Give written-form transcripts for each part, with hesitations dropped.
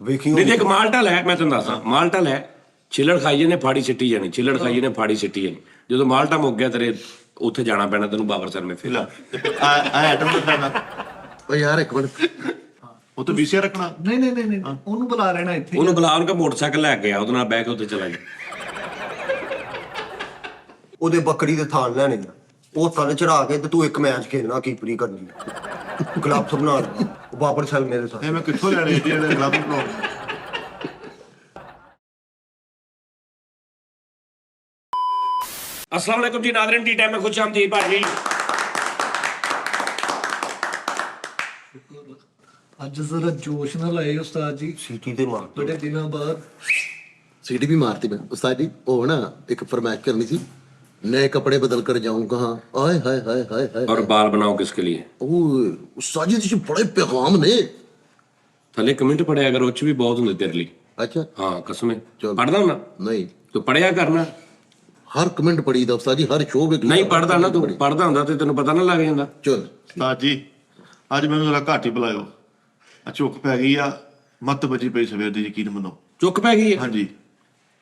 ਵੇਖੀ ਨਹੀਂ ਤੇ ਇੱਕ ਮਾਲਟਾ ਲੈ, ਮੈਂ ਤੈਨੂੰ ਦੱਸਾਂ, ਮਾਲਟਾ ਲੈ, ਛਿੱਲੜ ਖਾਈਏ ਨੇ ਫਾੜੀ ਸਿੱਟੀ ਜਾਣੀ, ਛਿੱਲੜ ਖਾਈਏ ਨੇ ਫਾੜੀ ਸਿੱਟੀ ਜਾਣੀ। ਜਦੋਂ ਮਾਲਟਾ ਮੁੱਕ ਗਿਆ ਤੇਰੇ ਉੱਥੇ ਜਾਣਾ ਪੈਣਾ ਤੈਨੂੰ ਬਾਬਰ ਸਰ ਮੇ ਫਿਰ। ਆਈਟਮ ਦਿਖਾਣਾ ਓ ਯਾਰ ਇੱਕ ਮਿੰਟ, ਉਹ ਤਾਂ ਵੀਸੀਆਰ ਰੱਖਣਾ। ਨਹੀਂ ਉਹਨੂੰ ਬੁਲਾ ਲੈਣਾ ਇੱਥੇ, ਉਹਨੂੰ ਬੁਲਾ ਉਹਨੂੰ ਮੋਟਰਸਾਈਕਲ ਲੈ ਕੇ ਆ, ਉਹਦੇ ਨਾਲ ਬਹਿ ਕੇ ਉੱਥੇ ਚਲਾ ਜਾ। ਉਹਦੇ ਬੱਕਰੀ ਦੇ ਥਾਣ ਲੈਣੇ ਆ, ਉਹ ਥਾਣੇ ਚੜਾ ਕੇ ਤੇ ਤੂੰ ਇੱਕ ਮੈਚ ਖੇਡਣਾ, ਕੀਪਰੀ ਕਰਨੀ, ਗਲਵਸ ਬਣਾ ਲੈ ਬਾਬਰ ਸਰ ਮੇਰੇ ਸਾਥ। ਇਹ ਮੈਂ ਕਿੱਥੋਂ ਲੈਣੇ ਜਿਹੜੇ ਗਲਵ ਬਣਾਉਣੇ। अस्सलाम वालेकुम जी नाज़रीन, टी टाइम में खुश आमदीद भाजी। ਅੱਜ ਜ਼ਰਾ ਜੋਸ਼ ਨਾਲ ਆਏ ਉਸਤਾਦ ਜੀ, ਸੀਟੀ ਤੇ ਮਾਰ ਬੜੇ ਦਿਨਾਂ ਬਾਅਦ। सीटी भी मारती मैं उस्ताद जी। वो ना एक फरमाइश करनी थी, नए कपड़े बदल कर जाऊं कहाँ। आय हाय हाय हाय हाय। और बाल बनाओ किसके लिए? ओ उस्ताद जी बड़े पैगाम ने। थले कमेंट पढ़िया करो, उच्च भी बहुत होंगे तेरे लिए। अच्छा हाँ कसम है। चलो। पढ़दा ना नहीं, तो पढ़िया करना। हर कमेंट पढ़ी था उस्ताद जी, हर शो में नहीं पढ़दा ना तू, पढ़दा ਹੁੰਦਾ ਤੇ ਤੈਨੂੰ ਪਤਾ ਨਾ ਲੱਗ ਜਾਂਦਾ। चल ਉਸਤਾਦ ਜੀ ਅੱਜ ਮੈਨੂੰ ਜ਼ਰਾ ਘੱਟ ਹੀ ਬੁਲਾਇਓ, ਆ ਝੁੱਕ ਪੈ ਗਈ ਆ, ਮੱਤ ਵੱਜੀ ਪਈ ਸਵੇਰ ਦੀ, ਯਕੀਨ ਮੰਨੋ। ਚੁੱਕ ਪੈ ਗਈ ਹੈ। ਹਾਂਜੀ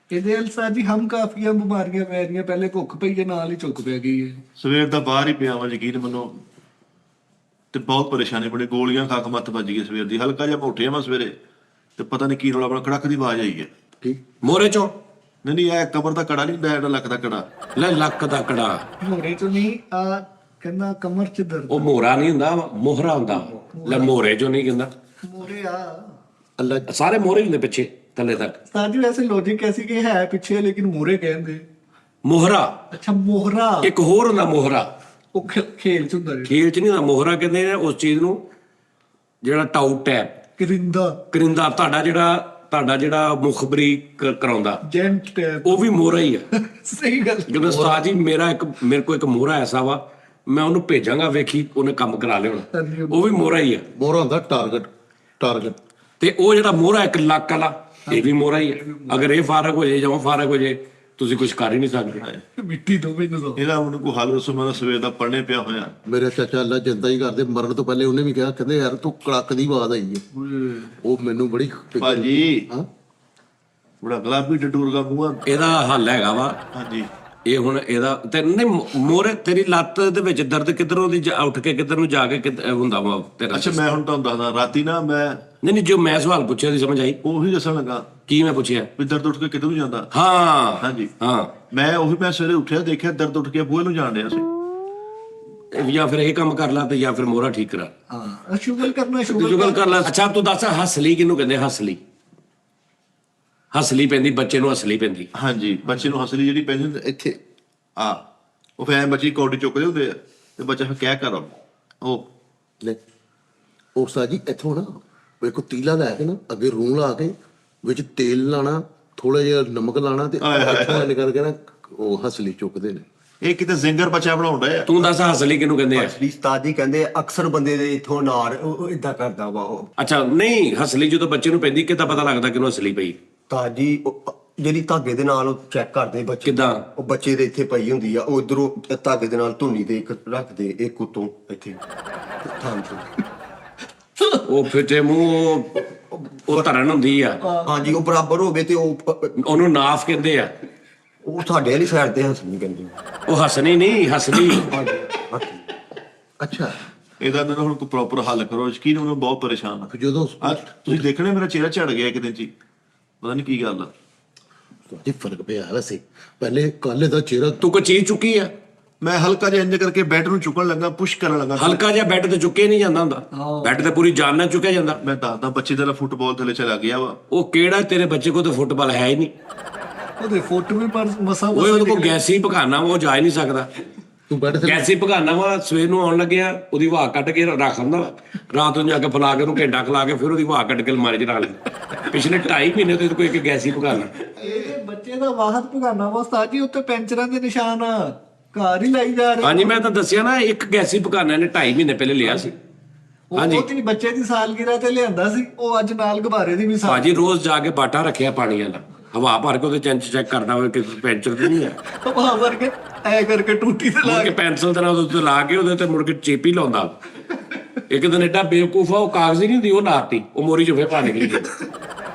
ਇਹਦੇ ਉਸਤਾਦ ਜੀ ਹਮ ਕਾਫੀਆਂ ਬਿਮਾਰੀਆਂ ਪੈ ਰਹੀਆਂ, ਪਹਿਲੇ ਭੁੱਖ ਪਈ ਹੈ ਨਾਲ ਹੀ ਚੁੱਕ ਪੈ ਗਈ ਹੈ। ਸਵੇਰ ਦਾ ਬਾਹਰ ਹੀ ਪਿਆ ਵਾਂ, ਯਕੀਨ ਮੰਨੋ, ਤੇ ਬਹੁਤ ਪਰੇਸ਼ਾਨੀ ਬਣੀ। ਗੋਲੀਆਂ ਖਾ ਕੇ ਮੱਤ ਵੱਜ ਗਈ ਸਵੇਰ ਦੀ, ਹਲਕਾ ਜਿਹਾ ਮੋਟਿਆ ਮੈਂ ਸਵੇਰੇ, ਤੇ ਪਤਾ ਨਹੀਂ ਕੀ ਰੌਲਾ ਬਣਾ, ਕੜਕ ਦੀ ਆਵਾਜ਼ ਆਈ ਹੈ। ठीक। ਮੋਰੇ ਚੋਂ ਨਹੀਂ ਇਹ ਕਮਰ ਦਾ ਕੜਾ ਨਹੀਂ ਹੁੰਦਾ, ਜਿਹੜਾ ਲੱਕ ਦਾ ਕੜਾ। ਲੈ ਲੱਕ ਦਾ ਕੜਾ, ਮੋਰੇ ਚੋਂ ਨਹੀਂ, ਆ ਕਹਿੰਦਾ ਕਮਰ 'ਚ ਦਰਦ। ਉਹ ਮੋਰਾ ਨਹੀਂ ਹੁੰਦਾ, ਮੋਹਰਾ ਹੁੰਦਾ। ਲੈ ਮੋਰੇ ਚੋਂ ਨਹੀਂ ਕਹਿੰਦਾ, ਮੋਰੇ ਆ अल्लाह ਸਾਰੇ ਮੋਰੇ ਹੁੰਦੇ ਪਿੱਛੇ ਥੱਲੇ ਤੱਕ। ਉਸਤਾਦ ਜੀ ਵੈਸੇ ਲੌਜਿਕ ਐਸੀ ਕਿ ਹੈ ਪਿੱਛੇ, ਲੇਕਿਨ ਮੋਰੇ ਕਹਿੰਦੇ। ਮੋਹਰਾ ਅੱਛਾ ਮੋਹਰਾ, ਇੱਕ ਹੋਰ ਹੁੰਦਾ ਮੋਹਰਾ, ਉਹ ਖੇਲ 'ਚ ਹੁੰਦਾ ਖੇਲ ਚ ਨਹੀਂ ਹੁੰਦਾ। ਮੋਹਰਾ ਕਹਿੰਦੇ ਨੇ ਉਸ ਚੀਜ਼ ਨੂੰ ਜਿਹੜਾ ਟਾਊਟ ਹੈ, ਕਰਿੰਦਾ, ਕਰਿੰਦਾ। ਤੁਹਾਡਾ ਜਿਹੜਾ ਮੁਖਬਰੀ ਕਰਾਉਂਦਾ ਜੈਂਟ ਟੈਪ, ਉਹ ਵੀ ਮੋਹਰਾ ਹੀ ਆ। ਸਹੀ ਗੱਲ। ਜਦੋਂ ਉਸਤਾਦ ਜੀ ਮੇਰੇ ਕੋਲ ਇੱਕ ਮੋਹਰਾ ਐਸਾ ਵਾ, ਮੈਂ ਉਹਨੂੰ ਭੇਜਾਂਗਾ, ਵੇਖੀ ਉਹਨੇ ਕੰਮ ਕਰਾ ਲਿਆ। ਉਹ ਵੀ ਮੋਹਰਾ ਹੀ ਆ। मोरा होता टारगेट। ਤੇ ਉਹ ਜਿਹੜਾ ਮੋਹਰਾ ਇੱਕ ਲੱਕ ਵਾਲਾ, ਇਹ ਵੀ ਮੋਹਰਾ ਹੀ ਆ। ਅਗਰ ਇਹ ਫਾਰਗ ਹੋ ਜਾਏ ਜਾਂ ਉਹ ਫਾਰਗ ਹੋ ਜਾਏ, ਤੁਸੀਂ ਕੁਝ ਕਰ ਹੀ ਨਹੀਂ ਸਕਦੇ। ਮਿੱਟੀ ਦੋਵੇਂ ਨਜ਼ਰ। ਇਹਦਾ ਹੁਣ ਕੋਈ ਹੱਲ ਦੱਸੋ, ਮੈਂ ਤਾਂ ਸਵੇਰ ਦਾ ਪੜ੍ਹਨੇ ਪਿਆ ਹੋਇਆ। मेरे चाचा अल्लाह जिंदा ही करते, मरण तो पहले उन्हें भी कहा, कहते यार तू कड़क दी आवाज आई है। वो मैनू बड़ी ਭਾਜੀ हाँ ਬੜਾ ਗੁਲਾਬੀ ਡਟੂਰਗਾ ਮੂੰਹ। ਇਹਦਾ ਹੱਲ ਹੈਗਾ ਵਾ। ਹਾਂਜੀ ਇਹ ਹੁਣ ਇਹਦਾ ਤੇ ਨਹੀਂ ਮੋਹਰੇ, ਤੇਰੀ ਲੱਤ ਦੇ ਵਿੱਚ ਦਰਦ ਕਿੱਧਰੋਂ ਦੀ ਉੱਠ ਕੇ ਕਿੱਧਰ ਨੂੰ ਜਾ ਕੇ ਹੁੰਦਾ ਵਾ ਤੇਰਾ? ਅੱਛਾ ਮੈਂ ਹੁਣ ਤੁਹਾਨੂੰ ਦੱਸਦਾ, ਰਾਤੀ ਨਾ ਮੈਂ ਨਹੀਂ ਜੋ ਮੈਂ ਸਵਾਲ ਪੁੱਛਿਆ ਦੀ ਸਮਝ ਆਈ? ਉਹੀ ਦੱਸਣ ਲੱਗਾ ਕੀ ਮੈਂ ਪੁੱਛਿਆ? ਵੀ ਦਰਦ ਉੱਠ ਕੇ ਕਿੱਧਰ ਨੂੰ ਜਾਂਦਾ। ਹਾਂ ਹਾਂਜੀ ਹਾਂ। ਮੈਂ ਸਵੇਰੇ ਉੱਠਿਆ, ਦੇਖਿਆ ਦਰਦ ਉੱਠ ਕੇ ਬੂਹੇ ਨੂੰ ਜਾਣ ਡਿਆ ਸੀ। ਜਾਂ ਫਿਰ ਇਹ ਕੰਮ ਕਰ ਲਾ ਤੇ ਜਾਂ ਫਿਰ ਮੋਹਰਾ ਠੀਕ ਕਰਾ। ਹਾਂ ਸ਼ੁਗਰ ਕਰਨਾ, ਸ਼ੁਗਰ ਕਰ ਲਾ। ਅੱਛਾ ਤੂੰ ਦੱਸ, ਹਸਲੀ ਕਿਹਨੂੰ ਕਹਿੰਦੇ? ਹਸਲੀ ਪੈਂਦੀ ਬੱਚੇ ਨੂੰ, ਹਸਲੀ ਪੈਂਦੀ। ਹਾਂਜੀ ਬੱਚੇ ਨੂੰ ਹਸਲੀ ਜਿਹੜੀ ਪੈਂਦੀ ਹੁੰਦੀ ਇੱਥੇ ਆ, ਉਹ ਫੈਨ ਬੱਚੀ ਕੌਡੀ ਚੁੱਕਦੇ ਹੁੰਦੇ ਆ, ਤੇ ਬੱਚਾ ਫਿਰ ਕਹਿ ਕਰ ਉਹ ले ਉਹ ਉਸਤਾਦ ਜੀ ਇੱਥੋਂ ਨਾ ਵੇਖੋ ਤੀਲਾ ਲੈ ਕੇ ਨਾ ਅੱਗੇ ਰੂੰ ਲਾ ਕੇ ਵਿੱਚ ਤੇਲ ਲਾਣਾ, ਥੋੜਾ ਜਿਹਾ ਨਮਕ ਲਾਣਾ, ਤੇ ਇੱਥੋਂ ਨਿਕਲ ਕੇ ਨਾ ਉਹ ਹਸਲੀ ਚੁੱਕਦੇ ਨੇ। ਇਹ ਕਿਤੇ ਜ਼ਿੰਗਰ ਬੱਚਾ ਬਣਾਉਂਦਾ ਆ। ਤੂੰ ਦੱਸ ਹਸਲੀ ਕਿਹਨੂੰ ਕਹਿੰਦੇ ਆ? ਅਸਲੀ ਉਸਤਾਦ ਜੀ ਕਹਿੰਦੇ ਅਕਸਰ ਬੰਦੇ ਦੇ ਇਥੋਂ ਨਾਰ ਉਹ ਇਦਾਂ ਕਰਦਾ ਵਾ। ਉਹ ਅੱਛਾ ਨਹੀਂ, ਹਸਲੀ ਜਦੋਂ ਬੱਚੇ ਨੂੰ ਪੈਂਦੀ ਕਿੱਦਾਂ ਪਤਾ ਲੱਗਦਾ ਕਿਹਨੂੰ ਹਸਲੀ ਪਈ? ਉਸਤਾਦ ਜੀ ਜਿਹੜੀ ਧਾਗੇ ਦੇ ਨਾਲ ਉਹ ਚੈੱਕ ਕਰਦੇ ਬੱਚੇ। ਕਿੱਦਾਂ? ਉਹ ਬੱਚੇ ਦੇ ਇੱਥੇ ਪਈ ਹੁੰਦੀ ਆ, ਉਹ ਇਧਰੋਂ ਧਾਗੇ ਦੇ ਨਾਲ ਧੁੰਨੀ ਤੇ ਇੱਕ ਰੱਖਦੇ, ਇੱਕ ਉਤੋਂ ਇੱਥੇ ਥਾਂ ਤੇ। ਉਹ ਫਿੱਟੇ ਮੂੰਹ ਉਹ ਧਰਨ ਹੁੰਦੀ ਆ, ਹਾਂਜੀ ਉਹ ਬਰਾਬਰ ਹੋਵੇ ਤੇ ਉਹ ਉਹਨੂੰ ਨਾਫ ਕਹਿੰਦੇ ਆ। ਉਹ ਸਾਡੇ ਵਾਲੀ ਸਾਈਡ ਤੇ ਹੱਸਣੀ ਕਹਿੰਦੇ। ਉਹ ਹਸਣੀ ਨਹੀਂ, ਹਸਲੀ। ਅੱਛਾ ਇਹਦਾ ਨਾ ਹੁਣ ਕੋਈ ਪ੍ਰੋਪਰ ਹੱਲ ਕਰੋ, ਯਕੀਨ ਮੈਨੂੰ ਬਹੁਤ ਪਰੇਸ਼ਾਨ ਆ। ਫਿਰ ਜਦੋਂ ਤੁਸੀਂ ਦੇਖਣੇ ਮੇਰਾ ਚਿਹਰਾ ਝੜ ਗਿਆ ਇੱਕ ਦਿਨ ਚ ਹੀ, ਪਤਾ ਨਹੀਂ ਕੀ ਗੱਲ ਆ। ਜੀ ਫਰਕ ਪਿਆ ਵੈਸੇ, ਪਹਿਲੇ ਕਾਲੇ ਦਾ ਚਿਹਰਾ ਤੂੰ ਕੋਈ ਚੀਜ਼ ਚੁੱਕੀ ਆ? ਮੈਂ ਹਲਕਾ ਜਿਹਾ ਇੰਜ ਕਰਕੇ ਬੈੱਡ ਨੂੰ ਚੁੱਕਣ ਲੱਗਾ, ਪੁਸ਼ ਕਰਨ ਲੱਗਾ। ਹਲਕਾ ਜਿਹਾ ਬੈੱਡ ਤੇ ਚੁੱਕੇ ਨਹੀਂ ਜਾਂਦਾ ਹੁੰਦਾ, ਬੈੱਡ ਤੇ ਪੂਰੀ ਜਾਨ ਨਾਲ ਚੁੱਕਿਆ ਜਾਂਦਾ। ਮੈਂ ਦੱਸਦਾ, ਬੱਚੇ ਦਾ ਫੁੱਟਬਾਲ ਥੱਲੇ ਚਲਾ ਗਿਆ ਵਾ। ਉਹ ਕਿਹੜਾ ਤੇਰੇ ਬੱਚੇ ਕੋਲ ਤਾਂ ਫੁੱਟਬਾਲ ਹੈ ਹੀ ਨਹੀਂ। ਉਹਦੇ ਫੁੱਟ ਵੀ ਪਰ ਮਸਾ ਉਹਦੇ ਕੋਲ ਗੈਸੀ ਭਗਾਨਾ ਵਾ, ਉਹ ਜਾ ਹੀ ਨਹੀਂ ਸਕਦਾ। ਤੂੰ ਬੈਠ ਗੈਸੀ ਭਗਾਨਾ ਵਾ, ਸਵੇਰ ਨੂੰ ਆਉਣ ਲੱਗਿਆ ਉਹਦੀ ਵਾਹ ਕੱਢ ਕੇ ਰੱਖ ਦਿੰਦਾ, ਰਾਤ ਨੂੰ ਜਾ ਕੇ ਫਲਾ ਕੇ ਉਹਨੂੰ ਘੰਟਾ ਖਲਾ ਕੇ ਫਿਰ ਉਹਦੀ ਵਾਹ ਕੱਢ ਕੇ ਅਲਮਾਰੀ 'ਚ ਰੱਖ ਲੈਂਦਾ। ਪਿਛਲੇ 2.5 ਮਹੀਨੇ ਤੋਂ ਕੋਈ ਇੱਕ ਗੈਸੀ ਭਗਾਨਾ। ਇਹਦੇ ਬੱਚੇ ਦਾ ਵਾਹਤ ਭਗਾਨਾ ਵਾ ਉਸਤਾਦ ਜੀ, ਉੱਤੇ ਪੈਂਚਰਾਂ ਦੇ ਨਿਸ਼ਾਨ ਆ, ਘਰ ਹੀ ਲਾਈ ਜਾ ਰਹੇ। ਹਾਂਜੀ ਮੈਂ ਤਾਂ ਦੱਸਿਆ ਨਾ, ਇੱਕ ਗੈਸੀ ਭਗਾਨਾ ਨੇ 2.5 ਮਹੀਨੇ ਪਹਿਲੇ ਲਿਆ ਸੀ। ਉਹ ਤੇ ਬੱਚੇ ਦੀ ਸਾਲਗਿਰਾ ਤੇ ਲਿਆਂਦਾ ਸੀ, ਉਹ ਅੱਜ ਨਾਲ ਗੁਬਾਰੇ ਦੀ ਵੀ ਸਾਲ। ਭਾਜੀ ਰੋਜ਼ ਜਾ ਕੇ ਬਾਟਾ ਰੱਖਿਆ ਪਾਣੀ ਵਾਲਾ, ਹਵਾ ਭਰ ਕੇ ਉਹਦੇ ਚੈਂਚ ਚੈੱਕ ਕਰਦਾ ਹੋਵੇ ਕਿ ਪੈਂਚਰ ਤੇ ਨਹੀਂ ਹੈ। ਹਵਾ ਭਰ ਕੇ ਐ ਕਰਕੇ ਟੂਟੀ ਤੇ ਲਾ ਮੁੜ ਕੇ ਪੈਨਸਲ ਦੇ ਨਾਲ ਉਹਦੇ ਉੱਤੇ ਲਾ ਕੇ ਉਹਦੇ ਤੇ ਮੁੜ ਕੇ ਚੇਪੀ ਲਾਉਂਦਾ। ਇੱਕ ਦਿਨ ਏਡਾ ਬੇਵਕੂਫ ਆ, ਉਹ ਕਾਗਜ਼ ਹੀ ਨਹੀਂ ਹੁੰਦੀ, ਉਹ ਲਾਤੀ, ਉਹ ਮੋਰੀ 'ਚ ਫੇਰ ਪਾ ਨਿਕਲੀ।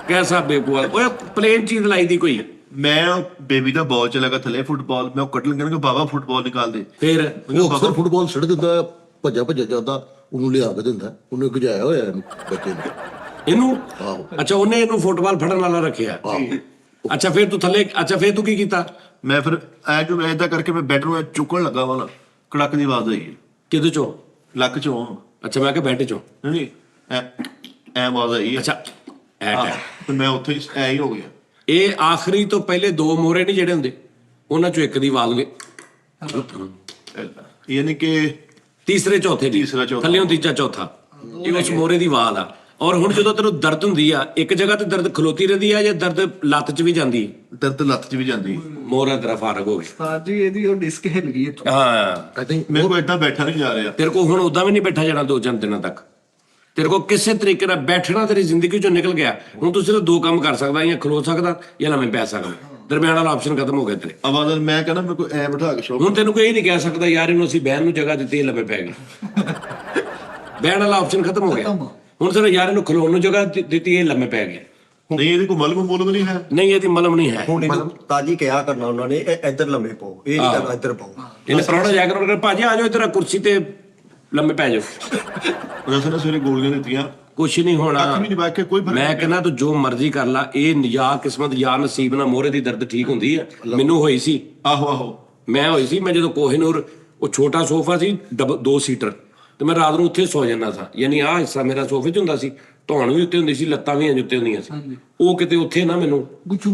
ਕੈਸਾ ਬੇਕੂਫ ਓਏ ਪਲੇਨ ਚੀਜ਼ ਲਾਈ ਦੀ ਕੋਈ ਮੈਂ ਬੇਬੀ ਦਾ ਬਾਲ ਚ ਲਗਾ ਥੱਲੇ ਫੁੱਟਬਾਲ, ਮੈਂ ਉਹ ਕੱਢਣ ਕਹਿੰਦਾ ਬਾਬਾ ਫੁੱਟਬਾਲ ਨਿਕਾਲ ਦੇ। ਫਿਰ ਉਹ ਅਕਸਰ ਫੁੱਟਬਾਲ ਛੱਡ ਦਿੰਦਾ, ਭੱਜਾ ਜਾਂਦਾ, ਉਹਨੂੰ ਲਿਆ ਕੇ ਦਿੰਦਾ, ਉਹਨੇ ਗਜਾਇਆ ਹੋਇਆ ਇਹਨੂੰ ਬੱਚੇ ਨੂੰ। ਇਹਨੂੰ ਆਹੋ। ਅੱਛਾ ਉਹਨੇ ਇਹਨੂੰ ਫੁੱਟਬਾਲ ਫੜਨ ਵਾਲਾ ਰੱਖਿਆ। ਅੱਛਾ ਫਿਰ ਤੂੰ ਥੱਲੇ, ਅੱਛਾ ਫਿਰ ਤੂੰ ਕੀ ਕੀਤਾ? ਮੈਂ ਫਿਰ ਜੋ ਏਦਾਂ ਕਰਕੇ ਮੈਂ ਬੈੱਡ ਨੂੰ ਚੁੱਕਣ ਲੱਗਾ ਵਾ ਨਾ, ਕੜਕ ਦੀ ਆਵਾਜ਼ ਆਈ, ਕਿਹਦੇ ਚੋਂ? ਲੱਕ ਚੋਂ। ਅੱਛਾ ਮੈਂ ਕਿਹਾ ਬੈੱਡ ਚੋਂ। ਨਹੀਂ ਐ ਆਵਾਜ਼ ਆਈ। ਅੱਛਾ ਤੇ ਮੈਂ ਉੱਥੇ ਹੀ ਐ ਹੀ ਹੋ ਗਿਆ। ਇਹ ਆਖਰੀ ਤੋਂ ਪਹਿਲੇ ਦੋ ਮੋਹਰੇ ਨਹੀਂ ਜਿਹੜੇ ਹੁੰਦੇ, ਉਹਨਾਂ ਚੋਂ ਇੱਕ ਦੀ ਆਵਾਜ਼ ਵੇ ਯਾਨੀ ਕਿ ਤੀਸਰੇ ਚੌਥੇ ਦੀ, ਤੀਸਰਾ ਚੌਥਾ। ਥੱਲੇੋਂ ਤੀਜਾ ਚੌਥਾ, ਇਹ ਉਸ ਮੋਹਰੇ ਦੀ ਆਵਾਜ਼ ਆ। ਔਰ ਹੁਣ ਜਦੋਂ ਤੈਨੂੰ ਦਰਦ ਹੁੰਦੀ ਆ, ਇੱਕ ਜਗ੍ਹਾ ਤੇ ਦਰਦ ਖਲੋਤੀ ਰਹਿੰਦੀ ਆ ਜਾਂ ਦਰਦ ਲੱਤ 'ਚ ਵੀ ਜਾਂਦੀ? ਦਰਦ ਲੱਤ 'ਚ ਵੀ ਜਾਂਦੀ। ਮੋਹਰਾ ਤੇਰਾ ਫਾਰਗ ਹੋ ਗਿਆ। ਉਸਤਾਦ ਜੀ ਇਹਦੀ ਉਹ ਡਿਸਕ ਹਿੱਲ ਗਈ ਇੱਥੋਂ। ਹਾਂ ਆਈ ਥਿੰਕ ਮੇਰੇ ਕੋਲ ਏਦਾਂ ਬੈਠਾ ਨਹੀਂ ਜਾ ਰਿਹਾ। ਤੇਰੇ ਕੋਲ ਹੁਣ ਉਦਾਂ ਵੀ ਨਹੀਂ ਬੈਠਾ ਜਾਣਾ 2-4 ਦਿਨਾਂ ਤੱਕ। ਤੇਰੇ ਕੋਲ ਕਿਸੇ ਤਰੀਕੇ ਨਾਲ ਬੈਠਣਾ ਤੇਰੀ ਜ਼ਿੰਦਗੀ ਚੋਂ ਨਿਕਲ ਗਿਆ। ਹੁਣ ਤੂੰ ਸਿਰਫ ਦੋ ਕੰਮ ਕਰ ਸਕਦਾ, ਜਾਂ ਖਲੋ ਸਕਦਾ ਜਾਂ ਲੰਮੇ ਪੈ ਸਕਦਾ। ਦਰਮਿਆਨ ਵਾਲਾ ਆਪਸ਼ਨ ਖਤਮ ਹੋ ਗਿਆ ਤੇਰੇ। ਆਵਾਜ਼ ਮੈਂ ਕਹਿੰਦਾ ਮੇਰੇ ਕੋਲ ਐ ਬਿਠਾ ਕੇ ਸ਼ੋਅ। ਹੁਣ ਤੈਨੂੰ ਕੋਈ ਇਹ ਨਹੀਂ ਕਹਿ ਸਕਦਾ ਯਾਰ ਇਹਨੂੰ ਅਸੀਂ ਬਹਿਣ ਨੂੰ ਜਗ੍ਹਾ ਦਿੱਤੀ, ਇਹ ਲੰਮੇ ਪੈ ਗਏ। ਬਹਿਣ ਵਾਲਾ ਆਪਸ਼ਨ ਖਤਮ ਹੋ ਗਿਆ। ਹੁਣ ਸਿਰਫ ਯਾਰ ਇਹਨੂੰ ਖਲੋਣ ਨੂੰ ਜਗ੍ਹਾ ਦਿੱਤੀ, ਇਹ ਲੰਮੇ ਪੈ ਗਏ। ਨਹੀਂ ਇਹਦੀ ਕੋਈ ਮਲਮ ਮੂਲਮ ਨਹੀਂ ਹੈ। ਨਹੀਂ ਇਹਦੀ ਮਲਮ ਨਹੀਂ ਹੈ। ਹੁਣ ਇਹਨੂੰ ਤਾਜੀ ਕਿਹਾ ਕਰਨਾ ਉਹਨਾਂ ਨੇ, ਇੱਧਰ ਲੰਮੇ ਪਾਓ, ਇਹ ਨਹੀਂ ਕਰਨਾ ਇੱਧਰ ਪਾਓ। ਇਹਨੇ ਪ੍ਰਾਹੁਣਾ ਜਾ ਕੇ ਉਹਨਾਂ ਭਾਜੀ ਆ ਜਾਓ ਇੱਧਰ ਕੁਰਸੀ ਤੇ ਲੰਮੇ ਪੈ ਜਾਓ। ਰਸਨ ਨੇ ਸਵੇਰੇ ਗੋਲੀਆਂ ਦਿੱਤੀਆਂ, ਕੁਛ ਨਹੀਂ ਹੋਣਾ। ਅੱਖ ਵੀ ਨਹੀਂ ਬੈਠ ਕੇ ਕੋਈ ਫਰਕ ਮੈਂ ਕਹਿੰਦਾ ਤੂੰ ਜੋ ਮਰਜ਼ੀ ਕਰ ਲਾ, ਇਹ ਯਾ ਕਿਸਮਤ ਯਾ ਨਸੀਬ ਨਾਲ ਮੋਹਰੇ ਦੀ ਦਰਦ ਠੀਕ ਹੁੰਦੀ ਆ। ਮੈਨੂੰ ਹੋਈ ਸੀ। ਆਹੋ ਮੈਂ ਹੋਈ ਸੀ। ਮੈਂ ਜਦੋਂ ਕੋਹਿਨੂਰ, ਉਹ ਛੋਟਾ ਸੋਫਾ ਸੀ 2 ਸੀਟਰ, ਤੇ ਮੈਂ ਰਾਤ ਨੂੰ ਉੱਥੇ ਸੌ ਜਾਂਦਾ ਸਾਂ। ਯਾਨੀ ਆਹ ਹਿੱਸਾ ਮੇਰਾ ਸੋਫੇ 'ਚ ਹੁੰਦਾ ਸੀ, ਧੌਣ ਵੀ ਉੱਤੇ ਹੁੰਦੀ ਸੀ, ਲੱਤਾਂ ਵੀ ਉੱਤੇ ਹੁੰਦੀਆਂ ਸੀ। ਉਹ ਕਿਤੇ ਉੱਥੇ ਨਾ ਮੈਨੂੰ ਗੁੱਚੂ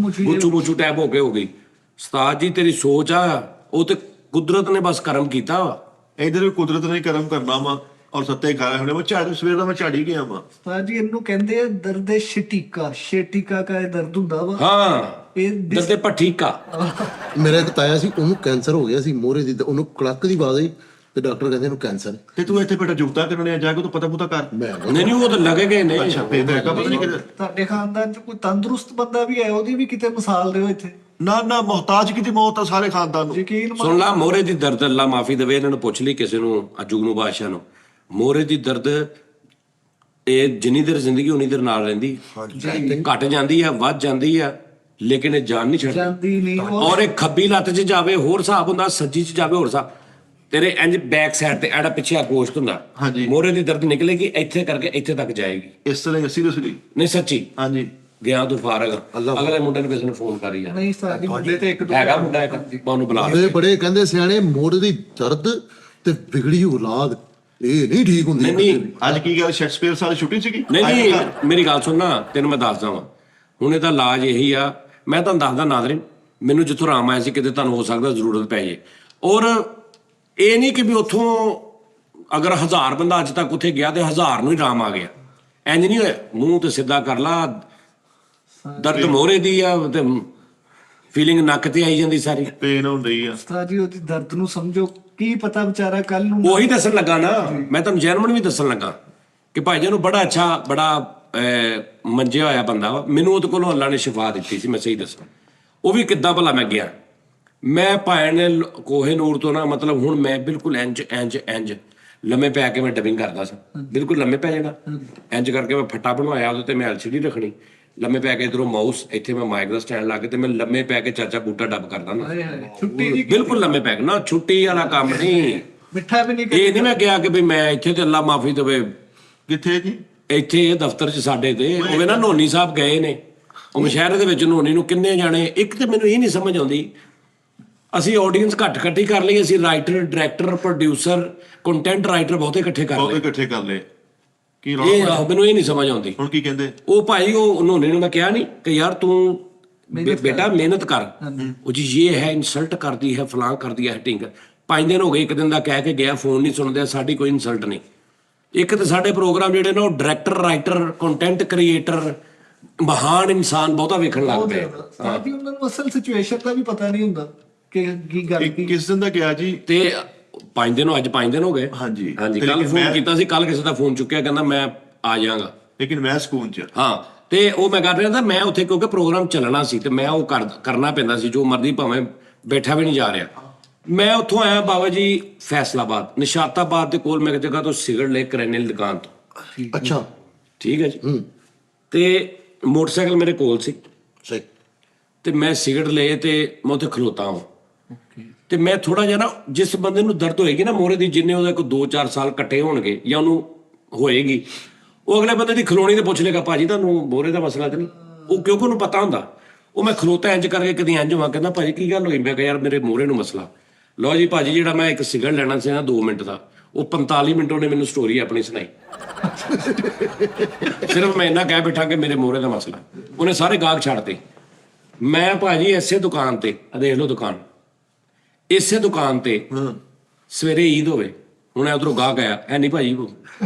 ਮੁੱਚੂ ਟੈਪ ਹੋ ਗਈ। ਉਸਤਾਦ ਜੀ ਤੇਰੀ ਸੋਚ ਆ, ਉਹ ਤੇ ਕੁਦਰਤ ਨੇ ਬਸ ਕਰਮ ਕੀਤਾ ਵਾ। ਇਧਰ ਵੀ ਕੁਦਰਤ ਨੇ ਕਰਮ ਕਰਨਾ ਵਾ, ਔਰ ਸੱਤੇ ਖਾ ਰਹੇ ਹੋਣੇ। ਮੈਂ ਝਾੜ ਸਵੇਰ ਦਾ ਮੈਂ ਝਾੜੀ ਗਿਆ ਵਾ। ਉਸਤਾਦ ਜੀ ਇਹਨੂੰ ਕਹਿੰਦੇ ਆ ਦਰਦ ਸ਼ੇਟਿਕਾ ਕਾ ਇਹ ਦਰਦ ਹੁੰਦਾ ਵਾ। ਹਾਂ ਇਹ ਦਰਦੇ ਪੱਠੀਕਾ। ਮੇਰਾ ਇੱਕ ਤਾਇਆ ਸੀ, ਉਹਨੂੰ ਕੈਂਸਰ ਹੋ ਗਿਆ ਸੀ ਮੋਹਰੇ ਦੀ, ਉਹਨੂੰ ਕੜਕ ਦੀ ਆਵਾਜ਼ ਆਈ ਤੇ ਡਾਕਟਰ ਕਹਿੰਦੇ ਇਹਨੂੰ ਕੈਂਸਰ। ਤੇ ਤੂੰ ਇੱਥੇ ਬੇਟਾ ਜੁਗਤਾ ਕਰਨੇ ਆ, ਜਾ ਕੇ ਤੂੰ ਪਤਾ ਪੁਤਾ ਕਰ। ਮੈਂ ਨਹੀਂ ਉਹ ਤਾਂ ਲੱਗੇ ਗਏ ਨੇ। ਅੱਛਾ ਫੇਰ ਤਾਂ ਪਤਾ ਨਹੀਂ ਕਿਤੇ। ਤੁਹਾਡੇ ਖਾਨਦਾਨ ਚ ਕੋਈ ਤੰਦਰੁਸਤ ਬੰਦਾ ਵੀ ਹੈ, ਉਹਦੀ ਵੀ ਕਿਤੇ ਮਿਸਾਲ ਦਿਓ ਇੱਥੇ। ਨਾ ਮੁਹਤਾਜ ਕਿਤੇ ਮੌਤ ਆ ਸਾਰੇ ਖਾਨਦਾਨ ਨੂੰ। ਯਕੀਨ ਸੁਣ ਲਾ, ਮੋਹਰੇ ਦੀ ਦਰਦ, ਅੱਲਾ ਮਾਫੀ ਦੇਵੇ, ਇਹਨਾਂ ਨੂੰ ਪੁੱਛ ਲਈ ਕਿਸੇ ਨੂੰ, ਅਜੂਗਨੂ ਬਾਦਸ਼ਾਹ ਨੂੰ। ਮੋਹਰੇ ਦੀ ਦਰਦ ਇਹ ਜਿੰਨੀ ਦੇਰ ਜ਼ਿੰਦਗੀ ਉਨੀ ਦੇਰ ਨਾਲ ਰਹਿੰਦੀ, ਘਟ ਜਾਂਦੀ ਆ, ਵੱਧ ਜਾਂਦੀ ਆ, ਲੇਕਿਨ ਇਹ ਜਾਨ ਨਹੀਂ ਛੱਡਦੀ। ਜਾਂਦੀ ਨਹੀਂ ਉਹ। ਔਰ ਇਹ ਖੱਬੀ ਲੱਤ 'ਚ ਜਾਵੇ ਹੋਰ ਹਿਸਾਬ ਹੁੰਦਾ, ਸੱਜੀ 'ਚ ਜਾਵੇ ਹੋਰ ਹਿਸਾਬ। ਤੇਰੇ ਇੰਜ ਬੈਕ ਸਾਈਡ ਤੇ ਐੜਾ ਪਿੱਛੇ ਆ ਗੋਸ਼ਟ ਹੁੰਦਾ। ਹਾਂਜੀ। ਮੋਹਰੇ ਦੀ ਦਰਦ ਨਿਕਲੇਗੀ, ਇੱਥੇ ਕਰਕੇ ਇੱਥੇ ਤੱਕ ਜਾਏਗੀ। ਇਸ ਤਰ੍ਹਾਂ ਸੀਰੀਅਸਲੀ। ਨਹੀਂ ਸੱਚੀ ਹਾਂਜੀ ਗਿਆ ਤੂੰ ਫਾਰਗ। ਅਗਲੇ ਮੁੰਡੇ ਨੂੰ ਕਿਸੇ ਨੂੰ ਫੋਨ ਕਰੀ ਯਾਰ, ਨਹੀਂ ਸਾਡੀ ਮੁੰਡੇ ਤੇ ਇੱਕ ਦੋ ਹੈਗਾ ਮੁੰਡਾ ਇੱਕ, ਮੈਂ ਉਹਨੂੰ ਬੁਲਾ ਇਹ ਬੜੇ ਕਹਿੰਦੇ ਸਿਆਣੇ, ਮੋਹਰੇ ਦੀ ਦਰਦ ਤੇ ਵਿਗੜੀ ਔਲਾਦ ਇਹ ਨਹੀਂ ਠੀਕ ਹੁੰਦੀ। ਨਹੀਂ ਅੱਜ ਕੀ ਗੱਲ ਸ਼ੇਕਸਪੀਅਰ ਸਾਲ ਛੁੱਟੀ ਸੀਗੀ? ਨਹੀਂ ਮੇਰੀ ਗੱਲ ਸੁਣ ਨਾ, ਤੈਨੂੰ ਮੈਂ ਦੱਸਦਾ ਵਾਂ। ਹੁਣ ਇਹਦਾ ਇਲਾਜ ਇਹੀ ਆ, ਮੈਂ ਤੁਹਾਨੂੰ ਦੱਸਦਾ ਨਾਜ਼ਰੀਨ, ਮੈਨੂੰ ਜਿੱਥੋਂ ਆਰਾਮ ਆਇਆ ਸੀ, ਕਿਤੇ ਤੁਹਾਨੂੰ ਹੋ ਸਕਦਾ ਜ਼ਰੂਰਤ ਪੈ ਜੇ। ਔਰ ਇਹ ਨਹੀਂ ਕਿ ਵੀ ਉੱਥੋਂ ਅਗਰ 1000 ਬੰਦਾ ਅੱਜ ਤੱਕ ਉੱਥੇ ਗਿਆ ਤੇ 1000 ਨੂੰ ਹੀ ਆਰਾਮ ਆ ਗਿਆ, ਇੰਜ ਨਹੀਂ ਹੋਇਆ। ਮੂੰਹ ਤੇ ਸਿੱਧਾ ਕਰ ਲਾ, ਦਰਦ ਮੋਹਰੇ ਦੀ ਆ ਤੇ ਫੀਲਿੰਗ ਨੱਕ ਤੇ ਆਈ ਜਾਂਦੀ ਸਾਰੀ। ਪੇਨ ਹੁੰਦੀ ਆ। ਉਸਤਾਦ ਜੀ ਉਹਦੀ ਦਰਦ ਨੂੰ ਸਮਝੋ, ਕੀ ਪਤਾ ਵਿਚਾਰਾ ਕੱਲ ਨੂੰ। ਉਹੀ ਦੱਸਣ ਲੱਗਾ ਨਾ ਮੈਂ ਤੁਹਾਨੂੰ, ਜੈਨੂਇਨ ਵੀ ਦੱਸਣ ਲੱਗਾ ਕਿ ਭਾਈ ਜਾਨ ਨੂੰ ਬੜਾ ਅੱਛਾ, ਬੜਾ ਮੰਜਿਆ ਹੋਇਆ ਬੰਦਾ ਵਾ। ਮੈਨੂੰ ਉਹਦੇ ਕੋਲੋਂ ਅੱਲਾ ਨੇ ਸ਼ਿਫਾ ਦਿੱਤੀ ਸੀ, ਮੈਂ ਸਹੀ ਦੱਸਾਂ। ਉਹ ਵੀ ਕਿੱਦਾਂ ਭਲਾ ਮੈਂ ਗਿਆ, ਮੈਂ ਭਾਈ ਨੇ ਕੋਹਿਨੂਰ ਤੋਂ ਨਾ, ਮਤਲਬ ਹੁਣ ਮੈਂ ਬਿਲਕੁਲ ਇੰਜ ਲੰਮੇ ਪੈ ਕੇ ਮੈਂ ਡਬਿੰਗ ਕਰਦਾ ਸਾਂ। ਬਿਲਕੁਲ ਲੰਮੇ ਪੈ ਜਾਣਾ, ਇੰਜ ਕਰਕੇ ਮੈਂ ਫੱਟਾ ਬਣਵਾਇਆ, ਉਹਦੇ ਤੇ ਮੈਂ LCD ਰੱਖਣੀ, ਲੰਮੇ ਪੈ ਕੇ ਇਧਰੋਂ ਮਾਊਸ, ਇੱਥੇ ਮੈਂ ਮਾਈਕ ਦਾ ਸਟੈਂਡ ਲਾ ਕੇ ਤੇ ਮੈਂ ਲੰਮੇ ਪੈ ਕੇ ਚਾਚਾ ਬੂਟਾ ਡੱਬ ਕਰਦਾ ਨਾ। ਛੁੱਟੀ ਦੀ ਬਿਲਕੁਲ ਲੰਮੇ ਪੈ ਕੇ ਨਾ, ਛੁੱਟੀ ਵਾਲਾ ਕੰਮ ਨਹੀਂ। ਮਿੱਠਾ ਵੀ ਨਹੀਂ ਇਹ ਨਹੀਂ ਮੈਂ ਕਿਹਾ ਕਿ ਵੀ ਮੈਂ ਇੱਥੇ ਤੇ ਅੱਲਾ ਮਾਫੀ ਦੇਵੇ, ਕਿੱਥੇ ਜੀ? ਇੱਥੇ ਇਹ ਦਫ਼ਤਰ 'ਚ ਸਾਡੇ ਤੇ ਉਹ ਨਾ ਨੋਨੀ ਸਾਹਿਬ ਗਏ ਨੇ, ਉਹ ਮੁਸ਼ਾਇਰੇ ਦੇ ਵਿੱਚ ਨੋਨੀ ਨੂੰ ਕਿੰਨੇ ਜਾਣੇ। ਇੱਕ ਤੇ ਮੈਨੂੰ ਇਹ ਨਹੀਂ ਸਮਝ ਆਉਂਦੀ, ਅਸੀਂ ਆਡੀਅנס ਘੱਟ ਇਕੱਠੀ ਕਰ ਲਈ, ਅਸੀਂ writer, director, producer, content writer ਬਹੁਤੇ ਇਕੱਠੇ ਕਰ ਬਹੁਤ ਲਏ। ਇਕੱਠੇ ਕਰ ਲਏ। ਕੀ ਇਹ ਰੌਲਾ? ਮੈਨੂੰ ਇਹ ਨਹੀਂ ਸਮਝ ਆਉਂਦੀ। ਹੁਣ ਕੀ ਕਹਿੰਦੇ? ਉਹ ਭਾਈ ਉਹ ਨੋਨੀ ਨੂੰ ਮੈਂ ਕਿਹਾ ਨਹੀਂ ਕਿ ਯਾਰ ਤੂੰ ਬੇਟਾ ਮਿਹਨਤ ਕਰ। ਉਹ ਜੀ ਇਹ ਹੈ ਇਨਸਲਟ ਕਰਦੀ ਹੈ, ਫਲਾਂ ਕਰਦੀ ਹੈ, ਹਿਟਿੰਗ। 5 ਦਿਨ ਹੋ ਗਏ, ਇੱਕ ਦਿਨ ਦਾ ਕਹਿ ਕੇ ਗਿਆ, ਫੋਨ ਨਹੀਂ ਸੁਣਦੇ, ਸਾਡੀ ਕੋਈ ਇਨਸਲਟ ਨਹੀਂ। ਇੱਕ ਤਾਂ ਸਾਡੇ ਪ੍ਰੋਗਰਾਮ ਜਿਹੜੇ ਨੇ ਉਹ ਡਾਇਰੈਕਟਰ, ਰਾਈਟਰ, ਕੰਟੈਂਟ ਕ੍ਰੀਏਟਰ, ਮਹਾਨ ਇਨਸਾਨ ਬਹੁਤਾ ਵੇਖਣ ਲੱਗ ਪਏ। ਉਸਤਾਦ ਜੀ ਉਹਨਾਂ ਨੂੰ ਅਸਲ ਸਿਚੁਏਸ਼ਨ ਦਾ ਵੀ ਪਤਾ ਨਹੀਂ ਹੁੰਦਾ ਕਿ ਕੀ ਗੱਲ ਕੀ। ਕਿਸ ਦਿਨ ਦਾ ਗਿਆ ਜੀ? ਤੇ 5 ਦਿਨ ਅੱਜ 5 ਦਿਨ ਹੋ ਗਏ। ਹਾਂਜੀ। ਹਾਂਜੀ, ਤੇ ਕੱਲ ਲੇਕਿਨ ਫੋਨ ਮੈਂ- ਕੀਤਾ ਸੀ, ਕੱਲ ਕਿਸੇ ਦਾ ਫੋਨ ਚੁੱਕਿਆ, ਕਹਿੰਦਾ ਮੈਂ ਆ ਜਾਵਾਂਗਾ। ਲੇਕਿਨ ਮੈਂ ਸਕੂਨ ਚ। ਹਾਂ, ਤੇ ਉਹ ਮੈਂ ਕਰ ਰਿਹਾ ਤਾਂ ਮੈਂ ਉੱਥੇ, ਕਿਉਂਕਿ ਪ੍ਰੋਗਰਾਮ ਚੱਲਣਾ ਸੀ ਤੇ ਮੈਂ ਉਹ ਕਰਨਾ ਪੈਂਦਾ ਸੀ, ਜੋ ਮਰਜ਼ੀ ਭਾਵੇਂ ਬੈਠਾ ਵੀ ਨਹੀਂ ਜਾ ਰਿਹਾ। ਮੈਂ ਉੱਥੋਂ ਆਇਆ ਬਾਬਾ ਜੀ ਫੈਸਲਾਬਾਦ, ਨਿਸ਼ਾਤਾਬਾਦ ਦੇ ਕੋਲ ਮੈਂ ਇੱਕ ਜਗ੍ਹਾ ਤੋਂ ਸਿਗਰਟ ਲੈ ਕਰਿਆਨੇ ਦੀ ਦੁਕਾਨ ਤੋਂ। ਅੱਛਾ ਠੀਕ ਹੈ ਜੀ। ਤੇ ਮੋਟਰਸਾਈਕਲ ਮੇਰੇ ਕੋਲ ਸੀ ਸਹੀ ਤੇ ਮੈਂ ਸਿਗਰਟ ਲਏ ਤੇ ਮੈਂ ਉੱਥੇ ਖਲੋਤਾ ਹਾਂ ਤੇ ਮੈਂ ਥੋੜਾ ਜਿਹਾ ਨਾ ਜਿਸ ਬੰਦੇ ਨੂੰ ਦਰਦ ਹੋਏਗੀ ਨਾ ਮੋਹਰੇ ਦੀ, ਜਿੰਨੇ ਉਹਦੇ ਕੋਲ 2-4 ਸਾਲ ਇਕੱਠੇ ਹੋਣਗੇ ਜਾਂ ਉਹਨੂੰ ਹੋਏਗੀ, ਉਹ ਅਗਲੇ ਬੰਦੇ ਦੀ ਖਲੋਣੀ ਤੇ ਪੁੱਛ ਲੇਗਾ ਭਾਜੀ ਤੁਹਾਨੂੰ ਮੋਹਰੇ ਦਾ ਮਸਲਾ ਤੇ ਨਹੀਂ, ਉਹ ਕਿਉਂਕਿ ਉਹਨੂੰ ਪਤਾ ਹੁੰਦਾ। ਉਹ ਮੈਂ ਖਲੋਤਾ ਇੰਜ ਕਰਕੇ ਕਦੀ ਇੰਜ ਹੋਵਾਂ, ਕਹਿੰਦਾ ਭਾਜੀ ਕੀ ਗੱਲ ਹੋਈ? ਮੈਂ ਕਿਹਾ ਯਾਰ ਮੇਰੇ ਮੋਹਰੇ ਨੂੰ ਮਸਲਾ। ਲਓ ਜੀ ਭਾਜੀ, ਜਿਹੜਾ ਮੈਂ ਇੱਕ ਸਿਗਰਟ ਲੈਣਾ ਸੀ ਨਾ 2 ਮਿੰਟ ਦਾ, ਉਹ 45 ਮਿੰਟ ਉਹਨੇ ਮੈਨੂੰ ਸਟੋਰੀ ਆਪਣੀ ਸੁਣਾਈ। ਸਿਰਫ ਮੈਂ ਇੰਨਾ ਕਹਿ ਬੈਠਾ ਕਿ ਮੇਰੇ ਮੋਹਰੇ ਦਾ ਮਸਲਾ। ਉਹਨੇ ਸਾਰੇ ਗਾਹਕ ਛੱਡਤੇ। ਮੈਂ ਭਾਜੀ ਇਸੇ ਦੁਕਾਨ ਤੇ, ਦੇਖ ਲਓ ਦੁਕਾਨ, ਇਸੇ ਦੁਕਾਨ ਤੇ ਸਵੇਰੇ ਈਦ ਹੋਵੇ, ਹੁਣ ਉਧਰੋਂ ਗਾਹਕ ਆਇਆ, ਹੈ ਨਹੀਂ ਭਾਜੀ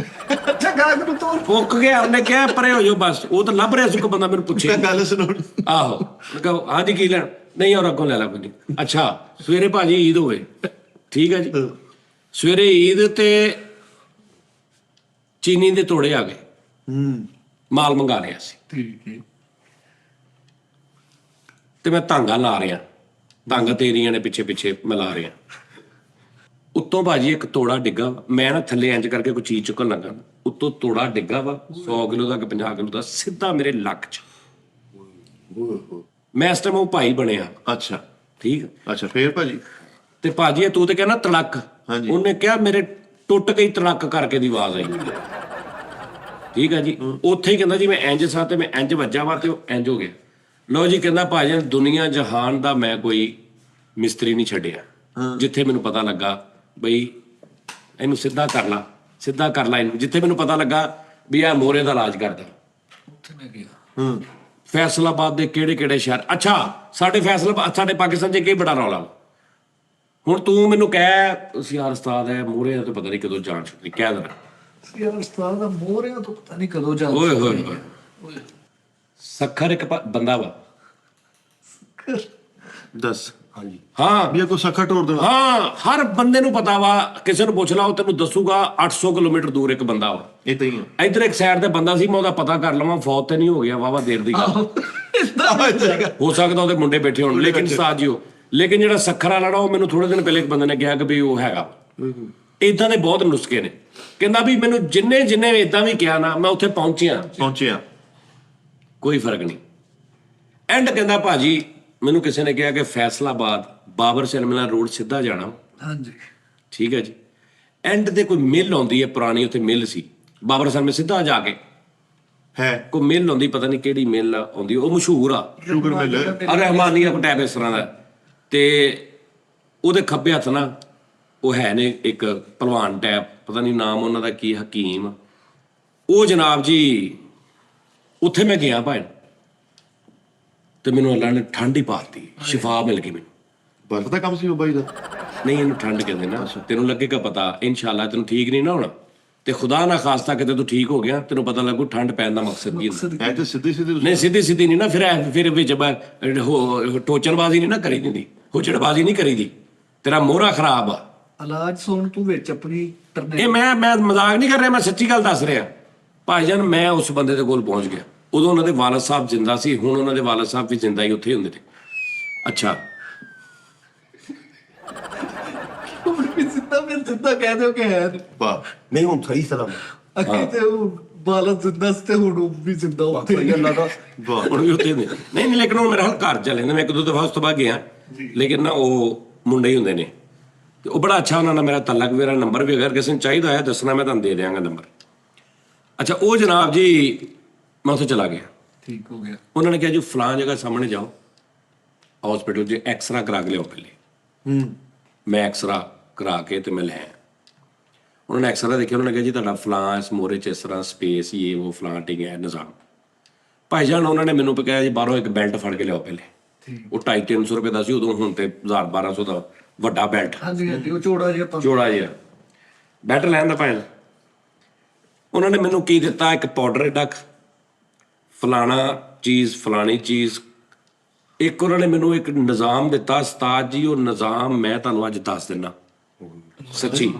ਅੱਛਾ ਗਾਹਕ ਨੂੰ ਤੋਰ ਪੁੱਕ ਗਿਆ। ਉਹਨੇ ਕਿਹਾ ਪਰੇ ਹੋ ਜਾਓ ਬਸ। ਉਹ ਤਾਂ ਲੱਭ ਰਿਹਾ ਸੀ ਕੋਈ ਬੰਦਾ ਮੈਨੂੰ ਪੁੱਛੇ। ਗੱਲ ਸੁਣਾਉਣ ਆਹੋ, ਮੈਂ ਕਿਹਾ ਹਾਂਜੀ ਕੀ ਲੈਣ? ਨਹੀਂ ਔਰ ਅੱਗੋਂ ਲੈ ਲਾ ਕੋਈ। ਅੱਛਾ ਸਵੇਰੇ ਭਾਜੀ ਈਦ ਹੋਵੇ, ਠੀਕ ਹੈ ਜੀ। ਸਵੇਰੇ ਈਦ ਤੇ ਚੀਨੀ ਦੇ ਤੋੜੇ ਆ ਗਏ, ਮਾਲ ਮੰਗਾ ਰਿਹਾ ਸੀ ਠੀਕ ਹੈ ਤੇ ਮੈਂ ਧਾਂਗਾ ਲਾ ਰਿਹਾ, ਧਾਂਗਾ ਤੇਰੀਆਂ ਨੇ ਪਿੱਛੇ ਪਿੱਛੇ ਮੈਂ ਲਾ ਰਿਹਾ। ਉੱਤੋਂ ਭਾਜੀ ਇੱਕ ਤੋੜਾ ਡਿੱਗਾ, ਮੈਂ ਨਾ ਥੱਲੇ ਇੰਜ ਕਰਕੇ ਕੋਈ ਚੀਜ਼ ਚੁੱਕਣ ਲੱਗਾ, ਉੱਤੋਂ ਤੋੜਾ ਡਿੱਗਾ ਵਾ 100 ਕਿਲੋ ਦਾ ਕਿ 50 ਕਿਲੋ ਦਾ, ਸਿੱਧਾ ਮੇਰੇ ਲੱਕ 'ਚ। ਮੈਂ ਇਸ ਟਾਈਮ ਉਹ ਭਾਈ ਬਣਿਆ। ਅੱਛਾ ਠੀਕ। ਅੱਛਾ ਫੇਰ ਭਾਜੀ? ਤੇ ਭਾਜੀ ਤੂੰ ਤੇ ਕਹਿੰਦਾ ਤੜਕ, ਹਾਂਜੀ। ਉਹਨੇ ਕਿਹਾ ਮੇਰੇ ਟੁੱਟ ਗਈ ਤੜਕ ਕਰਕੇ ਦੀ ਆਵਾਜ਼ ਆਈ। ਠੀਕ ਹੈ ਜੀ। ਉੱਥੇ ਹੀ ਕਹਿੰਦਾ ਜੀ ਮੈਂ ਇੰਜ ਸਾਂ ਤੇ ਮੈਂ ਇੰਜ ਵੱਜਾ ਵਾ ਤੇ ਉਹ ਇੰਜ ਹੋ ਗਿਆ। ਲਓ ਜੀ, ਕਹਿੰਦਾ ਭਾਜੀ ਦੁਨੀਆ ਜਹਾਨ ਦਾ ਮੈਂ ਕੋਈ ਮਿਸਤਰੀ ਨਹੀਂ ਛੱਡਿਆ, ਜਿੱਥੇ ਮੈਨੂੰ ਪਤਾ ਲੱਗਾ ਬਈ ਇਹਨੂੰ ਸਿੱਧਾ ਕਰ ਲਾ, ਸਿੱਧਾ ਕਰ ਲਾ ਇਹਨੂੰ, ਜਿੱਥੇ ਮੈਨੂੰ ਪਤਾ ਲੱਗਾ ਵੀ ਇਹ ਮੋਹਰੇ ਦਾ ਇਲਾਜ ਕਰਦਾ, ਉੱਥੇ ਮੈਂ ਗਿਆ। ਫੈਸਲਾਬਾਦ ਦੇ ਕਿਹੜੇ ਕਿਹੜੇ ਸ਼ਹਿਰ। ਅੱਛਾ ਸਾਡੇ ਸਾਡੇ ਪਾਕਿਸਤਾਨ 'ਚ ਕੀ ਬੜਾ ਰੌਲਾ। ਹੁਣ ਤੂੰ ਮੈਨੂੰ ਕਹਿ ਯਾਰ ਉਸਤਾਦ ਹੈ ਮੋਹਰੇ ਦਾ ਤਾਂ ਪਤਾ ਨਹੀਂ ਕਦੋਂ ਜਾਣ ਛੁੱਟੀ, ਕਹਿ ਦੇਣਾ ਯਾਰ ਉਸਤਾਦ ਦਾ ਮੋਹਰਿਆਂ ਤੋਂ ਪਤਾ ਨਹੀਂ ਕਦੋਂ ਜਾ। ਓਏ ਹੋਏ ਹੋਏ। ਸੱਖਰ ਇੱਕ ਬੰਦਾ ਵਾ। ਦੱਸ ਹਾਂਜੀ ਹਾਂ ਵੀ ਇਹ ਕੋਈ ਸੱਖਾ ਟੋਰ ਦੇਣਾ? ਹਾਂ, ਹਰ ਬੰਦੇ ਨੂੰ ਪਤਾ ਵਾ, ਕਿਸੇ ਨੂੰ ਪੁੱਛ ਲਾ ਉਹ ਤੈਨੂੰ ਦੱਸੂਗਾ। 800 ਕਿਲੋਮੀਟਰ ਦੂਰ ਇੱਕ ਬੰਦਾ ਵਾ। ਇਹ ਤਾਂ ਹੀ ਆ। ਇੱਧਰ ਇੱਕ ਸਾਈਡ ਤੇ ਬੰਦਾ ਸੀ, ਮੈਂ ਉਹਦਾ ਪਤਾ ਕਰ ਲਵਾਂ, ਫੌਤ ਤੇ ਨਹੀਂ ਹੋ ਗਿਆ, ਵਾਵਾ ਦੇਰ ਦੀ ਗੱਲ। ਹੋ ਸਕਦਾ ਉਹਦੇ ਮੁੰਡੇ ਬੈਠੇ ਹੋਣ, ਲੇਕਿਨ ਸਾਜਿਓ, ਲੇਕਿਨ ਜਿਹੜਾ ਸੱਖਰ ਵਾਲਾ ਨਾ, ਉਹ ਮੈਨੂੰ ਥੋੜੇ ਦਿਨ ਪਹਿਲੇ ਇੱਕ ਬੰਦੇ ਨੇ ਕਿਹਾ ਕਿ ਵੀ ਉਹ ਹੈਗਾ। ਇਦਾਂ ਦੇ ਬਹੁਤ ਨੁਸਖੇ ਨੇ। ਕਹਿੰਦਾ ਵੀ ਮੈਨੂੰ ਜਿੰਨੇ ਇਦਾਂ ਵੀ ਕਿਹਾ ਨਾ, ਮੈਂ ਉੱਥੇ ਪਹੁੰਚਿਆ ਕੋਈ ਫਰਕ ਨਹੀਂ। ਐਂਡ ਕਹਿੰਦਾ ਭਾਜੀ ਮੈਨੂੰ ਕਿਸੇ ਨੇ ਕਿਹਾ ਕਿ ਫੈਸਲਾਬਾਦ ਬਾਬਰ ਸੈਲਮਲਾ ਰੋਡ ਸਿੱਧਾ ਜਾਣਾ। ਹਾਂਜੀ ਠੀਕ ਹੈ ਜੀ। ਐਂਡ ਤੇ ਕੋਈ ਮਿਲ ਆਉਂਦੀ ਹੈ ਪੁਰਾਣੀ, ਉੱਥੇ ਮਿਲ ਸੀ ਬਾਬਰ ਸੈਲਮੇ ਸਿੱਧਾ ਜਾ ਕੇ ਹੈ ਕੋਈ ਮਿਲ ਆਉਂਦੀ, ਪਤਾ ਨਹੀਂ ਕਿਹੜੀ ਮਿਲ ਆਉਂਦੀ, ਉਹ ਮਸ਼ਹੂਰ ਆ, ਸ਼ੂਗਰ ਮਿਲ। ਰਹਿਮਾਨੀਆ ਕੋ ਟੈਪ ਇਸ ਤਰ੍ਹਾਂ ਦਾ। ਤੇ ਉਹਦੇ ਖੱਬੇ ਹੱਥ ਨਾ ਉਹ ਹੈ ਨੇ ਇੱਕ ਭਲਵਾਨ ਟੈਪ, ਪਤਾ ਨਹੀਂ ਨਾਮ ਉਹਨਾਂ ਦਾ ਕੀ, ਹਕੀਮ। ਉਹ ਜਨਾਬ ਜੀ ਉੱਥੇ ਮੈਂ ਗਿਆ ਭਾਈ, ਤੇ ਮੈਨੂੰ ਅੱਲਾ ਨੇ ਠੰਡ ਹੀ ਪਾਤੀ, ਸ਼ਿਫਾ ਮਿਲ ਗਈ ਮੈਨੂੰ। ਬਰਫ ਦਾ ਕੰਮ ਸੀ ਬਾਬਾ ਜੀ ਦਾ? ਨਹੀਂ, ਇਹਨੂੰ ਠੰਡ ਕਹਿੰਦੇ ਨਾ। ਤੈਨੂੰ ਲੱਗੇਗਾ ਪਤਾ ਇਨਸ਼ਾਅੱਲਾ ਤੈਨੂੰ ਠੀਕ ਨਹੀਂ ਨਾ ਹੋਣਾ, ਤੇ ਖੁਦਾ ਨਾ ਖਾਸਤਾ ਕਿਤੇ ਤੂੰ ਠੀਕ ਹੋ ਗਿਆ, ਤੈਨੂੰ ਪਤਾ ਲੱਗੂ ਠੰਡ ਪੈਣ ਦਾ ਮਕਸਦ ਕੀ ਹੁੰਦਾ। ਐ ਤੇ ਸਿੱਧੀ ਨਹੀਂ ਸਿੱਧੀ ਨਹੀਂ ਨਾ, ਫਿਰ ਵਿੱਚ ਟੋਚਨਬਾਜ਼ੀ ਨਹੀਂ ਨਾ ਕਰੀ ਦਿੰਦੀ, ਹੁਜੜਬਾਜ਼ੀ ਨਹੀਂ ਕਰੀਦੀ, ਤੇਰਾ ਮੋਹਰਾ ਖਰਾਬ ਆ। ਇਲਾਜ ਸੁਣ ਤੂੰ ਵਿੱਚ ਆਪਣੀ ਟਰਨੇ। ਇਹ ਮੈਂ ਮਜ਼ਾਕ ਨਹੀਂ ਕਰ ਰਿਹਾ, ਮੈਂ ਸੱਚੀ ਗੱਲ ਦੱਸ ਰਿਹਾ ਭਾਈਜਾਨ। ਮੈਂ ਉਸ ਬੰਦੇ ਦੇ ਕੋਲ ਪਹੁੰਚ ਗਿਆ, ਉਦੋਂ ਉਹਨਾਂ ਦੇ ਵਾਲਦ ਸਾਹਿਬ ਜਿੰਦਾ ਸੀ, ਹੁਣ ਉਹਨਾਂ ਦੇ ਵਾਲਦ ਸਾਹਿਬ ਵੀ ਜਿੰਦਾ ਹੀ ਉੱਥੇ ਹੁੰਦੇ ਨੇ। ਅੱਛਾ ਸਿੱਧਾ ਕਹਿ ਦਿਓ ਕਿ ਹੈ ਵਾਹ ਨਹੀਂ ਹੁਣ ਸਹੀ ਸਲਾਮ ਅੱਗੇ ਤੇ ਉਹ ਬਾਲਦ ਜ਼ਿੰਦਾ ਸੀ ਤੇ ਹੁਣ ਉਹ ਵੀ ਜ਼ਿੰਦਾ ਉੱਥੇ ਹੀ ਅੱਲਾ ਦਾ ਵਾਹ ਹੁਣ ਵੀ ਉੱਥੇ ਹੁੰਦੇ ਨਹੀਂ ਲੇਕਿਨ ਉਹ ਮੇਰਾ ਹੁਣ ਘਰ ਚੱਲੇ ਨੇ, ਮੈਂ ਇੱਕ ਦੋ ਦਫਾ ਉਸ ਤੋਂ ਬਾਅਦ ਗਿਆ, ਲੇਕਿਨ ਨਾ ਉਹ ਮੁੰਡੇ ਹੀ ਹੁੰਦੇ ਨੇ ਤੇ ਉਹ ਬੜਾ ਅੱਛਾ ਉਹਨਾਂ ਨਾਲ ਮੇਰਾ ਤਲਕ, ਮੇਰਾ ਨੰਬਰ ਵੀ ਅਗਰ ਕਿਸੇ ਨੂੰ ਚਾਹੀਦਾ ਹੈ ਦੱਸਣਾ, ਮੈਂ ਤੁਹਾਨੂੰ ਦੇ ਦਿਆਂਗਾ ਨੰਬਰ। ਅੱਛਾ ਉਹ ਜਨਾਬ ਜੀ ਮੈਂ ਉੱਥੇ ਚਲਾ ਗਿਆ, ਠੀਕ ਹੋ ਗਿਆ। ਉਹਨਾਂ ਨੇ ਕਿਹਾ ਜੀ ਫਲਾਂ ਜਗ੍ਹਾ ਸਾਹਮਣੇ ਜਾਓ ਹਸਪੀਟਲ 'ਚ ਐਕਸਰਾ ਕਰਾ ਕੇ ਲਿਆਓ ਪਹਿਲੇ। ਮੈਂ ਐਕਸਰਾ ਕਰਾ ਕੇ ਤੇ ਮੈਂ ਲੈ ਆਇਆ। ਉਹਨਾਂ ਨੇ ਐਕਸਰਾ ਦੇਖਿਆ, ਉਹਨਾਂ ਨੇ ਕਿਹਾ ਜੀ ਤੁਹਾਡਾ ਫਲਾਂ ਇਸ ਮੋਹਰੇ 'ਚ ਇਸ ਤਰ੍ਹਾਂ ਸਪੇਸ ਹੀ ਉਹ ਫਲਾਂ ਟਿਕ ਹੈ ਨਿਜ਼ਾਮ। ਭਾਈ ਜਾਨ ਉਹਨਾਂ ਨੇ ਮੈਨੂੰ ਕਿਹਾ ਜੀ ਬਾਹਰੋਂ ਇੱਕ ਬੈਲਟ ਫੜ ਕੇ ਲਿਆਓ ਪਹਿਲੇ। ਉਹ 250-300 ਰੁਪਏ ਦਾ ਸੀ ਉਦੋਂ, ਹੁਣ ਤੇ 1000-1200 ਦਾ ਵੱਡਾ ਬੈਲਟ, ਹਾਂਜੀ ਹਾਂਜੀ ਉਹ ਚੌੜਾ ਜਿਹਾ ਬੈਲਟ ਲੈਣ ਦਾ ਭਾਈ। ਉਹਨਾਂ ਨੇ ਮੈਨੂੰ ਕੀ ਦਿੱਤਾ, ਇੱਕ ਪਾਊਡਰ ਏਡਾ ਫਲਾਣਾ ਚੀਜ਼ ਫਲਾਣੀ ਚੀਜ਼। ਇੱਕ ਉਹਨਾਂ ਨੇ ਮੈਨੂੰ ਇੱਕ ਨਿਜ਼ਾਮ ਦਿੱਤਾ, ਉਸਤਾਦ ਜੀ ਉਹ ਨਿਜ਼ਾਮ ਮੈਂ ਤੁਹਾਨੂੰ ਅੱਜ ਦੱਸ ਦਿੰਦਾ ਸੱਚੀ,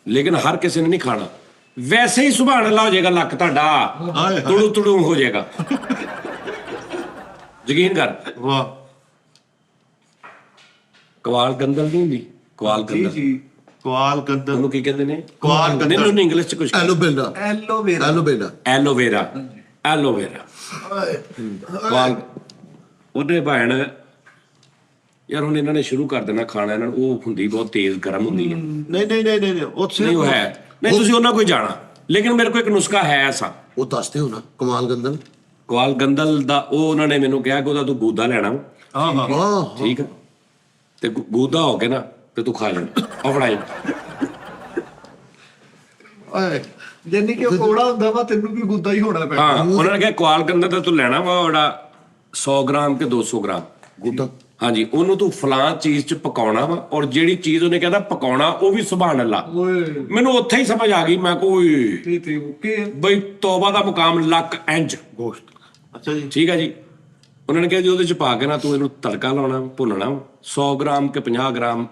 ਲੇਕਿਨ ਹਰ ਕਿਸੇ ਨੇ ਨਹੀਂ ਖਾਣਾ। ਵੈਸੇ ਹੀ ਸੁਭਾਨ ਅੱਲਾਹ ਹੋ ਜਾਏਗਾ, ਲੱਕ ਤੁਹਾਡਾ ਤੁੜੂ ਤੁੜੂ ਹੋ ਜਾਏਗਾ, ਯਕੀਨ ਕਰ। ਵਾਹ ਕਵਾਲ ਗੰਦਲ ਨਹੀਂ ਹੁੰਦੀ, ਕਵਾਲ ਗੰਦਲ ਕੁਆਲ ਗੰਦਲ ਉਹਨੂੰ ਕੀ ਕਹਿੰਦੇ ਨੇ? ਕੁਆਲ ਗੰਦਲ ਮੈਨੂੰ ਇੰਗਲਿਸ਼ ਚ ਕੁਝ aloe vera aloe vera aloe vera aloe vera. Aloe vera ਉਹਨੇ ਭੈਣ ਯਾਰ ਹੁਣ ਇਹਨਾਂ ਨੇ ਸ਼ੁਰੂ ਕਰ ਦੇਣਾ ਖਾਣਾ ਇਹਨਾਂ ਨੂੰ, ਉਹ ਹੁੰਦੀ ਬਹੁਤ ਤੇਜ਼ ਗਰਮ ਹੁੰਦੀ ਹੈ। ਨਹੀਂ ਉਹ ਨਹੀਂ ਉਹ ਹੈ ਨਹੀਂ, ਤੁਸੀਂ ਉਹਨਾਂ ਕੋਈ ਜਾਣਾ, ਲੇਕਿਨ ਮੇਰੇ ਕੋਲ ਇੱਕ ਨੁਸਖਾ ਹੈ ਐਸਾ। ਉਹ ਦੱਸਦੇ ਹੋ ਨਾ ਕਮਾਲ ਗੰਦਲ। ਕਵਾਲ ਗੰਦਲ ਦਾ ਉਹ ਉਹਨਾਂ ਨੇ ਮੈਨੂੰ ਕਿਹਾ ਕਿ ਉਹਦਾ ਤੂੰ ਗੂਦਾ ਲੈਣਾ ਵਾ, ਵਾਹ ਠੀਕ ਹੈ, ਤੇ ਗੂਦਾ ਹੋ ਕੇ ਨਾ ਤੇ ਤੂੰ ਖਾ ਲੈਣਾ ਉਹ ਫੜਾਈ। ਜਿੰਨੀ ਕਿ ਉਹ ਕੋੜਾ ਹੁੰਦਾ ਵਾ ਤੈਨੂੰ ਵੀ ਗੁੱਦਾ ਹੀ ਹੋਣਾ ਪੈਣਾ। ਹਾਂ ਉਹਨਾਂ ਨੇ ਕਿਹਾ ਕਵਾਲ ਗੰਦਲ ਦਾ ਤੂੰ ਲੈਣਾ ਵਾ ਉਹਦਾ 100 ਗ੍ਰਾਮ ਕਿ 200 ਗ੍ਰਾਮ ਗੁੱਦਾ। ਹਾਂਜੀ, ਉਹਨੂੰ ਤੂੰ ਫਲਾਂ ਚੀਜ਼ 'ਚ ਪਕਾਉਣਾ ਵਾ, ਔਰ ਜਿਹੜੀ ਚੀਜ਼ ਉਹਨੇ ਕਹਿੰਦਾ ਪਕਾਉਣਾ ਉਹ ਵੀ ਸੁਭਾਨ ਅੱਲਾ। ਓਏ ਮੈਨੂੰ ਉੱਥੇ ਹੀ ਸਮਝ ਆ ਗਈ, ਮੈਂ ਕੋਈ ਤੇ ਓਕੇ ਬਈ ਤੋਬਾ ਦਾ ਮੁਕਾਮ ਲੱਕ ਇੰਚ ਗੋਸ਼ਤ। ਅੱਛਾ ਜੀ। ਠੀਕ ਹੈ ਜੀ। ਉਹਨਾਂ ਨੇ ਕਿਹਾ ਜੀ ਉਹਦੇ 'ਚ ਪਾ ਕੇ ਨਾ ਤੂੰ ਇਹਨੂੰ ਤੜਕਾ ਲਾਉਣਾ, ਭੁੰਨਣਾ 100 ਗ੍ਰਾਮ ਕਿ 50 ਗ੍ਰਾਮ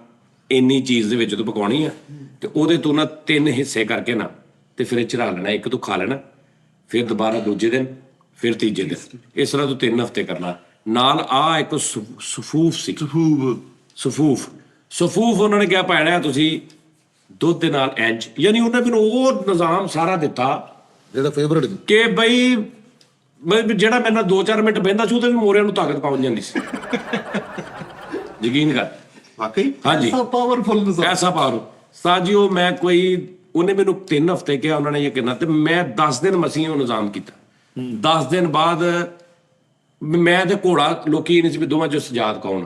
ਇੰਨੀ ਚੀਜ਼ ਦੇ ਵਿੱਚ ਤੂੰ ਪਕਾਉਣੀ ਆ, ਤੇ ਉਹਦੇ ਤੂੰ ਨਾ 3 ਹਿੱਸੇ ਕਰਕੇ ਨਾ ਤੇ ਫਿਰ ਇਹ ਚੜਾ ਲੈਣਾ, ਇੱਕ ਤੂੰ ਖਾ ਲੈਣਾ, ਫਿਰ ਦੁਬਾਰਾ ਦੂਜੇ ਦਿਨ, ਫਿਰ ਤੀਜੇ ਦਿਨ, ਇਸ ਤਰ੍ਹਾਂ ਤੂੰ 3 ਹਫ਼ਤੇ ਕਰਨਾ। ਨਾਲ ਆ ਇੱਕ ਸਫੂਫ ਸੀ, ਸਫੂਫ ਉਹਨਾਂ ਨੇ ਕਿਹਾ ਪੈਣਾ ਤੁਸੀਂ ਦੁੱਧ ਦੇ ਨਾਲ ਇੰਜ, ਯਾਨੀ ਉਹਨੇ ਮੈਨੂੰ ਉਹ ਨਿਜ਼ਾਮ ਸਾਰਾ ਦਿੱਤਾ ਜਿਹੜਾ ਫੇਵਰਟ ਕਿ ਬਈ ਜਿਹੜਾ ਮੇਰੇ ਨਾਲ 2-4 ਮਿੰਟ ਬਹਿੰਦਾ ਸੀ ਉਹਦੇ ਵੀ ਮੋਰਿਆਂ ਨੂੰ ਤਾਕਤ ਪਹੁੰਚ ਜਾਂਦੀ ਸੀ। ਯਕੀਨ ਕਰ, ਵਾਕਈ ਹਾਂਜੀ ਪਾਵਰਫੁਲ ਨਜ਼ਰ ਐਸਾ ਪਾਵਰ ਸਾਜੀ। ਉਹ ਮੈਂ ਕੋਈ ਉਹਨੇ ਮੈਨੂੰ 3 ਹਫ਼ਤੇ ਕਿਹਾ ਉਹਨਾਂ ਨੇ ਇਹ ਕਿਹਾ, ਤੇ ਮੈਂ 10 ਦਿਨ ਮਸੀਂ ਉਹ ਨਿਜ਼ਾਮ ਕੀਤਾ। 10 ਦਿਨ ਬਾਅਦ ਮੈਂ ਤੇ ਘੋੜਾ ਲੋਕੀ ਨਹੀਂ ਸੀ ਵੀ ਦੋਵਾਂ ਚੋਂ ਸਜਾਦ ਕੌਣ।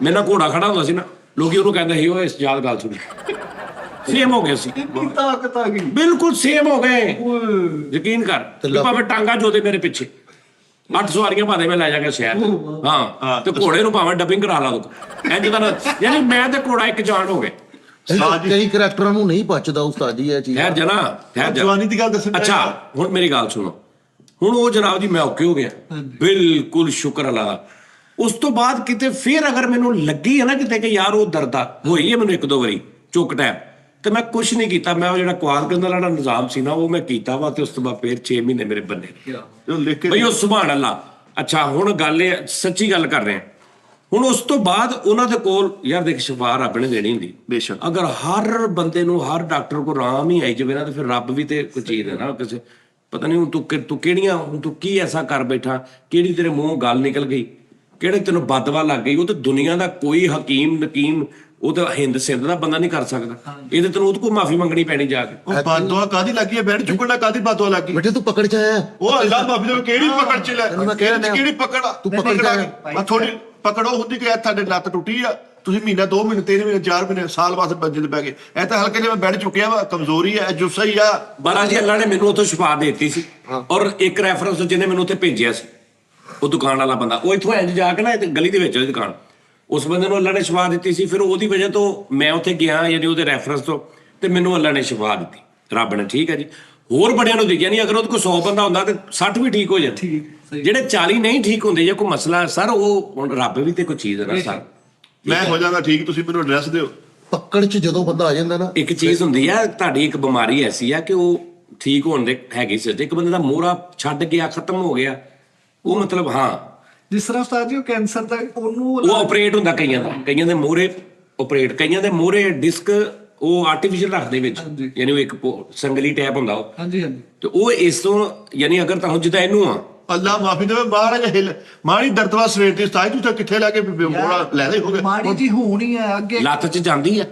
ਮੇਰੇ ਨਾਲ ਘੋੜਾ ਖੜਾ ਹੁੰਦਾ ਸੀ ਨਾ, ਲੋਕੀ ਉਹਨੂੰ ਕਹਿੰਦੇ ਸੀ ਓਏ ਸਜਾਦ ਗੱਲ ਸੁਣੀ। ਸੇਮ ਹੋ ਗਏ ਸੀ, ਤਾਕਤ ਆ ਗਈ, ਬਿਲਕੁਲ ਸੇਮ ਹੋ ਗਏ। ਯਕੀਨ ਕਰ, ਭਾਵੇਂ ਟਾਂਗਾ ਜੋਦੇ ਮੇਰੇ ਪਿੱਛੇ 8 ਸਵਾਰੀਆਂ ਭਾਵੇਂ ਮੈਂ ਲੈ ਜਾਗਾ ਸ਼ਹਿਰ, ਹਾਂ, ਤੇ ਘੋੜੇ ਨੂੰ ਭਾਵੇਂ ਡੱਬਿੰਗ ਕਰਾ ਲਾ ਦੋ ਇੰਜ ਦਾ, ਯਾਨੀ ਮੈਂ ਤੇ ਘੋੜਾ ਇੱਕ ਜਾਨ ਹੋ ਗਏ। ਕਈ ਕਰੈਕਟਰਾਂ ਨੂੰ ਨਹੀਂ ਪਚਦਾ ਉਸਤਾਦ ਜੀ ਇਹ ਚੀਜ਼। ਠਹਿਰ ਜਾ ਨਾ, ਠਹਿਰ ਜਾ। ਜਵਾਨੀ ਦੀ ਗੱਲ ਦੱਸਣ। ਅੱਛਾ ਹੁਣ ਮੇਰੀ ਗੱਲ ਸੁਣੋ, ਹੁਣ ਉਹ ਜਨਾਬ ਜੀ ਮੈਂ ਓਕੇ ਹੋ ਗਿਆ, ਬਿਲਕੁਲ ਸ਼ੁਕਰ ਅੱਲਾ ਦਾ। ਉਸ ਤੋਂ ਬਾਅਦ ਕਿਤੇ ਫਿਰ ਅਗਰ ਮੈਨੂੰ ਲੱਗੀ ਹੈ ਨਾ ਕਿਤੇ ਕਿ ਯਾਰ ਉਹ ਦਰਦਾ ਹੋਈ ਹੈ ਮੈਨੂੰ 1-2 ਵਾਰੀ ਚੁੱਕ ਟੈਪ, ਤੇ ਮੈਂ ਕੁਛ ਨਹੀਂ ਕੀਤਾ। ਮੈਂ ਉਹ ਜਿਹੜਾ ਕਵਾਲ ਗੰਦਲ ਵਾਲਾ ਨਿਜ਼ਾਮ ਸੀ ਨਾ ਉਹ ਮੈਂ ਕੀਤਾ ਵਾ, ਤੇ ਉਸ ਤੋਂ ਬਾਅਦ ਫਿਰ 6 ਮਹੀਨੇ ਮੇਰੇ ਬੰਨੇ ਲਿਖ ਕੇ ਬਈ ਉਹ ਸੁਭਾਨ ਅੱਲਾ। ਅੱਛਾ ਹੁਣ ਗੱਲ ਇਹ ਸੱਚੀ ਗੱਲ ਕਰ ਰਹੇ ਹਾਂ। ਹੁਣ ਉਸ ਤੋਂ ਬਾਅਦ ਉਹਨਾਂ ਦੇ ਕੋਲ ਯਾਰ ਦੇਖ ਸ਼ਿਫਾ ਰੱਬ ਨੇ ਦੇਣੀ ਹੁੰਦੀ ਬੇਸ਼ੱਕ। ਅਗਰ ਹਰ ਬੰਦੇ ਨੂੰ ਹਰ ਡਾਕਟਰ ਕੋਲ ਆਰਾਮ ਹੀ ਆਈ ਜਾਵੇ ਨਾ, ਤੇ ਫਿਰ ਰੱਬ ਵੀ ਤੇ ਕੋਈ ਚੀਜ਼ ਹੈ ਨਾ ਕਿਸੇ, ਪਤਾ ਨਹੀਂ ਹੁਣ ਤੂੰ ਕਿਹੜੀਆਂ, ਹੁਣ ਤੂੰ ਕੀ ਐਸਾ ਕਰ ਬੈਠਾ, ਕਿਹੜੀ ਤੇਰੇ ਮੂੰਹੋਂ ਗੱਲ ਨਿਕਲ ਗਈ, ਕਿਹੜੇ ਤੈਨੂੰ ਬਦਵਾ ਲੱਗ ਗਈ। ਉਹ ਤੇ ਦੁਨੀਆ ਦਾ ਕੋਈ ਹਕੀਮ ਨਕੀਮ ਉਹ ਤਾਂ ਹਿੰਦ ਸਿੰਧ ਦਾ ਬੰਦਾ ਨਹੀਂ ਕਰ ਸਕਦਾ। ਇਹਦੇ ਤੈਨੂੰ ਉਹਦੇ ਕੋਲ ਮਾਫੀ ਮੰਗਣੀ ਪੈਣੀ ਜਾ ਕੇ। ਉਹ ਬਾਦਵਾ ਕਾਦੀ ਲੱਗੀ ਹੈ, ਬੈਠ ਚੁੱਕਣਾ ਕਾਦੀ ਬਾਦਵਾ ਲੱਗੀ। ਬੇਟੇ ਤੂੰ ਪਕੜ ਚ ਆਇਆ, ਉਹ ਅੱਲਾ ਮਾਫੀ ਦੇ ਕਿਹੜੀ ਪਕੜ ਚ ਲੈ, ਕਿਹੜੀ ਪਕੜ ਤੂੰ ਪਕੜ ਚ ਆਇਆ। ਆ ਥੋੜੀ ਪਕੜੋ ਹੁੰਦੀ ਕਿ ਤੁਹਾਡੇ ਲੱਤ ਟੁੱਟੀ ਆ, ਤੁਸੀਂ ਮਹੀਨਾ 2 ਮਹੀਨੇ 3 ਮਹੀਨੇ 4 ਮਹੀਨੇ ਸਾਲ ਬਾਅਦ ਬੰਜੇ ਤੇ ਪੈ ਗਏ। ਇਹ ਤਾਂ ਹਲਕੇ ਜਿਹਾ ਬੈਠ ਚੁੱਕਿਆ ਵਾ, ਕਮਜ਼ੋਰੀ ਹੈ, ਜੁੱਸਾ ਹੀ ਆ। ਬਾਰਾ ਜੀ ਅੱਲਾ ਨੇ ਮੈਨੂੰ ਉੱਥੋਂ ਸ਼ਿਫਾ ਦੇ ਦਿੱਤੀ ਸੀ, ਔਰ ਇੱਕ ਰੈਫਰੈਂਸ ਜਿਹਨੇ ਮੈਨੂੰ ਉੱਥੇ ਭੇਜਿਆ ਸੀ ਉਹ ਦੁਕਾਨ ਵਾਲਾ ਬੰਦਾ, ਉਹ ਇੱਥੋਂ ਇੰਜ ਜਾ ਕੇ ਨਾ ਗਲੀ ਦੇ ਵਿੱਚ ਦੁਕਾਨ, ਉਸ ਬੰਦੇ ਨੂੰ ਅੱਲਾ ਨੇ ਸ਼ਿਫਾ ਦਿੱਤੀ ਸੀ। ਫਿਰ ਉਹਦੀ ਵਜ੍ਹਾ ਤੋਂ ਮੈਂ ਉੱਥੇ ਗਿਆ, ਯਾਨੀ ਉਹਦੇ ਰੈਫਰੈਂਸ ਤੋਂ, ਤੇ ਮੈਨੂੰ ਅੱਲਾ ਨੇ ਸ਼ਿਫਾ ਦਿੱਤੀ ਰੱਬ ਨੇ। ਠੀਕ ਹੈ ਜੀ। ਹੋਰ ਬੜਿਆਂ ਨੂੰ ਦਿੱਤੀ, ਯਾਨੀ ਅਗਰ ਉਹਦੇ ਕੋਲ 100 ਬੰਦਾ ਹੁੰਦਾ ਤੇ 60 ਵੀ ਠੀਕ ਹੋ ਜਾਂਦੇ। ਜਿਹੜੇ 40 ਨਹੀਂ ਠੀਕ ਹੁੰਦੇ ਜਾਂ ਕੋਈ ਮਸਲਾ ਸਰ, ਉਹ ਹੁਣ ਰੱਬ ਵੀ ਤੇ ਕੋਈ ਚੀਜ਼ ਹੈ ਨਾ ਸਰ। ਮੈਂ ਹੋ ਜਾਗਾ ਠੀਕ, ਤੁਸੀਂ ਮੈਨੂੰ ਐਡਰੈਸ ਦਿਓ। ਪਕੜ ਚ ਜਦੋਂ ਬੰਦਾ ਆ ਜਾਂਦਾ ਨਾ, ਇੱਕ ਚੀਜ਼ ਹੁੰਦੀ ਆ, ਤੁਹਾਡੀ ਇੱਕ ਬਿਮਾਰੀ ਐਸੀ ਆ ਕਿ ਉਹ ਠੀਕ ਹੋਣ ਦੇ ਹੈਗੀ ਸੀ, ਇੱਕ ਬੰਦੇ ਦਾ ਮੋਹਰਾ ਛੱਡ ਗਿਆ, ਖਤਮ ਹੋ ਗਿਆ, ਉਹ ਮਤਲਬ ਹਾਂ ਜਿਸ ਤਰ੍ਹਾਂ ਉਸਤਾਦ ਜੀ ਉਹ ਕੈਂਸਰ ਦਾ ਉਹਨੂੰ ਉਹ ਆਪਰੇਟ ਹੁੰਦਾ ਕਈਆਂ ਦੇ ਮੋਹਰੇ ਆਪਰੇਟ, ਕਈਆਂ ਦੇ ਮੋਹਰੇ ਡਿਸਕ ਉਹ ਆਰਟੀਫੀਸ਼ੀਅਲ ਰੱਖਦੇ ਵਿੱਚ, ਯਾਨੀ ਉਹ ਇੱਕ ਸੰਗਲੀ ਟੈਪ ਹੁੰਦਾ ਉਹ, ਹਾਂਜੀ ਤੇ ਉਹ ਇਸ ਤੋਂ ਯਾਨੀ ਅਗਰ ਤਾਂ ਜਿੱਦਾਂ ਇਹਨੂੰ ਆ ਅੱਲਾ ਮਾਫੀ ਦੇਵੇ, ਮਹਾਰਾਜ ਹਿੱਲ ਮਾੜੀ ਦਰਦਵਾ ਸਵੇਰ ਦੀ ਸਤਾਈ, ਤੂੰ ਤਾਂ ਕਿੱਥੇ ਲੈ ਕੇ ਮੋੜਾ ਲੈ ਦੇ ਹੋ ਗਿਆ। ਮਾੜੀ ਜੀ ਹੋਣੀ ਹੈ ਅੱਗੇ ਲੱਤ 'ਚ ਜਾਂਦੀ ਆ,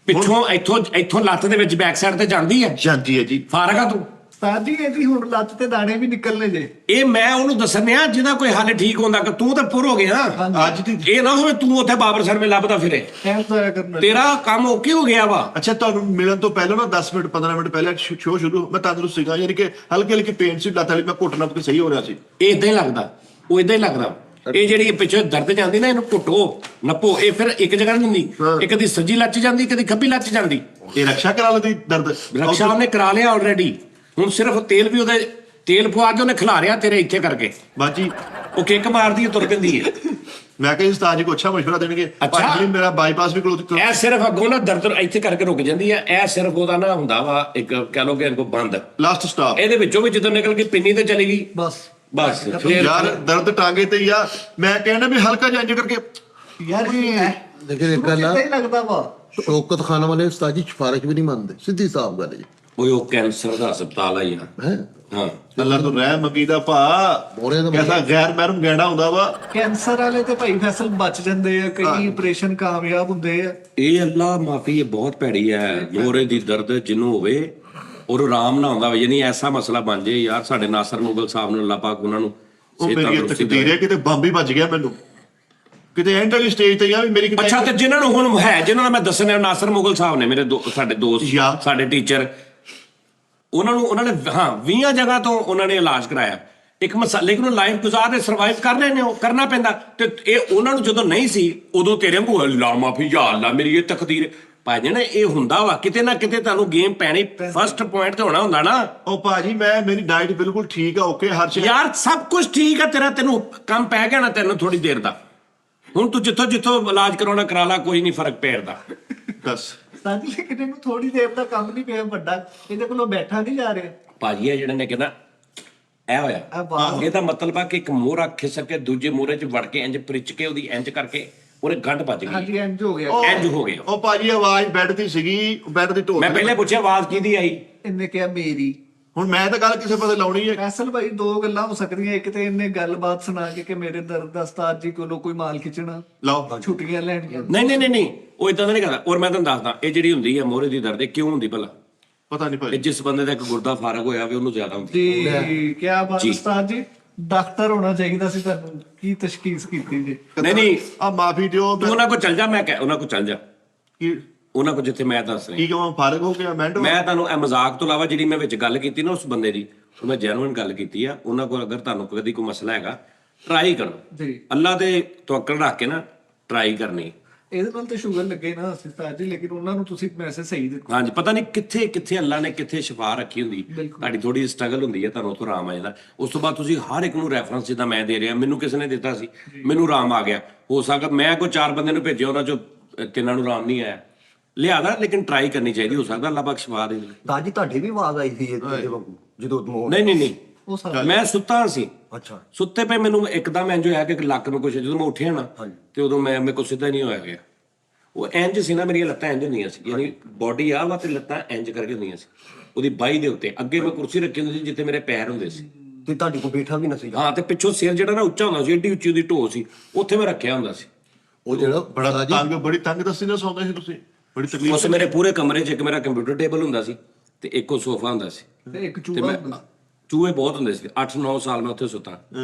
ਪਿੱਛੋਂ ਇੱਥੋਂ ਲੱਤ ਦੇ ਵਿੱਚ ਬੈਕ ਸਾਈਡ ਤੇ ਜਾਂਦੀ ਆ, ਜਾਂਦੀ ਹੈ ਜੀ। ਫਾਰਗ ਆ ਤੂੰ ਉਸਤਾਦ ਜੀ ਇਹਦੀ ਹੁਣ ਲੱਤ ਤੇ ਦਾਣੇ ਵੀ ਨਿਕਲਨੇ ਜੇ। ਇਹ ਮੈਂ ਉਹਨੂੰ ਦੱਸਣਿਆ ਜਿਹਦਾ ਕੋਈ ਹੱਲ ਠੀਕ ਹੁੰਦਾ ਕਿ ਤੂੰ ਤਾਂ ਪੁਰ ਹੋ ਗਿਆ। ਅੱਜ ਦੀ ਇਹ ਨਾ ਹੋਵੇ ਤੂੰ ਉੱਥੇ ਬਾਬਰ ਸਰ ਮੇ ਲੱਭਦਾ ਫਿਰੇ, ਐਂ ਤਾਂ ਕਰਨਾ ਤੇਰਾ ਕੰਮ ਓਕੇ ਹੋ ਗਿਆ ਵਾ। ਅੱਛਾ, ਤੁਹਾਨੂੰ ਮਿਲਣ ਤੋਂ ਪਹਿਲਾਂ ਨਾ 10 ਮਿੰਟ 15 ਮਿੰਟ ਪਹਿਲਾਂ ਸ਼ੋਅ ਸ਼ੁਰੂ ਮੈਂ ਤੰਦਰੁਸਤ ਸੀਗਾ, ਯਾਨੀ ਕਿ ਹਲਕੀ ਪੇਨ ਸੀ ਲੱਤ ਵਾਲੀ, ਮੈਂ ਘੁੱਟਣਾ ਕਿ ਸਹੀ ਹੋ ਰਿਹਾ ਸੀ। ਇਹ ਇਦਾਂ ਹੀ ਲੱਗਦਾ, ਉਹ ਇਦਾਂ ਹੀ ਲੱਗਦਾ। ਇਹ ਜਿਹੜੀ ਪਿੱਛੇ ਦਰਦ ਜਾਂਦੀ ਨਾ, ਇਹਨੂੰ ਘੁੱਟੋ ਨੱਪੋ, ਇਹ ਫਿਰ ਇੱਕ ਜਗ੍ਹਾ ਨਹੀਂ ਹੁੰਦੀ, ਇੱਕ ਦੀ ਸੱਜੀ ਲੱਤ 'ਚ ਜਾਂਦੀ, ਕਦੀ ਖੱਬੀ ਲੱਤ 'ਚ ਜਾਂਦੀ। ਇਹ ਰਕਸ਼ਾ ਕਰਾ ਲੈਂਦੀ ਦਰਦ, ਰਕਸ਼ਾ ਉਹਨੇ ਕਰਾ ਲਿਆ ਆਲਰੇਡੀ, ਹੁਣ ਸਿਰਫ ਤੇਲ ਵੀ ਉਹਦੇ ਤੇਲ ਪਵਾ ਕੇ ਉਹਨੇ ਖਿਲਾਰਿਆ ਤੇਰੇ ਇੱਥੇ ਕਰਕੇ, ਬਾਜੀ ਉਹ ਕਿੱਕ ਮਾਰਦੀ ਹੈ, ਤੁਰ ਪੈਂਦੀ ਹੈ। ਮੈਂ ਕਿਹਾ ਉਸਤਾਦ ਜੀ ਕੋ ਅੱਛਾ ਮਸ਼ਵਰਾ ਦੇਣਗੇ। ਅੱਛਾ। ਭਾਜੀ ਮੇਰਾ ਬਾਈਪਾਸ ਵੀ ਕਲੋਜ਼ ਇਹ ਸਿਰਫ ਅੱਗੋਂ ਨਾ ਦਰਦ ਇੱਥੇ ਕਰਕੇ ਰੁਕ ਜਾਂਦੀ ਹੈ, ਇਹ ਸਿਰਫ ਉਹਦਾ ਨਾ ਹੁੰਦਾ ਵਾ ਇੱਕ ਕਹਿ ਲਓ ਕਿ ਇਹਨੂੰ ਬੰਦ, ਲਾਸਟ ਸਟਾਪ। ਇਹਦੇ ਵਿੱਚੋਂ ਵੀ ਜਦੋਂ ਨਿਕਲ ਕੇ ਪਿੰਨੀ ਤੇ ਚਲੀ ਗਈ ਬਸ ਬਸ ਫਿਰ ਯਾਰ ਦਰਦ ਟਾਂਗੇ ਤੇ ਹੀ ਆ, ਮੈਂ ਕਹਿੰਦਾ ਵੀ ਹਲਕਾ ਜਿਹਾ ਇੰਜ ਕਰਕੇ ਯਾਰ ਇਹ ਲੇਕਿਨ ਇੱਕ ਗੱਲ ਆ, ਕਿੱਦਾਂ ਹੀ ਲੱਗਦਾ ਵਾ। ਸ਼ੌਕਤ ਖਾਨ ਵਾਲੇ ਉਸਤਾਦ ਜੀ ਸਿਫਾਰਿਸ਼ ਵੀ ਨਹੀਂ ਮੰਨਦੇ, ਸਿੱਧੀ ਸਾਫ਼ ਗੱਲ ਜੀ। ਉਹ ਕੈਂਸਰ ਦਾ ਹਸਪਤਾਲ ਆ ਯਾਰ। ਹੈ ਹਾਂ ਅੱਲਾ ਤੋਂ ਰਹਿ ਮੰਗੀ ਦਾ ਭਾ ਮੋਰੇ ਦਾ ਕਿਹਦਾ ਗੈਰ ਮਹਿਰਮ ਗੈਂਡਾ ਹੁੰਦਾ ਵਾ। ਕੈਂਸਰ ਵਾਲੇ ਤੇ ਭਾਈ ਫੈਸਲ ਬਚ ਜਾਂਦੇ ਆ, ਕਈ ਆਪਰੇਸ਼ਨ ਕਾਮਯਾਬ ਹੁੰਦੇ ਆ। ਇਹ ਅੱਲਾ ਮਾਫੀ ਇਹ ਬਹੁਤ ਭੈੜੀ ਹੈ। ਮੋਰੇ ਦੀ ਦਰਦ ਜਿਹਨੂੰ ਹੋਵੇ ਔਰ ਆਰਾਮ ਨਾ ਆਉਂਦਾ ਹੋਵੇ, ਯਾਨੀ ਐਸਾ ਮਸਲਾ ਬਣ ਜੇ ਯਾਰ। ਸਾਡੇ ਨਾਸਰ ਮੁਗਲ ਸਾਹਿਬ ਨੂੰ ਅੱਲਾ ਪਾਕ ਉਹਨਾਂ ਨੂੰ ਉਹ ਸਿਹਤਾਂ ਮੇਰੀ ਤੰਦਰੁਸਤੀ ਤਕਦੀਰ ਦੇਵੇ। ਹੈ, ਕਿਤੇ ਬੰਬ ਹੀ ਵੱਜ ਗਿਆ ਮੈਨੂੰ, ਕਿਤੇ ਐਂਡ ਵਾਲੀ ਸਟੇਜ ਤੇ ਆ ਵੀ ਮੇਰੀ ਕਿਤੇ ਅੱਛਾ, ਤੇ ਜਿਨ੍ਹਾਂ ਨੂੰ ਹੁਣ ਹੈ, ਜਿਨ੍ਹਾਂ ਦਾ ਮੈਂ ਦੱਸਣਾ, ਨਾਸਰ ਮੁਗਲ ਸਾਹਿਬ ਨੇ ਮੇਰੇ ਸਾਡੇ ਦੋਸਤ, ਯਾਰ। ਸਾਡੇ ਟੀਚਰ, ਉਹਨਾਂ ਨੇ 20 ਜਗ੍ਹਾ ਤੋਂ ਉਹਨਾਂ ਨੇ ਇਲਾਜ ਕਰਾਇਆ। ਇੱਕ ਮਸਲਾ, ਲੇਕਿਨ ਉਹ ਲਾਈਫ ਗੁਜ਼ਾਰ ਰਹੇ, ਸਰਵਾਈਵ ਕਰ ਰਹੇ ਨੇ, ਉਹ ਕਰਨਾ ਪੈਂਦਾ। ਤੇ ਇਹ ਉਹਨਾਂ ਨੂੰ ਜਦੋਂ ਨਹੀਂ ਸੀ ਉਦੋਂ ਤੇਰੇ ਵਾਂਗੂ ਅੱਲਾ ਮਾਫੀ ਯਾ ਅੱਲਾ ਮੇਰੀ ਇਹ ਤਕਦੀਰ ਭਾਜੀ ਨਾ, ਇਹ ਹੁੰਦਾ ਵਾ ਕਿਤੇ ਨਾ ਕਿਤੇ ਤੁਹਾਨੂੰ ਗੇਮ ਪੈਣੀ। ਫਸਟ ਪੁਆਇੰਟ ਤੇ ਹੋਣਾ ਹੁੰਦਾ ਨਾ ਉਹ ਭਾਜੀ ਮੇਰੀ ਡਾਈਟ ਬਿਲਕੁਲ ਠੀਕ ਆ, ਓਕੇ ਹਰ ਚੀਜ਼। ਯਾਰ। ਸਭ ਕੁਝ ਠੀਕ ਆ ਤੇਰਾ, ਤੈਨੂੰ ਕੰਮ ਪੈ ਗਿਆ ਨਾ ਤੈਨੂੰ ਥੋੜੀ ਦੇਰ ਦਾ। ਹੁਣ ਤੂੰ ਜਿੱਥੋਂ ਇਲਾਜ ਕਰਾਉਣਾ ਕਰਾ ਲਾ, ਕੋਈ ਨਹੀਂ ਫਰਕ ਪੈਂਦਾ। ਦੱਸ ਸਾਡੀ ਲੇਕਿਨ ਇਹਨੂੰ ਥੋੜੀ ਦੇਰ ਦਾ ਕੰਮ ਨਹੀਂ ਪਿਆ ਵੱਡਾ, ਇਹਦੇ ਕੋਲੋਂ ਬੈਠਾ ਨਹੀਂ ਜਾ ਰਿਹਾ। ਭਾਜੀ ਇਹ ਜਿਹੜੇ ਨੇ ਕਹਿੰਦਾ ਇਹ ਹੋਇਆ, ਇਹਦਾ ਮਤਲਬ ਆ ਕਿ ਇੱਕ ਮੋਹਰਾ ਖਿਸਕ ਕੇ ਦੂਜੇ ਮੋਹਰੇ 'ਚ ਵੜ ਕੇ ਇੰਜ ਪ੍ਰਿਚ ਕੇ ਉਹਦੀ ਇੰਜ ਕਰਕੇ ਉਹਨੇ ਗੰਢ ਵੱਜ ਗਈ। ਹਾਂਜੀ ਇੰਜ ਹੋ ਗਿਆ। ਇੰਜ ਹੋ ਗਿਆ। ਉਹ ਭਾਜੀ ਆਵਾਜ਼ ਬੈੱਡ ਦੀ ਸੀਗੀ, ਬੈੱਡ ਦੀ ਢੋਲ ਮੈਂ ਪਹਿਲੇ ਪੁੱਛਿਆ ਆਵਾਜ਼ ਕਿਹਦੀ ਆਈ? ਇਹਨੇ ਕਿਹਾ ਮੇਰੀ। ਹੁਣ ਮੈਂ ਤਾਂ ਗੱਲ ਕਿਸੇ ਪਾਸੇ ਲਾਉਣੀ ਹੈ। ਫੈਸਲ ਭਾਈ ਦੋ ਗੱਲਾਂ ਹੋ ਸਕਦੀਆਂ, ਇੱਕ ਤੇ ਇਹਨੇ ਗੱਲਬਾਤ ਸੁਣਾ ਕੇ ਕਿ ਮੇਰੇ ਦਰਦ ਦਾ ਉਸਤਾਦ ਜੀ ਕੋਲੋਂ ਕੋਈ ਮਾਲ ਖਿੱਚਣਾ, ਲਾਓ ਛੁੱਟੀਆਂ ਲੈਣੀਆਂ। ਨਹੀਂ, ਉਹ ਇਦਾਂ ਦਾ ਨਹੀਂ ਕਰਦਾ। ਔਰ ਮੈਂ ਤੁਹਾਨੂੰ ਦੱਸਦਾ, ਇਹ ਜਿਹੜੀ ਹੁੰਦੀ ਹੈ ਮੋਹਰੇ ਦੀ ਦਰਦ, ਇਹ ਕਿਉਂ ਹੁੰਦੀ ਭਲਾ? ਪਤਾ ਨਹੀਂ ਇਹ ਭਾਜੀ। ਜਿਸ ਬੰਦੇ ਦਾ ਇੱਕ ਗੁਰਦਾ ਫਾਰਗ ਹੋਇਆ ਹੋਵੇ ਉਹਨੂੰ ਜ਼ਿਆਦਾ ਹੁੰਦੀ। ਜੀ ਕੀ ਬਾਤ ਉਸਤਾਦ ਜੀ, ਡਾਕਟਰ ਹੋਣਾ ਚਾਹੀਦਾ ਸੀ ਤੁਹਾਨੂੰ। ਕੀ ਤਸ਼ਖੀਸ ਕੀਤੀ ਜੀ? ਨਹੀਂ ਆ ਮਾਫੀ ਦਿਓ। ਤੂੰ ਉਹਨਾਂ ਕੋਲ ਚੱਲ ਜਾ। ਮੈਂ ਉਹਨਾਂ ਕੋਲ ਚੱਲ ਜਾ, ਕੀ ਉਹਨਾਂ ਕੋਲ ਜਿੱਥੇ ਮੈਂ ਦੱਸ ਰਿਹਾ। ਕੀ ਕਹਾਂ, ਫਾਰਗ ਹੋ ਗਿਆ ਮੈਂਟੋ। ਮੈਂ ਤੁਹਾਨੂੰ ਇਹ ਮਜ਼ਾਕ ਤੋਂ ਇਲਾਵਾ ਜਿਹੜੀ ਮੈਂ ਵਿੱਚ ਗੱਲ ਕੀਤੀ ਨਾ ਉਸ ਬੰਦੇ ਦੀ, ਉਹ ਮੈਂ ਜੈਨੂਇਨ ਗੱਲ ਕੀਤੀ ਆ। ਉਹਨਾਂ ਕੋਲ ਅਗਰ ਤੁਹਾਨੂੰ ਕਦੀ ਕੋਈ ਮਸਲਾ ਹੈਗਾ, ਟਰਾਈ ਕਰੋ ਜੀ। ਅੱਲਾ ਤੇ ਤਵੱਕਲ ਰੱਖ ਕੇ ਨਾ ਟਰਾਈ ਕਰਨੀ। ਇਹਦੇ ਨਾਲ ਤੇ ਸ਼ੂਗਰ ਲੱਗੇ ਨਾ ਉਸਤਾਦ ਜੀ, ਲੇਕਿਨ ਉਹਨਾਂ ਨੂੰ ਤੁਸੀਂ ਮੈਸੇਜ ਸਹੀ ਦਿੱਤਾ। ਹਾਂਜੀ, ਪਤਾ ਨਹੀਂ ਕਿੱਥੇ ਅੱਲਾ ਨੇ ਕਿੱਥੇ ਸ਼ਿਫਾ ਰੱਖੀ ਹੁੰਦੀ। ਤੁਹਾਡੀ ਥੋੜੀ ਸਟਰਗਲ ਹੁੰਦੀ ਹੈ, ਤੁਹਾਨੂੰ ਉੱਥੋਂ ਆਰਾਮ ਆ ਜਾਂਦਾ। ਉਸ ਤੋਂ ਬਾਅਦ ਤੁਸੀਂ ਹਰ ਇੱਕ ਨੂੰ ਰੈਫਰੈਂਸ ਜਿੱਦਾਂ ਮੈਂ ਦੇ ਰਿਹਾ, ਮੈਨੂੰ ਕਿਸੇ ਨੇ ਦਿੱਤਾ ਸੀ, ਮੈਨੂੰ ਆਰਾਮ ਆ ਗਿਆ। ਹੋ ਸਕਦਾ ਮੈਂ ਕੋਈ 4 ਬੰਦੇ ਨੂੰ ਭੇਜਿਆ, ਉਹਨਾਂ ਚੋਂ 3 ਨੂੰ ਆਰਾਮ ਨਹੀਂ ਆਇਆ। ਲਿਆਦਾ, ਲੇਕਿਨ ਟਰਾਈ ਕਰਨੀ ਚਾਹੀਦੀ। ਹੋ ਸਕਦਾ ਅੱਲਾ ਪਾਕ ਸ਼ਿਫਾ ਦੇ ਦੇ। ਦਾਦੀ ਤੁਹਾਡੀ ਵੀ ਆਵਾਜ਼ ਆਈ ਸੀ ਇਹਦੇ ਵਾਂਗੂ ਜਦੋਂ ਮੋਹ? ਨਹੀਂ, ਉਹ ਸਾਰਾ ਮੈਂ ਸੁੱਤਾ ਸੀ। ਅੱਛਾ। ਸੁੱਤੇ ਪਏ ਮੈਨੂੰ ਇੱਕਦਮ ਇੰਜ ਹੋਇਆ ਕਿ ਲੱਕ ਨੂੰ ਕੁਛ, ਜਦੋਂ ਮੈਂ ਉੱਠਿਆ ਨਾ ਤੇ ਉਦੋਂ ਮੇਰੇ ਕੋਲ ਸਿੱਧਾ ਨਹੀਂ ਹੋਇਆ ਗਿਆ। ਉਹ ਇੰਜ ਸੀ ਨਾ, ਮੇਰੀਆਂ ਲੱਤਾਂ ਇੰਜ ਹੁੰਦੀਆਂ ਸੀ, ਯਾਨੀ ਬੋਡੀ ਆ ਵਾ ਤੇ ਲੱਤਾਂ ਇੰਜ ਕਰਕੇ ਹੁੰਦੀਆਂ ਸੀ ਉਹਦੀ ਬਾਈ ਦੇ ਉੱਤੇ। ਅੱਗੇ ਮੈਂ ਕੁਰਸੀ ਰੱਖੀ ਹੁੰਦੀ ਸੀ ਜਿੱਥੇ ਮੇਰੇ ਪੈਰ ਹੁੰਦੇ ਸੀ। ਤੇ ਤੁਹਾਡੀ ਕੋ ਬੈਠਾ ਵੀ ਨਾ ਸੀ? ਹਾਂ, ਤੇ ਪਿੱਛੋਂ ਸਿਰ ਜਿਹੜਾ ਨਾ ਉੱਚਾ ਹੁੰਦਾ ਸੀ, ਏਡੀ ਉੱਚੀ ਉਹਦੀ ਢੋਹ ਸੀ, ਉੱਥੇ ਮੈਂ ਰੱਖਿਆ ਹੁੰਦਾ ਸੀ। ਉਹ ਜਿਹੜਾ ਬੜੀ ਤੰਗ ਦੱਸੀ ਨਾ ਸੌਂਦੇ ਸੀ ਤੁਸੀਂ, ਬੜੀ ਤਕਲੀਫ। ਉਸ ਮੇਰੇ ਪੂਰੇ ਕਮਰੇ 'ਚ ਇੱਕ ਮੇਰਾ ਕੰਪਿਊਟਰ ਟੇਬਲ ਹੁੰਦਾ ਸੀ ਤੇ ਇੱਕ ਉਹ ਸੋਫਾ ਹੁੰਦਾ ਸੀ। ਤੇ ਇੱਕ ਤੇ ਚੂਹਾ ਮੈਂ ਹੁੰਦਾ। ਚੂਹੇ ਬਹੁਤ ਹੁੰਦੇ ਸੀ। 8-9 ਸਾਲ ਮੈਂ ਉੱਥੇ ਸੁੱਤਾ।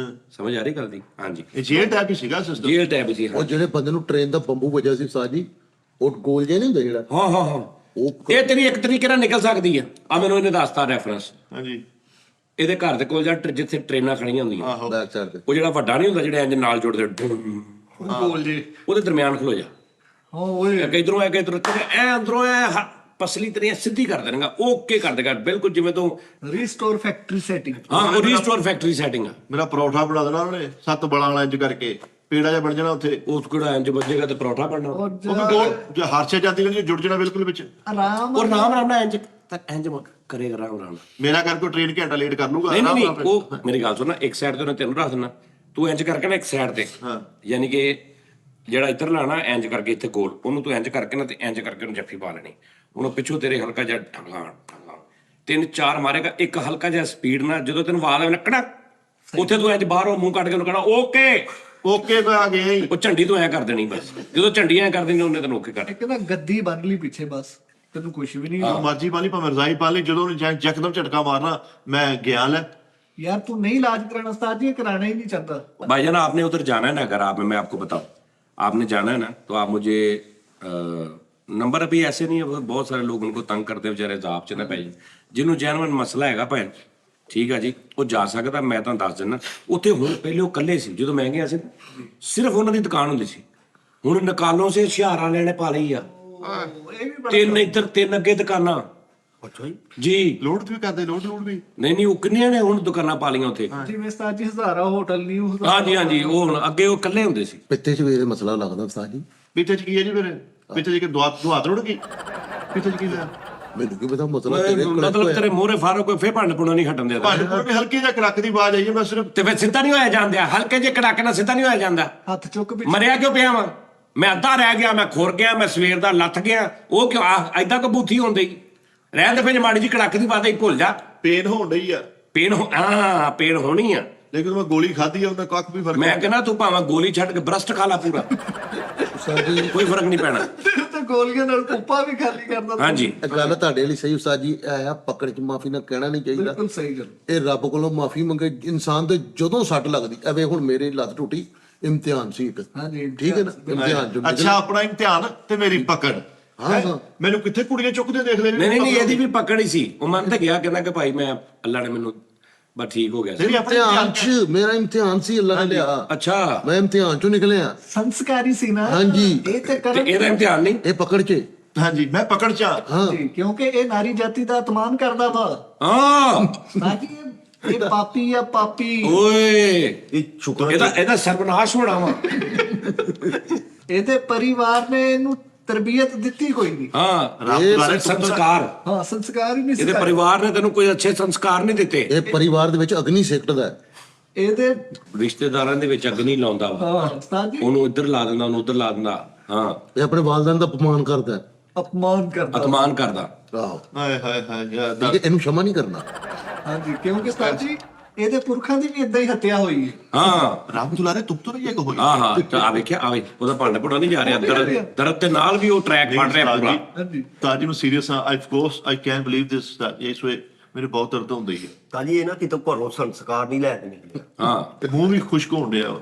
ਸਮਝ ਆ ਰਹੀ ਗੱਲ ਦੀ? ਹਾਂਜੀ, ਇਹ ਜੇਲ੍ਹ ਟਾਈਪ ਹੀ ਸੀਗਾ ਸਿਸਟਮ। ਜੇਲ੍ਹ ਟੈਬ ਸੀ। ਉਹ ਜਿਹੜੇ ਬੰਦੇ ਨੂੰ ਟ੍ਰੇਨ ਦਾ ਬੰਬੂ ਵੱਜਿਆ ਸੀ ਉਸਤਾਦ ਜੀ, ਉਹ ਗੋਲ ਜਿਹਾ ਨਹੀਂ ਹੁੰਦਾ ਜਿਹੜਾ, ਹਾਂ ਉਹ ਇਹ ਤੇਰੀ ਇੱਕ ਤਰੀਕੇ ਨਾਲ ਨਿਕਲ ਸਕਦੀ ਆ। ਆ ਮੈਨੂੰ ਇਹਨੇ ਦੱਸਤਾ ਰੈਫਰੈਂਸ। ਹਾਂਜੀ ਇਹਦੇ ਘਰ ਦੇ ਕੋਲ ਜਿੱਥੇ ਟ੍ਰੇਨਾਂ ਖੜੀਆਂ ਹੁੰਦੀਆਂ, ਆਹੋ। ਬੈਕ ਸਾਈਡ ਤੇ ਉਹ ਜਿਹੜਾ ਵੱਡਾ ਨਹੀਂ ਹੁੰਦਾ ਜਿਹੜਾ ਇੰਜ ਨਾਲ ਜੁੜਦੇ, ਬੋਲ ਜੀ। ਉਹਦੇ ਦਰਮਿਆਨ ਖਲੋ ਜਾ। ਹਾਂ ਓਏ ਇੱਕ ਇਧਰੋਂ ਇੱਕ ਇਧਰੋਂ, ਐ ਅੰਦਰੋਂ ਐ ਪਸਲੀ ਤੇਰੀ ਸਿੱਧੀ ਕਰ ਦੇਣਗਾ। ਓਕੇ ਕਰ ਦੇਗਾ ਬਿਲਕੁਲ, ਜਿਵੇਂ ਤੂੰ ਰੀਸਟੋਰ ਫੈਕਟਰੀ ਸੈਟਿੰਗ। ਹਾਂ, ਉਹ ਰੀਸਟੋਰ ਫੈਕਟਰੀ ਸੈਟਿੰਗ ਆ। ਮੇਰਾ ਪਰੌਠਾ ਬਣਾ ਦੇਣਾ ਉਹਨੇ 7 ਬਲਾਂ ਵਾਲਾ ਇੰਜ ਕਰਕੇ, ਪੇੜਾ ਜਿਹਾ ਬਣ ਜਾਣਾ ਉੱਥੇ। ਉਸ ਕਿਹੜਾ ਇੰਜ ਵੱਜੇਗਾ ਤੇ ਪਰੌਠਾ ਬਣਨਾ। ਔਰ ਉਹ ਵੀ ਗੋਲ ਜੇ ਹਰਸ਼ੇ ਜਾਂਦੀ ਰਹਿੰਦੀ ਜੁੜ ਜਾਣਾ ਬਿਲਕੁਲ ਵਿੱਚ। ਆਰਾਮ ਉਹ ਰਾਮ ਰਾਮ ਨਾਲ ਇੰਜ ਇੰਜ ਕਰੇਗਾ ਰਾਮ ਰਾਮ। ਮੇਰਾ ਕਰਕੇ ਟ੍ਰੇਨ ਘੰਟਾ ਲੇਟ ਕਰ ਲੂਗਾ। ਨਹੀਂ, ਉਹ ਮੇਰੀ ਗੱਲ ਸੁਣ, ਇੱਕ ਸਾਈਡ ਤੇ ਉਹਨੇ ਤੈਨੂੰ ਰੱਖ ਦੇਣਾ, ਤੂੰ ਇੰਜ ਕਰਕੇ ਨਾ ਇੱਕ ਸਾਈਡ ਤੇ, ਯਾਨੀ ਕਿ ਜਿਹੜਾ ਇੱਧਰ ਲਾਣਾ ਇੰਜ ਕਰਕੇ ਇੱਥੇ ਗੋਲ, ਉਹਨੂੰ ਤੂੰ ਇੰਜ ਕਰਕੇ ਨਾ ਤੇ ਇੰਜ ਕਰਕੇ ਉਹਨੂੰ ਜੱਫੀ ਪਾ ਲੈਣੀ। ਉਹਨੂੰ ਪਿੱਛੋਂ ਤੇਰੇ ਹਲਕਾ ਜਿਹਾ ਠੰਗਾ 3-4 ਮਾਰੇਗਾ, ਇੱਕ ਹਲਕਾ ਜਿਹਾ ਸਪੀਡ ਨਾਲ। ਜਦੋਂ ਤੈਨੂੰ ਆਵਾਜ਼ ਆਵੇ ਨਾ ਕੜਕ, ਉੱਥੇ ਤੂੰ ਇੰਜ ਬਾਹਰੋਂ ਮੂੰਹ ਕੱਢ ਕੇ ਉਹਨੂੰ ਕਹਿਣਾ ਓਕੇ ਮੈਂ ਆ ਗਿਆ ਹੀ। ਉਹ ਝੰਡੀ ਤੋਂ ਐ ਕਰ ਦੇਣੀ ਬਸ। ਜਦੋਂ ਝੰਡੀ ਐ ਕਰ ਦੇਣੀ ਉਹਨੇ ਤੈਨੂੰ ਓਕੇ ਕਰ। ਇੱਕ ਨਾ ਗੱਦੀ ਬੰਨ ਲਈ ਪਿੱਛੇ, ਬਸ ਤੈਨੂੰ ਕੁਝ ਵੀ ਨਹੀਂ। ਮਰਜ਼ੀ ਪਾ ਲਈ ਭਾਵੇਂ ਰਜ਼ਾਈ ਪਾ ਲਈ, ਜਦੋਂ ਉਹਨੇ ਯਕਦਮ ਝਟਕਾ ਮਾਰਨਾ ਮੈਂ ਗਿਆ ਲੈ। यार तू नहीं इलाज कराना उस्ताद जी, कराना ही नहीं चाहता। भाईजान आपने उधर जाना है ना, अगर आप मैं आपको बताऊं, आपने जाना है ना तो आप मुझे नंबर अभी ऐसे नहीं है, बहुत सारे लोग उनको तंग करते हैं बेचारे जाप च ना पै जिन्होंने जैनवन मसला है भैन, ठीक है जी, वो जा सकता। मैं तो दस दिना उत्थे हुण पहले वो कल्ले सी, जो मैं गया सी सिर्फ उन्हां दी दुकान हुंदी सी, हुण नकालों से हुशियारां लेने पा लई आ। तीन इधर तीन अगे दुकानां। ਅੱਛਾ जी ਲੋਡ ਵੀ ਕਰਦੇ, ਲੋਡ ਵੀ नहीं वो किन्नियां ने हुण दुकानां पा लईआं उत्थे। जिवें उस्ताद जी हज़ारा होटल न्यू हाँ जी वो हुण अगे वो कल्ले हुंदे सी। ਪਿੱਤੇ 'ਚ ਵੀ ਇਹ ਮਸਲਾ ਲੱਗਦਾ ਉਸਤਾਦ ਜੀ। ਪਿੱਛੇ ਚ ਕੀ ਹੈ ਜੀ? ਫਿਰ ਪਿੱਛੇ ਜੀ ਕਿ ਦੁਆ ਰੋੜ ਗਈ, ਪਿੱਛੇ ਚ ਕੀ ਹੋਇਆ? ਮੈਨੂੰ ਕੀ ਪਤਾ ਮਸਲਾ ਤੇਰੇ ਕੋਲ मतलब तेरे मोहरे फारो कोई फे भंड पुणा नहीं हटन देता। ਭਾਂਡੇ ਕੋਲ ਵੀ ਹਲਕੀ ਜਿਹਾ ਕੜਕ ਦੀ ਆਵਾਜ਼ ਆਈ ਹੈ, ਮੈਂ ਸਿਰਫ ਤੇ ਫਿਰ ਸਿੱਧਾ ਨਹੀਂ ਹੋਇਆ ਜਾਂਦਾ, ਹਲਕੇ ਜੇ ਕੜਾਕੇ ਨਾਲ ਸਿੱਧਾ ਨਹੀਂ ਹੋਇਆ ਜਾਂਦਾ। हथ चुक भी ਮਰਿਆ ਕਿਉਂ ਪਿਆ ਵਾਂ ਮੈਂ? ਅੱਧਾ ਰਹਿ ਗਿਆ, ਮੈਂ ਖੁਰ ਗਿਆ, ਮੈਂ ਸਵੇਰ ਦਾ ਲੱਥ ਗਿਆ। ਉਹ ਕਿਉਂ ਐਦਾਂ ਕਬੂਥੀ ਹੁੰਦੀ? ਰਹਿਣ ਦੇ ਫਿਰ ਮਾੜੀ ਜੀ ਕੜਕ ਦੀ ਬਾਤ ਹੀ ਭੁੱਲ ਜਾ। ਪੇਨ ਹੋਣ ਡਈ ਆ, ਪੇਨ ਹੋਣੀ ਆ, ਲੇਕਿਨ ਮੈਂ ਗੋਲੀ ਖਾਧੀ ਆ, ਉਹਦਾ ਕੱਖ ਵੀ ਫਰਕ ਮੈਂ ਕਹਿੰਦਾ ਤੂੰ ਭਾਵੇਂ ਗੋਲੀ ਛੱਡ ਕੇ ਬ੍ਰਸਟ ਖਾ ਲਾ ਪੂਰਾ, ਉਸਤਾਦ ਜੀ ਕੋਈ ਫਰਕ ਨਹੀਂ ਪੈਣਾ। ਤੇ ਗੋਲੀਆਂ ਨਾਲ ਪੁੱਪਾ ਵੀ ਖਾਲੀ ਕਰਦਾ। ਹਾਂਜੀ ਇਹ ਗੱਲ ਤੁਹਾਡੇ ਲਈ ਸਹੀ ਉਸਤਾਦ ਜੀ, ਇਹ ਆ ਪਕੜ ਚ ਮਾਫੀ ਨਾ ਕਹਿਣਾ ਨਹੀਂ ਚਾਹੀਦਾ। ਬਿਲਕੁਲ ਸਹੀ ਗੱਲ। ਇਹ ਰੱਬ ਕੋਲੋਂ ਮਾਫੀ ਮੰਗੇ ਇਨਸਾਨ ਦੇ ਜਦੋਂ ਸੱਟ ਲੱਗਦੀ ਐਵੇਂ ਹੁਣ ਮੇਰੀ ਲੱਤ ਟੁੱਟੀ, ਇਮਤਿਹਾਨ ਸੀ ਇੱਕ, ਹਾਂਜੀ, ਠੀਕ ਹੈ ਨਾ, ਇਮਤਿਹਾਨ ਚੋਂ ਅੱਛਾ, ਆਪਣਾ ਇਮਤਿਹਾਨ ਤੇ ਮੇਰੀ ਪਕੜ। ਹਾਂ, ਹਾਂ। ਮੈਨੂੰ ਕਿੱਥੇ ਕੁੜੀਆਂ ਚੁੱਕਦੇ ਦੇਖ ਲੈ। ਨਹੀਂ ਇਹਦੀ ਵੀ ਪਕੜ ਹੀ ਸੀ। ਉਹ ਮਨ ਤੇ ਗਿਆ, ਕਹਿੰਦਾ ਕਿ ਭਾਈ ਮੈਂ ਅੱਲਾ ਨੇ ਮੈਨੂੰ ਬਸ ਠੀਕ ਹੋ ਗਿਆ ਸੀ। ਨਹੀਂ ਆਪਣੇ ਇਮਤਿਹਾਨ ਚ ਮੇਰਾ ਇਮਤਿਹਾਨ ਸੀ, ਅੱਲਾ ਨੇ ਲਿਆ, ਅੱਛਾ ਮੈਂ ਇਮਤਿਹਾਨ ਚੋਂ ਨਿਕਲਿਆ। ਸੰਸਕਾਰੀ ਸੀ ਨਾ। ਹਾਂਜੀ। ਇਹ ਤੇ ਤੇ ਕਰਨ ਇਹਦਾ ਇਮਤਿਹਾਨ ਨਹੀਂ। ਇਹ ਪਕੜ ਚ ਹਾਂਜੀ, ਮੈਂ ਪਕੜ ਚ ਆ। ਹਾਂ, ਜੀ, ਕਿਉਂਕਿ ਇਹ ਨਾਰੀ ਜਾਤੀ ਦਾ ਅਪਮਾਨ ਕਰਦਾ ਵਾ। ਹਾਂ ਤਾਂ ਕਿ ਇਹ ਪਾਪੀ ਆ, ਪਾਪੀ। ਓਏ ਇਹ ਸ਼ੁਕਰ ਇਹਦਾ ਸਰਬਨਾਸ਼ ਹੋਣਾ ਵਾ। ਇਹਦੇ ਪਰਿਵਾਰ ਨੇ ਇਹਨੂੰ ਤਰਬੀਅਤ ਦਿੱਤੀ ਕੋਈ ਨਹੀਂ। ਹਾਂ ਰੱਬ ਇਹ ਦੁਆਰੇ ਸੰਸਕਾਰ, ਹਾਂ, ਸੰਸਕਾਰ ਹੀ ਨਹੀਂ ਇਹਦੇ ਸੀ। ਪਰਿਵਾਰ ਨੇ ਤੈਨੂੰ ਕੋਈ ਅੱਛੇ ਸੰਸਕਾਰ ਨਹੀਂ ਦਿੱਤੇ। ਇਹ ਪਰਿਵਾਰ ਦੇ ਵਿੱਚ ਅਗਨੀ ਸਿੱਟਦਾ ਹੈ। ਇਹਦੇ ਰਿਸ਼ਤੇਦਾਰਾਂ ਦੇ ਵਿੱਚ ਅੱਗ ਨਹੀਂ ਲਾਉਂਦਾ ਵਾ, ਹਾਂ ਉਸਤਾਦ ਜੀ, ਉਹਨੂੰ ਇੱਧਰ ਲਾ ਦਿੰਦਾ, ਉਹਨੂੰ ਉੱਧਰ ਲਾ ਦਿੰਦਾ। ਹਾਂ ਇਹ ਆਪਣੇ ਵਾਲਿਦਾਨ ਦਾ ਅਪਮਾਨ ਕਰਦਾ ਹੈ। ਅਪਮਾਨ ਕਰਦਾ। ਅਤਮਾਨ ਕਰਦਾ। ਆਹੋ, ਹਾਏ ਹਾਏ ਹਾਏ ਯਾਰ, ਠੀਕ ਹੈ, ਇਹਨੂੰ क्षमा ਨਹੀਂ ਕਰਨਾ। ਹਾਂਜੀ, ਕਿਉਂਕਿ ਉਸਤਾਦ ਜੀ ਇਹਦੇ ਪੁਰਖਾਂ ਦੀ ਵੀ ਇਦਾਂ ਹੀ ਹੱਤਿਆ ਹੋਈ ਹੈ। ਹਾਂ ਰੱਬ ਦੁਆਰੇ ਤੁਮ ਤੋਂ ਨਹੀਂ ਇਹ ਹੋਈ। ਹਾਂ ਤਾਂ ਆ ਵੇਖਿਆ, ਆਵੇ ਉਹਦਾ ਭਾਂਡਾ ਭੁੰਡਾ ਨਹੀਂ ਜਾ ਰਿਹਾ, ਦਰਦ ਦੇ ਨਾਲ ਵੀ ਉਹ ਟਰੈਕ ਫੜ ਰਿਹਾ ਪੂਰਾ। ਹਾਂਜੀ, ਤਾਜੀ ਨੂੰ ਸੀਰੀਅਸ ਆ। Of course I can believe this that ਇਸ ਵੇ ਮੇਰੇ ਬਹੁਤ ਦਰਦ ਹੁੰਦੀ ਹੈ। ਤਾਂ ਜੀ ਇਹ ਨਾ ਕਿਤੇ ਘਰੋਂ ਸੰਸਕਾਰ ਨਹੀਂ ਲੈ ਕੇ ਨਿਕਲਿਆ। ਹਾਂ ਤੇ ਮੂੰਹ ਵੀ ਖੁਸ਼ਕ ਹੋਣ ਡਿਆ ਵਾ।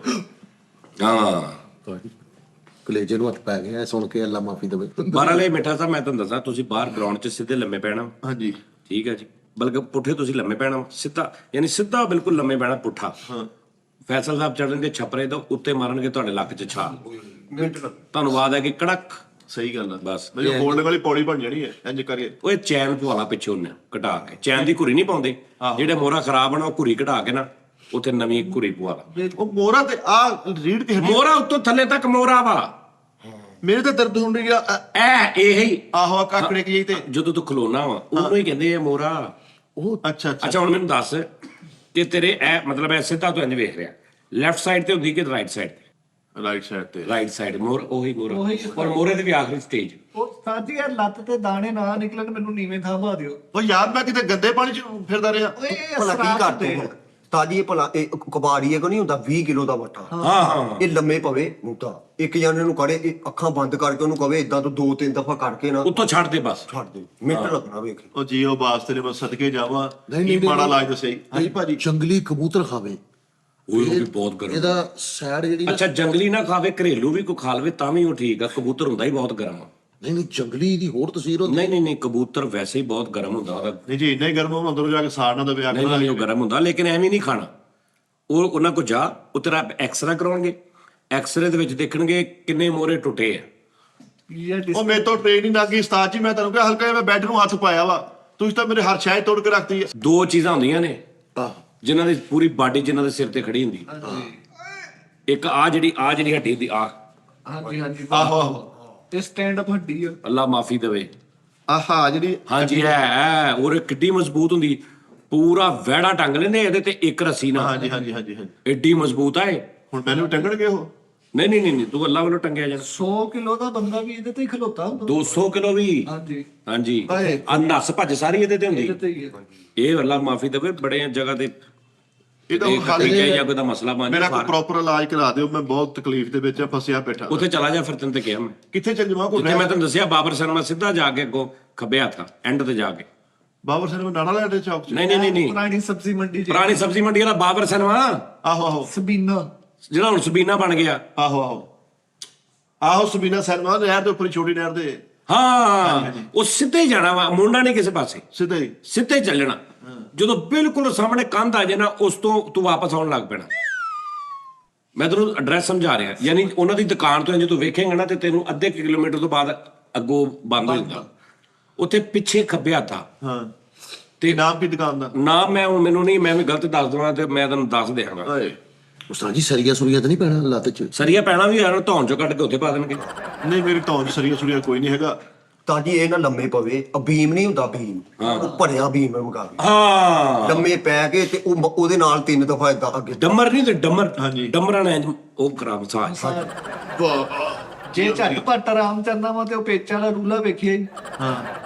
ਹਾਂ ਕਲੇਜੇ ਨੂੰ ਹੱਥ ਪੈ ਗਿਆ ਇਹ ਸੁਣ ਕੇ, ਅੱਲਾ ਮਾਫੀ ਦੇਵੇ। ਬਾਹਰਲੇ ਮਿੱਠਾ ਸਾਹਿਬ, ਮੈਂ ਤੁਹਾਨੂੰ ਦੱਸਾਂ, ਤੁਸੀਂ ਬਾਹਰ ਗਰਾਊਂਡ 'ਚ ਸਿੱਧੇ ਲੰਮੇ ਪੈਣਾ, ਹਾਂਜੀ ਠੀਕ ਹੈ ਜੀ, ਬਲਕਿ ਪੁੱਠੇ ਤੁਸੀਂ ਲੰਮੇ ਪੈਣਾ ਸਿੱਧਾ, ਯਾਨੀ ਸਿੱਧਾ ਬਿਲਕੁਲ ਲੰਮੇ ਪੈਣਾ ਪੁੱਠਾ। ਹਾਂ, ਫੈਸਲ ਸਾਹਿਬ ਚੜਨਗੇ ਛਪਰੇ ਤੋਂ ਉੱਤੇ ਮਾਰਨਗੇ ਤੁਹਾਡੇ ਲੱਕ 'ਚ ਛਾਲ, ਮਿੰਟ ਲੱਗ ਧੰਨਵਾਦ ਹੈ ਕਿ ਕੜਕ। ਸਹੀ ਗੱਲ ਆ। ਬਸ। ਮੇਰੀ ਹੋਲਡ ਵਾਲੀ ਪੌੜੀ ਬਣ ਜਾਣੀ ਹੈ ਇੰਜ ਕਰਕੇ। ਓਏ ਚੈਨ ਪਵਾਲਾ ਪਿੱਛੇ ਉਹਨੇ ਘਟਾ ਕੇ, ਚੈਨ ਦੀ ਘੁਰੀ ਨਹੀਂ ਪਾਉਂਦੇ ਜਿਹੜੇ ਮੋਹਰਾ ਖਰਾਬ ਹੋਣਾ, ਉਹ ਘੁਰੀ ਘਟਾ ਕੇ ਨਾ ਉੱਥੇ ਨਵੀਂ ਘੁਰੀ ਪਵਾ ਲਾ। ਉਹ ਮੋਰਾ ਤੇ ਆ ਰੀੜ ਤੇ ਹੱਡੀ, ਮੋਹਰਾ ਉੱਤੋਂ ਥੱਲੇ ਤੱਕ ਮੋਹਰਾ ਵਾ। ਮੇਰੇ ਤੇ ਦਰਦ ਹੋਣ ਡਈ ਆ। ਇਹੀ ਆਹੋ ਆ ਕਾਕੜੇ ਕੀ ਤੇ। ਜਦੋਂ ਤੂੰ ਖਲੋਣਾ ਵਾ ਉਹਨੂੰ ਹੀ ਕਹਿੰਦੇ ਆ ਮੋਹਰਾ। ਉਹ ਅੱਛਾ ਅੱਛਾ। ਅੱਛਾ ਹੁਣ ਮੈਨੂੰ ਦੱਸ ਕਿ ਤੇਰੇ ਇਹ ਮਤਲਬ ਐ ਸਿੱਧਾ ਤੂੰ ਇੰਜ ਵੇਖ ਰਿਹਾ, ਲੈਫਟ ਸਾਈਡ ਤੇ ਹੁੰਦੀ ਕਿ ਰਾਈਟ ਸਾਈਡ ਤੇ? ਰਾਈਟ ਸਾਈਡ ਤੇ। ਰਾਈਟ ਸਾਈਡ ਉਹੀ ਮੋਹਰਾ, ਉਹੀ। ਔਰ ਮੋਹਰੇ ਦੇ ਵੀ ਆਖਰੀ ਸਟੇਜ। ਉਹ ਉਸਤਾਦ ਜੀ, ਇਹ ਲੱਤ ਤੇ ਦਾਣੇ ਨਾ ਨਿਕਲਣ, ਮੈਨੂੰ ਨੀਵੇਂ ਥਾਂ ਪਾ ਦਿਓ। ਉਹ ਯਾਰ ਮੈਂ ਕਿਤੇ ਗੰਦੇ ਪਾਣੀ ਚ ਫਿਰਦਾ ਰਿਹਾ। ਓਏ ਇਹ ਭਲਾ ਕੀ ਅਸਰਾਤ ਕਰਦੇ ਦੇ। ਹੋ ਤਾਜੀ? ਇਹ ਭਲਾ ਇਹ ਕਬਾੜੀਏ ਕੋ ਨਹੀਂ ਹੁੰਦਾ 20 ਕਿਲੋ ਦਾ ਵੱਟਾ। ਹਾਂ ਹਾਂ ਇਹ ਲੰਮੇ ਪਵੇ ਮੁੱਦਾ, ਇੱਕ ਜਾਨੇ ਨੂੰ ਕੜੇ, ਇਹ ਅੱਖਾਂ ਬੰਦ ਕਰਕੇ ਉਹਨੂੰ ਕਵੇ ਇਦਾਂ ਤੋਂ 2-3 ਦਫਾ ਕਰਕੇ ਨਾ ਉੱਤੋਂ ਛੱਡ ਦੇ ਬਸ। ਛੱਡ ਦੇ, ਮਿੰਟ ਲੱਗਣਾ ਵੇਖੀ। ਉਹ ਜੀਓ ਵਾਸਤੇ ਨੇ ਮੈਂ ਸਦਕੇ ਜਾਵਾਂ। ਨਹੀਂ, ਕੀ ਨਹੀਂ, ਮਾੜਾ ਨਹੀਂ। ਇਲਾਜ ਦੱਸਿਆ ਜੀ। ਹਾਂਜੀ ਭਾਜੀ। ਜੰਗਲੀ ਕਬੂਤਰ ਖਾਵੇ, ਉਹ ਵੀ ਬਹੁਤ ਗਰਮ। ਇਹਦਾ ਸੈਡ ਜਿਹੜੀ ਨਾ, ਅੱਛਾ ਜੰਗਲੀ ਨਾ ਖਾਵੇ, ਘਰੇਲੂ ਵੀ ਕੋਈ ਖਾ ਲਵੇ ਤਾਂ ਵੀ ਉਹ ਠੀਕ ਆ। ਕਬੂਤਰ ਹੁੰਦਾ ਹੀ ਬਹੁਤ ਗਰਮ ਆ। ਨਹੀਂ ਜੰਗਲੀ ਦੀ ਹੋਰ ਤਸਵੀਰ ਹੁੰਦੀ। ਨਹੀਂ ਕਬੂਤਰ ਵੈਸੇ ਹੀ ਬਹੁਤ ਗਰਮ ਹੁੰਦਾ ਉਹਦਾ, ਨਹੀਂ ਜੀ ਇੰਨਾ ਹੀ ਗਰਮ ਹੋਣਾ, ਅੰਦਰੋਂ ਜਾ ਕੇ ਸਾੜ ਨਾ ਦਵੇ ਅੱਗ ਨਾਲ। ਨਹੀਂ ਉਹ ਗਰਮ ਹੁੰਦਾ, ਲੇਕਿਨ ਐਵੇਂ ਨਹੀਂ ਖਾਣਾ। ਉਹ ਉਹਨਾਂ ਕੋ ਜਾ, ਉਹ ਤੇਰਾ ਐਕਸਰਾ ਕਰਾਉਣਗੇ, ਐਕਸਰੇ ਦੇ ਵਿੱਚ ਦੇਖਣਗੇ ਕਿੰਨੇ ਮੋਹਰੇ ਟੁੱਟੇ ਆ। ਉਹ ਮੇਰੇ ਤੋਂ ਟ੍ਰੇਨ ਹੀ ਨਾ ਗਈ ਉਸਤਾਦ ਜੀ। ਮੈਂ ਤੁਹਾਨੂੰ ਕਿਹਾ ਹਲਕਾ ਜਿਹਾ ਮੈਂ ਬੈੱਡ ਨੂੰ ਹੱਥ ਪਾਇਆ ਵਾ, ਤੁਸੀਂ ਤਾਂ ਮੇਰੇ ਹਰ ਸ਼ਾਇ ਤੋੜ ਕੇ ਰੱਖਤੀ ਹੈ। ਦੋ ਚੀਜ਼ਾਂ ਹੁੰਦੀਆਂ ਨੇ ਆਹ, ਜਿਨ੍ਹਾਂ ਦੀ ਪੂਰੀ ਬਾਡੀ ਜਿਨ੍ਹਾਂ ਦੇ ਸਿਰ ਤੇ ਖੜੀ ਹੁੰਦੀ। ਇੱਕ ਆ ਜਿਹੜੀ ਹੱਡੀ ਹੁੰਦੀ ਆ, ਹਾਂਜੀ ਹਾਂਜੀ, ਆਹੋ ਆਹੋ। ਇਹ ਸਟੈਂਡ ਅਪ ਹੱਡੀ ਆ। ਅੱਲਾ ਮਾਫੀ ਦੇਵੇ। ਆਹਾ ਜਿਹੜੀ ਹਾਂਜੀ ਹੈ ਔਰ ਕਿੱਡੀ ਮਜ਼ਬੂਤ ਹੁੰਦੀ, ਪੂਰਾ ਵਹਿੜਾ ਟੰਗ ਲੈਂਦੇ ਇਹਦੇ ਤੇ ਇੱਕ ਰੱਸੀ ਨਾਲ। ਹਾਂਜੀ ਹਾਂਜੀ ਹਾਂਜੀ ਹਾਂਜੀ। ਏਡੀ ਮਜ਼ਬੂਤ ਆ ਇਹ। ਹੁਣ ਮੈਨੂੰ ਟੰਗਣਗੇ ਉਹ। ਨਹੀਂ ਤੂੰ ਅੱਲਾ ਵੱਲੋਂ ਟੰਗਿਆ ਜਾਣਾ। 100 ਕਿਲੋ ਦਾ ਬੰਦਾ ਵੀ ਇਹਦੇ ਤੇ ਹੀ ਖਲੋਤਾ ਹੁੰਦਾ। 200 ਕਿਲੋ ਵੀ। ਹਾਂਜੀ, ਹਾਂਜੀ ਹਾਏ। ਆ ਨੱਸ ਭੱਜ ਸਾਰੀ ਇਹਦੇ ਤੇ ਹੁੰਦੀ। ਇਹਦੇ ਤੇ ਹੀ ਹੈ। ਇਹ ਅੱਲਾ ਮਾਫੀ ਦੇਵੇ, ਬੜੇ ਜਗ੍ਹਾ ਤੇ ਇਹ ਤਾਂ ਇਹ ਖਾਲੀ ਜਾਂ ਕੋਈ ਦਾ ਮਸਲਾ ਬਣ ਮੇਰਾ ਜਾ, ਕੋਈ ਪ੍ਰੋਪਰ ਇਲਾਜ ਕਰਾ ਦਿਓ। ਮੈਂ ਬਹੁਤ ਤਕਲੀਫ ਦੇ ਵਿੱਚ ਆ, ਫਸਿਆ ਬੈਠਾ। ਉੱਥੇ ਚਲਾ ਜਾ। ਫਿਰ ਤੈਨੂੰ ਤੇ ਕਿਹਾ ਮੈਂ, ਕਿੱਥੇ ਚੱਲ ਜਾਵਾਂ? ਜਿੱਥੇ ਮੈਂ ਤੈਨੂੰ ਦੱਸਿਆ ਬਾਬਰ ਸਿਨੇਮਾ, ਸਿੱਧਾ ਜਾ ਕੇ ਅੱਗੋਂ ਖੱਬੇ ਹੱਥ ਐਂਡ ਤੇ ਜਾ ਕੇ। ਬਾਬਰ ਸਿੰਘ ਨਾੜਾ ਲੈਂਦੇ ਚੌਕ 'ਚ। ਨਹੀਂ ਪੁਰਾਣੀ ਸਬਜ਼ੀ ਮੰਡੀ ਜੀ। ਪੁਰਾਣੀ ਸਬਜ਼ੀ ਮੰਡੀ ਵਾਲਾ ਬਾਬਰ ਸਿਨੇਮਾ, ਆਹੋ ਆਹੋ ਸਬੀਨਾ। ਜਿਹੜਾ ਹੁਣ ਸਬੀਨਾ ਬਣ ਗਿਆ। ਆਹੋ ਆਹੋ ਆਹੋ। ਸਬੀਨਾ ਸੈਨਮਾ ਨਹਿਰ ਦੇ ਉੱਪਰ, ਛੋਟੀ ਨਹਿਰ ਦੇ ਹਾਂ ਉਹ ਸਿੱਧੇ ਹੀ ਜਾਣਾ ਵਾ, ਮੁੰਡਾ ਨਹੀਂ ਕਿਸੇ ਪਾਸੇ, ਸਿੱਧਾ ਹੀ। ਸਿੱਧੇ ਹੀ ਚੱਲਣਾ। ਜਦੋਂ ਬਿਲਕੁਲ ਸਾਹਮਣੇ ਕੰਧ ਆ ਜਾਏ ਨਾ, ਉਸ ਤੋਂ ਤੂੰ ਵਾਪਸ ਆਉਣ ਲੱਗ ਪੈਣਾ। ਮੈਂ ਤੈਨੂੰ ਐਡਰੈਸ ਸਮਝਾ ਰਿਹਾ, ਯਾਨੀ ਉਹਨਾਂ ਦੀ ਦੁਕਾਨ ਤੋਂ ਜੇ ਤੂੰ ਵੇਖੇਂਗਾ ਨਾ ਤੇ ਤੈਨੂੰ ਅੱਧੇ ਕਿਲੋਮੀਟਰ ਤੋਂ ਬਾਅਦ ਅੱਗੋਂ ਬੰਦ ਹੋ ਜਾਂਦਾ। ਉੱਥੇ ਪਿੱਛੇ ਖੱਬੇ ਹੱਥ ਆ। ਹਾਂ। ਤੇ ਨਾਮ ਕੀ ਦੁਕਾਨ ਦਾ? ਨਾ ਮੈਂ ਹੁਣ ਮੈਨੂੰ ਨਹੀਂ, ਮੈਂ ਵੀ ਗਲਤ ਦੱਸ ਦਵਾਂ ਤੇ ਮੈਂ ਤੈਨੂੰ ਦੱਸ ਦਿਆਂਗਾ। ਓਏ ਉਸਤਾਦ ਜੀ ਸਰੀਆ ਸੁਰੀਆ ਤਾਂ ਨਹੀਂ ਪੈਣਾ ਲੱਤ 'ਚ? ਸਰੀਆ ਪੈਣਾ ਵੀ ਯਾਰ, ਧੌਣ ਚੋਂ ਕੱਢ ਕੇ ਉੱਥੇ ਪਾ ਦੇਣਗੇ। ਨਹੀਂ, ਮੇਰੀ ਧੌਣ 'ਚ ਸਰੀਆ ਸੁਰੀਆ ਕੋਈ ਨਹੀਂ ਹੈਗਾ। ਤਾਜੀ ਇਹ ਨਾ ਲੰਮੇ ਪਵੇ, ਅਬੀਮ ਨਹੀਂ ਹੁੰਦਾ ਬੀਮ, ਉਹ ਭਰਿਆ ਬੀਮ ਮੁਕਾਬਲੇ ਹਾਂ ਲੰਮੇ ਪੈ ਕੇ ਤੇ ਉਹਦੇ ਨਾਲ 3 ਦਫਾ ਇਦਾਂ ਅੱਗੇ। ਡੰਮਰ ਨਹੀਂ ਤੇ ਡੰਮਰ। ਹਾਂਜੀ। ਡੰਮਰਾਂ ਨੇ ਉਹ ਕਰਾ ਮਸਾਜ। ਜੇ ਝਟਪਟ ਆਰਾਮ ਕਰਨਾ ਵਾ ਤੇ ਉਹ ਪੇਚਾਂ ਵਾਲਾ ਰੂਲਾ ਵੇਖਿਆ ਹੀ। ਹਾਂ।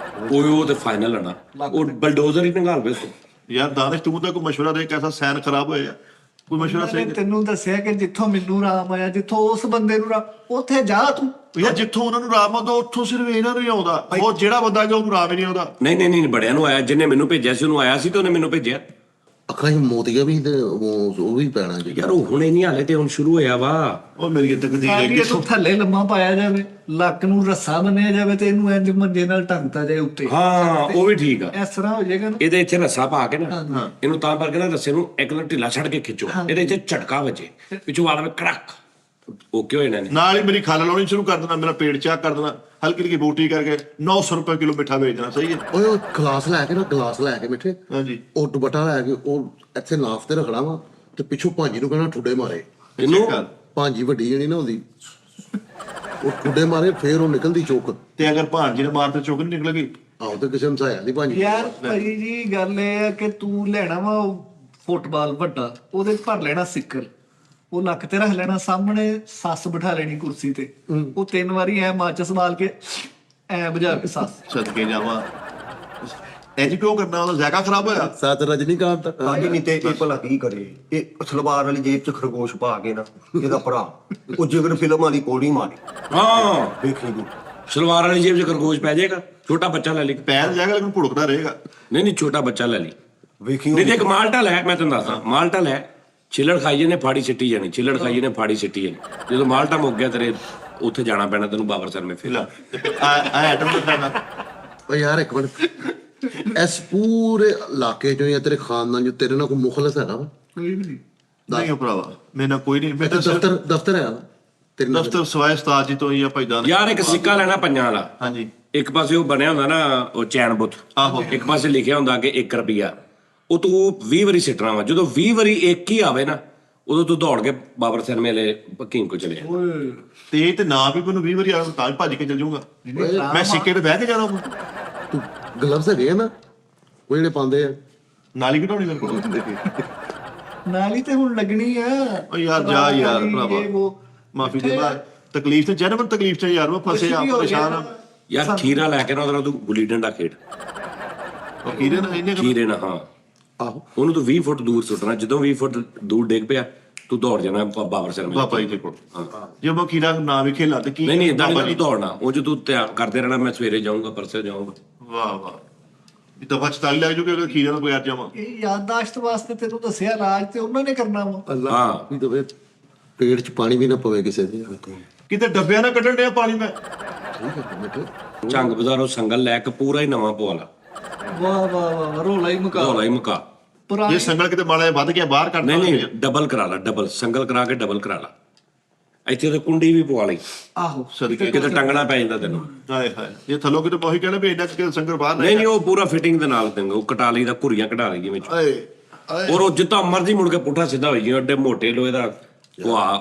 ਉਹ ਤੇ ਫਾਈਨਲ ਹੈ ਨਾ, ਉਹ ਬਲਡੋਜ਼ਰ ਹੀ ਨਿਕਾਲ ਵੇ ਯਾਰ ਦਾਨਿਸ਼ ਤੂੰ ਤਾਂ ਕੋਈ ਮਸ਼ਵਰਾ ਦੇ ਕੈਸਾ ਸੈਨ ਖਰਾਬ ਹੋਇਆ ਕੋਈ ਮਸ਼ਵਰਾ ਮੈਂ ਸਹੀ ਤੈਨੂੰ ਦੱਸਿਆ ਕਿ ਜਿੱਥੋਂ ਮੈਨੂੰ ਰਾਮ ਆਇਆ, ਜਿੱਥੋਂ ਉਸ ਬੰਦੇ ਨੂੰ ਉੱਥੇ ਜਾ ਤੂੰ। ਯਾਰ ਜਿੱਥੋਂ ਉਹਨਾਂ ਨੂੰ ਰਾਮ ਆਉਂਦਾ ਉੱਥੋਂ ਸਿਰਫ ਇਹਨਾਂ ਨੂੰ ਹੀ ਆਉਂਦਾ, ਉਹ ਜਿਹੜਾ ਬੰਦਾ ਗਿਆ ਉਹਨੂੰ ਰਾਮ ਹੀ ਨਹੀਂ ਆਉਂਦਾ। ਨਹੀਂ ਬੜਿਆਂ ਨੂੰ ਆਇਆ, ਜਿਹਨੇ ਮੈਨੂੰ ਭੇਜਿਆ ਸੀ ਉਹਨੂੰ ਆਇਆ ਸੀ ਤੇ ਉਹਨੇ ਮੈਨੂੰ ਭੇਜਿਆ। ਅੱਖਾਂ 'ਚ ਮੋਤੀਆ ਵੀ ਤੇ ਉਹ ਵੀ ਪੈਣਾ ਜੀ। ਯਾਰ ਉਹ ਹੁਣੇ ਨਹੀਂ, ਹਾਲੇ ਤੇ ਹੁਣ ਸ਼ੁਰੂ ਹੋਇਆ ਵਾ। ਉਹ ਮੇਰੀ ਤਕਦੀਰ ਹੈ ਆਗੇ ਕਿ ਤੂੰ ਥੱਲੇ ਲੰਮਾ ਪਾਇਆ ਜਾਵੇ, ਲੱਕ ਨੂੰ ਰੱਸਾ ਬੰਨਿਆ ਜਾਵੇ ਤੇ ਇਹਨੂੰ ਇੰਜ ਮੰਜੇ ਨਾਲ ਟੰਗਤਾ ਜਾਏ ਉੱਤੇ, ਹਾਂ ਉਹ ਵੀ ਠੀਕ ਆ। ਇਸ ਤਰ੍ਹਾਂ ਹੋ ਜਾਏਗਾ ਨਾ। ਇਹਦੇ ਇੱਥੇ ਰੱਸਾ ਪਾ ਕੇ ਨਾ ਇਹਨੂੰ ਤਾਂ ਕਰਕੇ ਨਾ ਰੱਸੇ ਨੂੰ ਇੱਕ ਨਾ ਢਿੱਲਾ ਛੱਡ ਕੇ ਖਿੱਚੋ, ਇਹਦੇ ਇੱਥੇ ਝਟਕਾ ਵੱਜੇ ਪਿੱਛੋਂ ਵਾਲ ਵਿੱਚ ਕੜਕ, ਓਕੇ ਹੋ ਜਾਣਾ ਨੇ। ਨਾਲ ਹੀ ਮੇਰੀ ਖੱਲ ਲਾਉਣੀ ਸ਼ੁਰੂ ਕਰ ਦੇਣਾ, ਮੇਰਾ ਪੇਟ ਚਾਕ ਕਰ ਦੇਣਾ, ਹਲਕੀ ਹਲਕੀ ਬੋਟੀ ਕਰਕੇ 900 ਰੁਪਏ ਕਿਲੋ ਮਿੱਠਾ ਵੇਚ ਦੇਣਾ। ਸਹੀ ਹੈ। ਓਏ ਉਹ ਗਲਾਸ ਲੈ ਕੇ ਨਾ, ਗਲਾਸ ਲੈ ਕੇ ਮਿੱਠੇ, ਹਾਂਜੀ ਉਹ ਦੁਪੱਟਾ ਲੈ ਕੇ ਉਹ ਇੱਥੇ ਨਾਫ ਤੇ ਰੱਖਣਾ ਵਾ ਤੇ ਪਿੱਛੋਂ ਭਾਂਜੀ ਨੂੰ ਕਹਿਣਾ ਠੁੱਡੇ ਮਾਰੇ। ਇਹਨੂੰ ਭਾਂਜੀ ਵੱਡੀ ਜਣੀ ਨਾ ਹੁੰਦੀ, ਉਹ ਠੁੱਡੇ ਮਾਰੇ ਫੇਰ ਉਹ ਨਿਕਲਦੀ ਚੁੱਕ। ਤੇ ਅਗਰ ਭਾਂਜੀ ਨੇ ਮਾਰ ਤੇ ਚੁੱਕ ਨਹੀਂ ਨਿਕਲੇਗੀ। ਆਹੋ ਤੇ ਕਿਸੇ ਮਸਾਇਆ ਦੀ ਭਾਂਜੀ। ਯਾਰ ਭਾਈ ਜੀ ਗੱਲ ਇਹ ਆ ਕਿ ਤੂੰ ਲੈਣਾ ਵਾ ਫੁੱਟਬਾਲ ਵੱਡਾ, ਉਹਦੇ 'ਚ ਭਰ ਲੈਣਾ ਸਿੱਕਰ, ਉਹ ਲੱਕ ਤੇ ਰੱਖ ਲੈਣਾ, ਸਾਹਮਣੇ ਸੱਸ ਬਿਠਾ ਲੈਣੀ ਕੁਰਸੀ ਤੇ, ਉਹ 3 ਵਾਰੀ ਐ ਮਾਚਸ ਬਾਲ ਕੇ ਐ ਬੁਝਾ ਕੇ ਸੱਸ। ਸਦਕੇ ਜਾਵਾ ਇੰਜ ਕਿਉਂ ਕਰਨਾ, ਉਹਦਾ ਜ਼ਾਇਕਾ ਖਰਾਬ ਹੋਇਆ। ਸੱਤ ਰਜਨੀਕਾਂਤ ਹਾਂਜੀ ਨਹੀਂ ਤੇ ਇਹ ਭਲਾ ਕੀ ਕਰੇ, ਇਹ ਸਲਵਾਰ ਵਾਲੀ ਜੇਬ 'ਚ ਖਰਗੋਸ਼ ਪਾ ਕੇ ਨਾ ਇਹਦਾ ਭਰਾ ਉਹ ਜਿਗਰ ਫਿਲਮ ਵਾਲੀ ਕੋੜੀ ਮਾਰੇ ਹਾਂ ਵੇਖੀ ਤੂੰ। ਸਲਵਾਰ ਵਾਲੀ ਜੇਬ 'ਚ ਖਰਗੋਸ਼ ਪੈ ਜਾਏਗਾ, ਛੋਟਾ ਬੱਚਾ ਲੈ ਲਈ। ਪੈਰ ਜਾਏਗਾ ਲੇਕਿਨ ਭੁੜਕਦਾ ਰਹੇਗਾ। ਨਹੀਂ ਛੋਟਾ ਬੱਚਾ ਲੈ ਲਈ। ਵੇਖੀ ਨਹੀਂ ਤੇ ਇੱਕ ਮਾਲਟਾ ਲੈ, ਮੈਂ ਤੈਨੂੰ ਦੱਸਦਾ, ਮਾਲਟਾ ਲੈ, ਛਿੱਲੜ ਖਾਈਏ ਨੇ ਫਾੜੀ ਸਿੱਟੀ ਜਾਣੀ, ਛਿੱਲੜ ਖਾਈਏ ਨੇ ਫਾੜੀ ਸਿੱਟੀ ਜਾਣੀ। ਜਦੋਂ ਮਾਲਟਾ ਮੁੱਕ ਗਿਆ ਤੇਰੇ ਉੱਥੇ ਜਾਣਾ ਪੈਣਾ ਤੈਨੂੰ ਬਾਬਰ ਸਰ ਮੇ ਫਿਰ। ਲੈ ਆ ਐਟਮ ਦਾ ਫਾਇਦਾ। ਓ ਯਾਰ ਇੱਕ ਮਿੰਟ, ਇਸ ਪੂਰੇ ਇਲਾਕੇ ਚੋਂ ਜਾਂ ਤੇਰੇ ਖਾਨਦਾਨ ਚੋਂ ਤੇਰੇ ਨਾਲ ਕੋਈ ਮੁਖਲਸ ਹੈਗਾ ਵਾ? ਕੋਈ ਵੀ ਨਹੀਂ। ਨਹੀਂ ਭਰਾਵਾ ਮੇਰੇ ਨਾਲ ਕੋਈ ਨਹੀਂ। ਮੈਂ ਤੇ ਤਾਂ ਦਫ਼ਤਰ ਹੈਗਾ ਵਾ ਤੇਰੇ ਨਾਲ? ਦਫ਼ਤਰ ਸਵਾਏ ਉਸਤਾਦ ਜੀ ਤੋਂ ਹੀ ਆ ਭਾਈ ਦਾਨਿਸ਼। ਯਾਰ ਇੱਕ ਸਿੱਕਾ ਲੈਣਾ ਪੰਜਾਂ ਵਾਲਾ, ਹਾਂਜੀ ਇੱਕ ਪਾਸੇ ਉਹ ਬਣਿਆ ਹੁੰਦਾ ਨਾ ਉਹ ਚੈਨ ਬੁੱਤ, ਆਹੋ। ਇੱਕ ਪਾਸੇ ਲਿਖਿਆ ਹੁੰਦਾ ਕਿ 1 ਰੁਪਿਆ, ਉਹ ਤੂੰ 20 ਵਾਰੀ ਸਿੱਟਣਾ ਵਾ। ਜਦੋਂ 20 ਵਾਰੀ ਇੱਕ ਹੀ ਆਵੇ ਨਾ ਉਦੋਂ ਤੂੰ ਦੌੜ ਕੇ ਬਾਬਰ ਸਰ ਮੇਲੇ ਹਕੀਮ ਕੋ ਚਲੇ ਜਾ। ਓਏ ਤੇ ਇਹ ਤੇ ਨਾ ਵੀ ਮੈਨੂੰ 20 ਵਾਰੀ ਆਵੇ ਤਾਂ ਵੀ ਭੱਜ ਕੇ ਚੱਲ ਜਾਊਗਾ। ਮੈਂ ਸਿੱਕੇ ਤੇ ਬਹਿ ਕੇ ਜਾਣਾ ਵਾ। ਤੂੰ ਗਲਵਸ ਹੈਗੇ ਆ ਨਾ ਉਹ ਜਿਹੜੇ ਪਾਉਂਦੇ ਆ? ਨਾਲੀ ਘਟਾਉਣੀ ਮੇਰੇ ਕੋਲ। ਨਾਲੀ ਤੇ ਹੁਣ ਲੱਗਣੀ ਆ। ਓ ਯਾਰ ਜਾ ਯਾਰ ਭਰਾਵਾ, ਇਹ ਉਹ ਮਾਫੀ ਦੇ ਬਾਅਦ ਤਕਲੀਫ ਤੇ ਜਨਮ ਤਕਲੀਫ ਚ ਯਾਰ ਮੈਂ ਫਸੇ ਆ, ਪਰੇਸ਼ਾਨ ਆ। ਯਾਰ ਖੀਰਾ ਲੈ ਕੇ ਨਾ ਉਹਦਾ ਤੂੰ ਗੁੱਲੀ ਡੰਡਾ ਖੇਡ, ਉਹ ਕੀਰੇ ਨਾ ਇਹਨੇ ਖੀਰੇ ਨਾ, ਹਾਂ ਆਹੋ ਉਹਨੂੰ ਤੂੰ 20 ਫੁੱਟ ਦੂਰ ਸੁੱਟਣਾ, ਜਦੋਂ 20 ਫੁੱਟ ਦੂਰ ਡਿੱਗ ਪਿਆ ਤੂੰ ਦੌੜ ਜਾਣਾ ਬਾਬਰ ਸਰ ਮੇਲੇ। ਬਾਬਾ ਜੀ ਦੇ ਕੋਲ। ਜੇ ਮੈਂ ਕੀਰਾ ਨਾ ਵੀ ਖੇਲਾ ਤੇ ਕੀ ਨਹੀਂ ਇਦਾਂ ਬਾਬਾ ਨਹੀਂ ਜੀ। ਦੌੜਨਾ, ਉਹ ਜੋ ਤੂੰ ਤਿਆਰ ਕਰਦੇ ਰਹਿਣਾ, ਮੈਂ ਸਵੇਰੇ ਜਾਊਂਗਾ ਪਰਸੇ ਜਾਊਂਗਾ। ਵਾਹ ਵਾਹ ਇਹ ਤਾਂ ਬਚਤਾਲੀ ਲੱਗ ਜੂਗੇ ਅਗਰ ਖੀਰੇ ਨੂੰ ਪਿਆਰ ਜਾਵਾਂ। ਇਹ ਯਾਦਦਾਸ਼ਤ ਵਾਸਤੇ ਤੈਨੂੰ ਦੱਸਿਆ, ਰਾਜ ਤੇ ਉਹਨਾਂ ਨੇ ਕਰਨਾ ਵਾ। ਅੱਲਾ ਹਾਂ। ਵੀ ਦਵੇ ਪੇਟ 'ਚ ਪਾਣੀ ਵੀ ਨਾ ਪਵੇ ਕਿਸੇ ਦੇ। ਕਿਤੇ ਡੱਬਿਆਂ ਨਾਲ ਕੱਢਣ ਡਿਆ ਪਾਣੀ ਮੈਂ। ਠੀਕ ਹੈ ਮਿੱਠੇ। ਝੰਗ ਬਾਜ਼ਾਰੋਂ ਸੰਗਲ ਲੈ ਕੇ ਪੂਰਾ ਹੀ ਨਵਾਂ ਪਵਾ ਲਾ, ਵਾਹ ਵਾਹ ਵਾਹ, ਰੋਲਾ ਹੀ ਮੁਕਾ। ਢੋਲਾ ਹੀ ਮੁਕਾ। ਪੁਰਾਣੀ ਜੇ ਸੰਗਲ ਕਿਤੇ ਮਾੜਾ ਜਿਹਾ ਵੱਧ ਗਿਆ ਬਾਹਰ ਕੱਢ ਨਹੀਂ ਡਬਲ ਕਰਾ ਲਾ, ਡਬਲ ਸੰਗਲ ਕਰਾ ਕੇ ਡਬਲ ਕਰਾ ਲਾ। ਇੱਥੇ ਤੇ ਕੁੰਡੀ ਵੀ ਪਵਾ ਲਈ, ਆਹੋ ਸਦਕੇ ਕਿਤੇ ਟੰਗਣਾ ਪੈ ਜਾਂਦਾ ਤੈਨੂੰ। ਹਾਏ ਹਾਏ ਇਹ ਥੱਲੋਂ ਕਿਤੇ ਉਹੀ ਕਹਿਣਾ ਵੀ ਇੰਨਾ ਕਿ ਸੰਗਲ ਬਾਹਰ ਨਹੀਂ ਉਹ ਪੂਰਾ ਫਿਟਿੰਗ ਦੇ ਨਾਲ ਤੈਨੂੰ ਉਹ ਕਟਾ ਲਈ ਦਾ, ਘੁਰੀਆਂ ਕਢਾ ਲਈ ਵਿੱਚ। ਆਏ ਔਰ ਉਹ ਜਿੱਦਾਂ ਮਰਜ਼ੀ ਮੁੜ ਕੇ ਪੁੱਠਾ ਸਿੱਧਾ ਹੋਈ, ਐਡੇ ਮੋਟੇ ਲੋਹੇ ਦਾ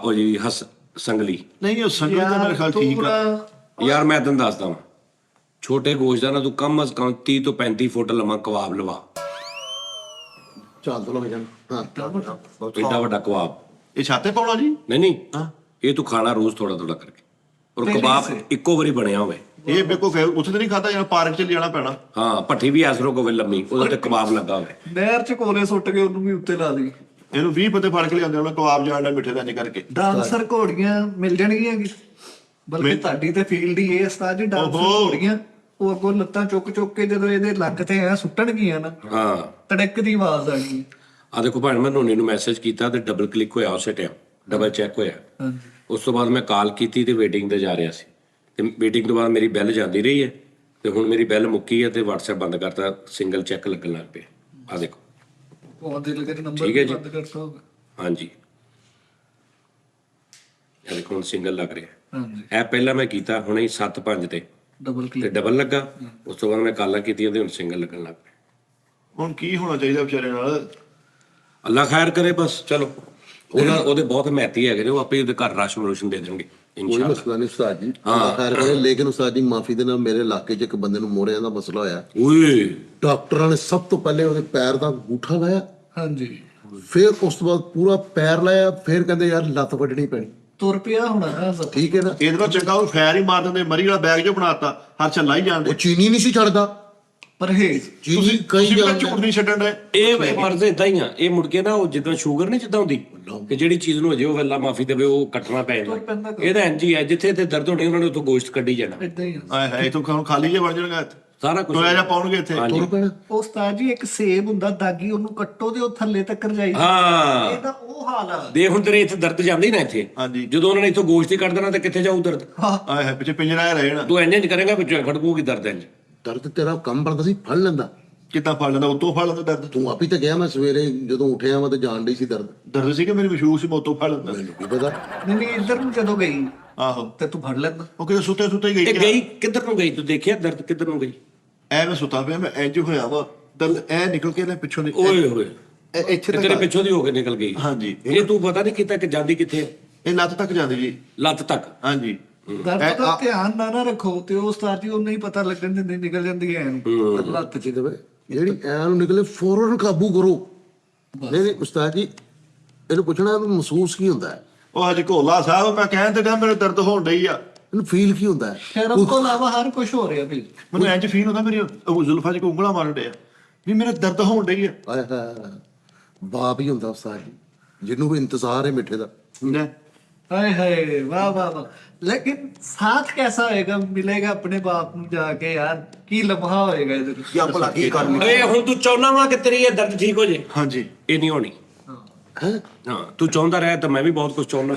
ਉਹ ਜੀ ਹੱਸ ਸੰਗਲੀ। ਨਹੀਂ ਉਹ ਸੰਗਲ ਤਾਂ ਮੇਰੇ ਖਿਆਲ ਠੀਕ ਆ। ਯਾਰ ਮੈਂ ਤੈਨੂੰ ਦੱਸਦਾ ਵਾਂ, ਛੋਟੇ ਗੋਸ਼ਤ ਦਾ ਨਾ ਤੂੰ ਕਮ ਅਜ਼ ਕਮ 30 ਤੋਂ 35 ਫੁੱਟ ਲੰਮਾ ਕਬਾਬ ਲਵਾ, ਚੱਲ ਚਲੋ ਜਾਨ। ਹਾਂ ਏਡਾ ਵੱਡਾ ਕਬਾਬ। ਇਹ ਛਾਤੇ ਪਾਉਣਾ ਜੀ? ਨਹੀਂ ਇਹ ਤੂੰ ਖਾਣਾ ਰੋਜ਼ ਥੋੜਾ ਥੋੜਾ ਕਰਕੇ, ਔਰ ਕਬਾਬ ਇੱਕੋ ਵਾਰੀ ਬਣਿਆ ਹੋਵੇ। ਇਹ ਬੇਕੋ ਉੱਥੇ ਤੇ ਨਹੀਂ ਖਾਦਾ ਜਾਂ ਪਾਰਕ ਚ ਲਿਆਣਾ ਪੈਣਾ? ਹਾਂ ਭੱਠੀ ਵੀ ਐਸਰੋ ਕੋਵੇ ਲੰਮੀ, ਉਹਦੇ ਤੇ ਕਬਾਬ ਲੱਗਾ ਹੋਵੇ। ਨਹਿਰ ਚ ਕੋਲੇ ਸੁੱਟ ਕੇ ਉਹਨੂੰ ਵੀ ਉੱਤੇ ਲਾ ਲਈ। ਇਹਨੂੰ 20 ਬੰਦੇ ਫੜ ਕੇ ਲਿਆਉਂਦੇ ਉਹਨਾਂ ਕਬਾਬ ਜਾਣ ਮਿੱਠੇ ਦਾ ਕਰਕੇ। ਡਾਂਸਰ ਘੋੜੀਆਂ ਮਿਲ ਜਾਣਗੀਆਂ ਕਿ ਬਲਕਿ ਤੁਹਾਡੀ ਤੇ ਫੀਲਡ ਹੀ ਇਹ ਉਸਤਾਦ ਜੀ, ਡਾਂਸਰ ਘੋੜੀਆਂ ਉਹ ਅੱਗੋਂ ਲੱਤਾਂ ਚੁੱਕ ਚੁੱਕ ਕੇ ਜਦੋਂ ਇਹਦੇ ਲੱਕ ਤੇ ਐ ਸੁੱਟਣਗੀਆਂ ਨਾ, ਹਾਂ ਤੜਕ ਦੀ ਆਵਾਜ਼ ਆਣੀ। ਆ ਦੇਖੋ ਭਾਣ, ਮੈਂ ਨੋਨੀ ਨੂੰ ਮੈਸੇਜ ਕੀਤਾ ਤੇ ਡਬਲ ਕਲਿੱਕ ਹੋਇਆ, ਉਸੇ ਟਾਈਮ ਡਬਲ ਚੈੱਕ ਹੋਇਆ। ਉਸ ਤੋਂ ਬਾਅਦ ਮੈਂ ਕਾਲ ਕੀਤੀ ਤੇ ਵੇਟਿੰਗ ਤੇ ਜਾ ਰਿਹਾ ਸੀ, ਤੇ ਵੇਟਿੰਗ ਤੋਂ ਬਾਅਦ ਮੇਰੀ ਬੈਲ ਜਾਂਦੀ ਰਹੀ ਹੈ, ਤੇ ਹੁਣ ਮੇਰੀ ਬੈਲ ਮੁੱਕੀ ਹੈ ਤੇ WhatsApp ਬੰਦ ਕਰਤਾ, ਸਿੰਗਲ ਚੈੱਕ ਲੱਗਣ ਲੱਗ ਪਿਆ। ਆ ਦੇਖੋ ਉਹਦੇ ਲਈ ਨੰਬਰ ਠੀਕ ਹੈ ਜੀ। ਬੰਦ ਕਰਤਾ ਹੋਗਾ। ਹਾਂਜੀ ਇਹ ਦੇਖੋ ਹੁਣ ਸਿੰਗਲ ਲੱਗ ਰਿਹਾ। ਹਾਂਜੀ ਇਹ ਪਹਿਲਾਂ ਮੈਂ ਕੀਤਾ ਹੁਣੇ 7-5 ਤੇ ਡਬਲ ਤੇ ਕਲਿੱਕ। ਡਬਲ ਲੱਗਾ, ਉਸ ਤੋਂ ਬਾਅਦ ਮੈਂ ਕਾਲਾਂ ਕੀਤੀਆਂ ਤੇ ਹੁਣ ਸਿੰਗਲ ਲੱਗਣ ਲੱਗ ਪਿਆ। ਹੁਣ ਕੀ ਹੋਣਾ ਚਾਹੀਦਾ ਵਿਚਾਰੇ ਨਾਲ? ਅੱਲਾ ਖੈਰ ਕਰੇ ਬਸ। ਚਲੋ ਉਹਦੇ ਬਹੁਤ ਮਹਿਤੀ ਹੈਗੇ ਨੇ, ਉਹ ਆਪੇ ਉਹਦੇ ਘਰ ਰਾਸ਼ਨ ਰੋਸ਼ਨ ਦੇ ਦੇਣਗੇ ਕੋਈ ਇਨਸ਼ਾਅੱਲਾ। ਮਸਲਾ ਨਹੀਂ ਉਸਤਾਦ ਜੀ, ਅੱਲਾਹ ਖੈਰ ਕਰੇ। ਲੇਕਿਨ ਉਸਤਾਦ ਜੀ ਮਾਫੀ ਦੇ ਨਾਲ ਮੇਰੇ ਇਲਾਕੇ 'ਚ ਇੱਕ ਬੰਦੇ ਨੂੰ ਮੋਰਿਆਂ ਦਾ ਮਸਲਾ ਹੋਇਆ। ਓਏ ਡਾਕਟਰਾਂ ਨੇ ਸਭ ਤੋਂ ਪਹਿਲੇ ਉਹਦੇ ਪੈਰ ਦਾ ਅੰਗੂਠਾ ਲਾਇਆ, ਹਾਂਜੀ ਫਿਰ ਉਸ ਤੋਂ ਬਾਅਦ ਪੂਰਾ ਪੈਰ ਲਾਇਆ, ਫਿਰ ਕਹਿੰਦੇ ਯਾਰ ਲੱਤ ਵੱਢਣੀ ਪੈਣੀ। ਤੁਰ ਪਿਆ ਹੋਣਾ ਨਾ ਸਭ। ਠੀਕ ਹੈ ਨਾ? ਇਹਦੇ ਨਾਲ ਚੰਗਾ ਉਹ ਫੈਰ ਹੀ ਮਾਰ ਦਿੰਦੇ, ਮਰੀ ਵਾਲਾ ਬੈਗ ਜੋ ਬਣਾਤਾ ਹਰ ਛੱਲਾ ਹੀ ਉਹ ਜਾਂਦੇ। ਚੀਨੀ ਨਹੀਂ ਸੀ ਛੱਡਦਾ, ਪਰਹੇਜ਼ ਚੀਨੀ ਕਈ ਤੁਸੀਂ ਵੀ ਤਾਂ ਜਾਂਦੇ ਝੂਠ ਨਹੀਂ ਛੱਡਣ ਦੇ। ਇਹ ਮਰਜ਼ ਇਦਾਂ ਹੀ ਆ। ਇਹ ਮੁੜ ਕੇ ਨਾ ਉਹ ਜਿੱਦਾਂ ਸ਼ੂਗਰ ਨਹੀਂ ਜਿੱਦਾਂ ਹੁੰਦੀ ਕਿ ਜਿਹੜੀ ਚੀਜ਼ ਨੂੰ ਹੋ ਜੇ ਉਹ ਅੱਲਾ ਮਾਫੀ ਦੇਵੇ ਉਹ ਕੱਟਣਾ ਪੈ ਜਾਂਦਾ। ਇਹਦਾ ਇੰਜ ਹੀ ਹੈ, ਜਿੱਥੇ ਤੇ ਦਰਦ ਹੋਣੀ ਉਹਨਾਂ ਨੇ ਉੱਥੋਂ ਗੋਸ਼ਤ ਕੱਢੀ ਜਾਣਾ, ਇਦਾਂ ਹੀ ਆ। ਆਏ ਹਾਏ ਤੂੰ ਖਾਲੀ ਜੇ ਬਣ ਜਾਣਗਾ, ਸਾਰਾ ਕੁਝ। ਟੋਇਆ ਜਾ ਪਾਉਣਗੇ ਇੱਥੇ। ਹਾਂਜੀ। ਤੁਰ ਪੈਣਾ। ਉਹ ਉਸਤਾਦ ਜੀ ਇੱਕ ਸੇਬ ਹੁੰਦਾ ਦਾਗੀ, ਉਹਨੂੰ ਕੱਟੋ ਤੇ ਉਹ ਥੱਲੇ ਤੱਕ ਜਾਈ। ਹਾਂ ਇਹਦਾ ਉਹ ਹਾਲ ਆ। ਦੇ ਹੁਣ ਤੇਰੇ ਇੱਥੇ ਦਰਦ ਜਾਂਦੀ ਨਾ ਇੱਥੇ, ਹਾਂਜੀ। ਜਦੋਂ ਉਹਨਾਂ ਨੇ ਇੱਥੋਂ ਗੋਸ਼ਤ ਹੀ ਕੱਢ ਦੇਣਾ ਤੇ ਕਿੱਥੇ ਜਾਊ ਦਰਦ? ਆਏ ਹਾਏ ਪਿੱਛੇ ਪਿੰਜਰਾ ਰਹਿ ਜਾਣਾ। ਤੂੰ ਇੰਜ ਕਰੇਗਾ ਵਿੱਚੋਂ ਖੜਕੂਗੀ ਦਰਦ ਇੰਜ। ਦਰਦ ਤੇਰਾ ਕੰਮ ਬਣਦਾ ਸੀ ਫੜ ਲੈਂਦਾ, ਕਿੱਦਾਂ ਫੜ ਲੈਂਦਾ, ਉੱਤੋਂ ਫੜ ਲੈਂਦਾ ਦਰਦ। ਤੂੰ ਆਪ ਹੀ ਤਾਂ ਗਿਆ, ਮੈਂ ਸਵੇਰੇ ਜਦੋਂ ਉੱਠਿਆ ਮੈਂ ਤਾਂ ਜਾਣ ਡਈ ਸੀ ਦਰਦ। ਦਰਦ ਸੀ ਕਿ ਮੇਰੀ ਮਸ਼ਹੂਰ ਸੀ, ਮੈਂ ਉੱਤੋਂ ਫੜ ਲੈਂਦਾ। ਮੈਨੂੰ ਕੀ ਪਤਾ। ਨਹੀਂ ਇੱਧਰ ਨੂੰ ਜਦੋਂ ਗਈ ਆਹੋ ਤੇ ਤੂੰ ਫੜ ਲੈਂਦਾ। ਉਹ ਕਿਤੇ ਸੁੱਤੇ ਸੁੱਤੇ ਇਹ ਗਈ ਗਈ ਕਿੱਧਰ ਨੂੰ ਗਈ? ਤੂੰ ਦੇਖਿਆ ਦਰਦ ਕਿੱਧਰ ਨੂੰ ਗਈ? ਐਵੇਂ ਸੁੱਤਾ ਪਿਆ ਮੈਂ, ਇੰਜ ਹੋਇਆ ਵਾ ਦਰਦ ਐ ਨਿਕਲ ਕੇ ਨਾ ਪਿੱਛੋਂ ਦੀ ਓਏ ਹੋਏ, ਇੱਥੇ ਤੇਰੇ ਤੱਕ। ਪਿੱਛੋਂ ਦੀ ਹੋ ਕੇ ਨਿਕਲ ਗਈ। ਹਾਂਜੀ ਇਹ ਤੂੰ ਪਤਾ ਨਹੀਂ ਕੀਤਾ ਕਿ ਜਾਂਦੀ ਕਿੱਥੇ ਹੈ? ਇਹ ਲੱਤ ਤੱਕ ਜਾਂਦੀ ਜੀ। ਲੱਤ ਤੱਕ। ਹਾਂਜੀ ਦਰਦ ਦਾ ਧਿਆਨ ਨਾ ਰੱਖੋ ਤੇ ਉਹ ਉਸਤਾਦ ਜੀ ਉਹ ਨਹੀਂ ਪਤਾ ਲੱਗਣ ਦਿੰਦੇ, ਨਿਕਲ ਜਾਂਦੀ ਐ ਨੂੰ ਲੱਤ ਚ। ਜਿਹੜੀ ਐ ਨੂੰ ਨਿਕਲੇ ਫੌਰਨ ਕਾਬੂ ਕਰੋ। ਨਹੀਂ ਨਹੀਂ ਉਸਤਾਦ ਜੀ, ਇਹਨੂੰ ਪੁੱਛਣਾ ਵੀ ਮਹਿਸੂਸ ਕੀ ਹੁੰਦਾ ਹੈ, ਉਹ ਹਜੇ ਘੋਲਾ ਸਾਹਿਬ, ਮੈਂ ਕਹਿਣ ਤੇ ਡਿਆ ਮੇਰੇ ਦਰਦ ਹੋਣ ਡਈ ਆ। ਇਹਨੂੰ ਫੀਲ ਕੀ ਹੁੰਦਾ ਹੈ? ਸ਼ਰਮ ਤੋਂ ਇਲਾਵਾ ਹਰ ਕੁਝ ਹੋ ਰਿਹਾ ਵੀ। ਮੈਨੂੰ ਇੰਜ ਫੀਲ ਹੁੰਦਾ ਮੇਰੀ ਉਹ ਜ਼ੁਲਫਾਂ 'ਚ ਉਂਗਲਾਂ ਮਾਰਨ ਡਿਆ ਵੀ ਮੇਰੇ ਦਰਦ ਹੋਣ ਡਈ ਆ। ਆਏ ਹਾਏ, ਬਾਪ ਹੀ ਹੁੰਦਾ ਉਸਤਾਦ ਜੀ, ਜਿਹਨੂੰ ਵੀ ਇੰਤਜ਼ਾਰ ਹੈ ਮਿੱਠੇ ਦਾ। ਲੈ, ਹਾਏ ਹਾਏ ਵਾਹ ਵਾਹ ਵਾਹ। ਲੇਕਿਨ ਸਾਥ कैसा होएगा, मिलेगा अपने बाप ਨੂੰ ਜਾ ਕੇ ਯਾਰ, ਕੀ ਲਮਹਾ ਹੋਏਗਾ ਇਹਦੇ ਵਿੱਚ। ਕੀ ਭਲਾ ਕੀ ਕਰਨੀ? ਓਏ ਹੁਣ ਤੂੰ ਚਾਹੁੰਦਾ ਵਾ ਕਿ ਤੇਰੀ ਇਹ ਦਰਦ ਠੀਕ ਹੋ ਜੇ? ਹਾਂਜੀ ਇਹ ਨਹੀਂ ਹੋਣੀ। ਹੈ ਹਾਂ ਤੂੰ ਚਾਹੁੰਦਾ ਰਹਿ ਤਾਂ ਮੈਂ ਵੀ ਬਹੁਤ ਕੁਝ ਚਾਹੁੰਦਾ।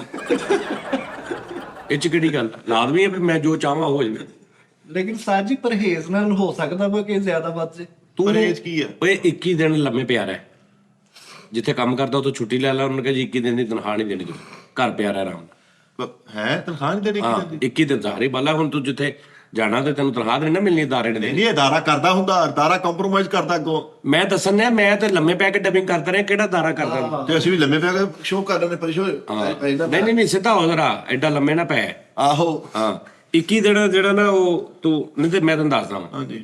ਇਹ ਚ ਕਿਹੜੀ ਗੱਲ? ਲਾਜ਼ਮੀ ਹੈ ਵੀ ਮੈਂ ਜੋ ਚਾਹਾਂ ਹੋ ਜਾਵੇ। ਲੇਕਿਨ ਸਾਜ ਜੀ ਪਰਹੇਜ਼ ਨਾਲ ਹੋ ਸਕਦਾ ਵਾ ਕਿ ਜ਼ਿਆਦਾ ਵੱਧ ਜੇ। ਤੂੰ ਪਰਹੇਜ਼ ਕੀ ਆ? ਓਏ 21 ਦਿਨ ਲੰਮੇ ਪਿਆ ਰਹਿ। ਜਿੱਥੇ ਕੰਮ ਕਰਦਾ ਉਹ ਤੋਂ ਛੁੱਟੀ ਲੈ ਲੈ, ਉਹਨੇ ਕਿਹਾ ਜੀ 21 ਦਿਨ ਦੀ ਤਨਖਾਹ ਨਹੀਂ ਦੇਣੀ, ਘਰ ਪਿਆ ਰਹਿ ਆਰਾਮ ਨਾਲ। ਹੈ ਤਨਖਾਹ ਨਹੀਂ ਦੇਣੀ ਹਾਂ ਕਿਤੇ 21 ਦਿਨ ਸਾਰੀ ਬਾਲਾ। ਹੁਣ ਤੂੰ ਜਿੱਥੇ ਜਾਣਾ ਤੇ ਤੈਨੂੰ ਤਨਖਾਹ ਦੇਣੀ ਨਾ ਮਿਲਣੀ, ਅਦਾਰੇ ਨੇ ਦੇਣੀ। ਨਹੀਂ ਅਦਾਰਾ ਕਰਦਾ ਹੁੰਦਾ, ਅਦਾਰਾ ਕੰਪਰੋਮਾਈਜ਼ ਕਰਦਾ ਅੱਗੋਂ। ਮੈਂ ਦੱਸਣ ਡਿਆ, ਮੈਂ ਤੇ ਲੰਮੇ ਪੈ ਕੇ ਡਬਿੰਗ ਕਰਦਾ ਰਿਹਾ, ਕਿਹੜਾ ਅਦਾਰਾ ਕਰਦਾ? ਤੇ ਅਸੀਂ ਵੀ ਲੰਮੇ ਪੈ ਕੇ ਸ਼ੋਅ ਕਰ ਲੈਂਦੇ ਪਰਿਸ਼ੋ। ਨਹੀਂ ਨਹੀਂ ਸਿੱਧਾ ਹੋ ਜਰਾ, ਐਡਾ ਲੰਮੇ ਨਾ ਪੈ। ਆਹੋ ਹਾਂ 21 ਦਿਨ ਜਿਹੜਾ ਨਾ ਉਹ ਤੂੰ ਨਹੀਂ ਤੇ ਮੈਂ ਤੈਨੂੰ ਦੱਸਦਾ ਵਾਂ, ਹਾਂਜੀ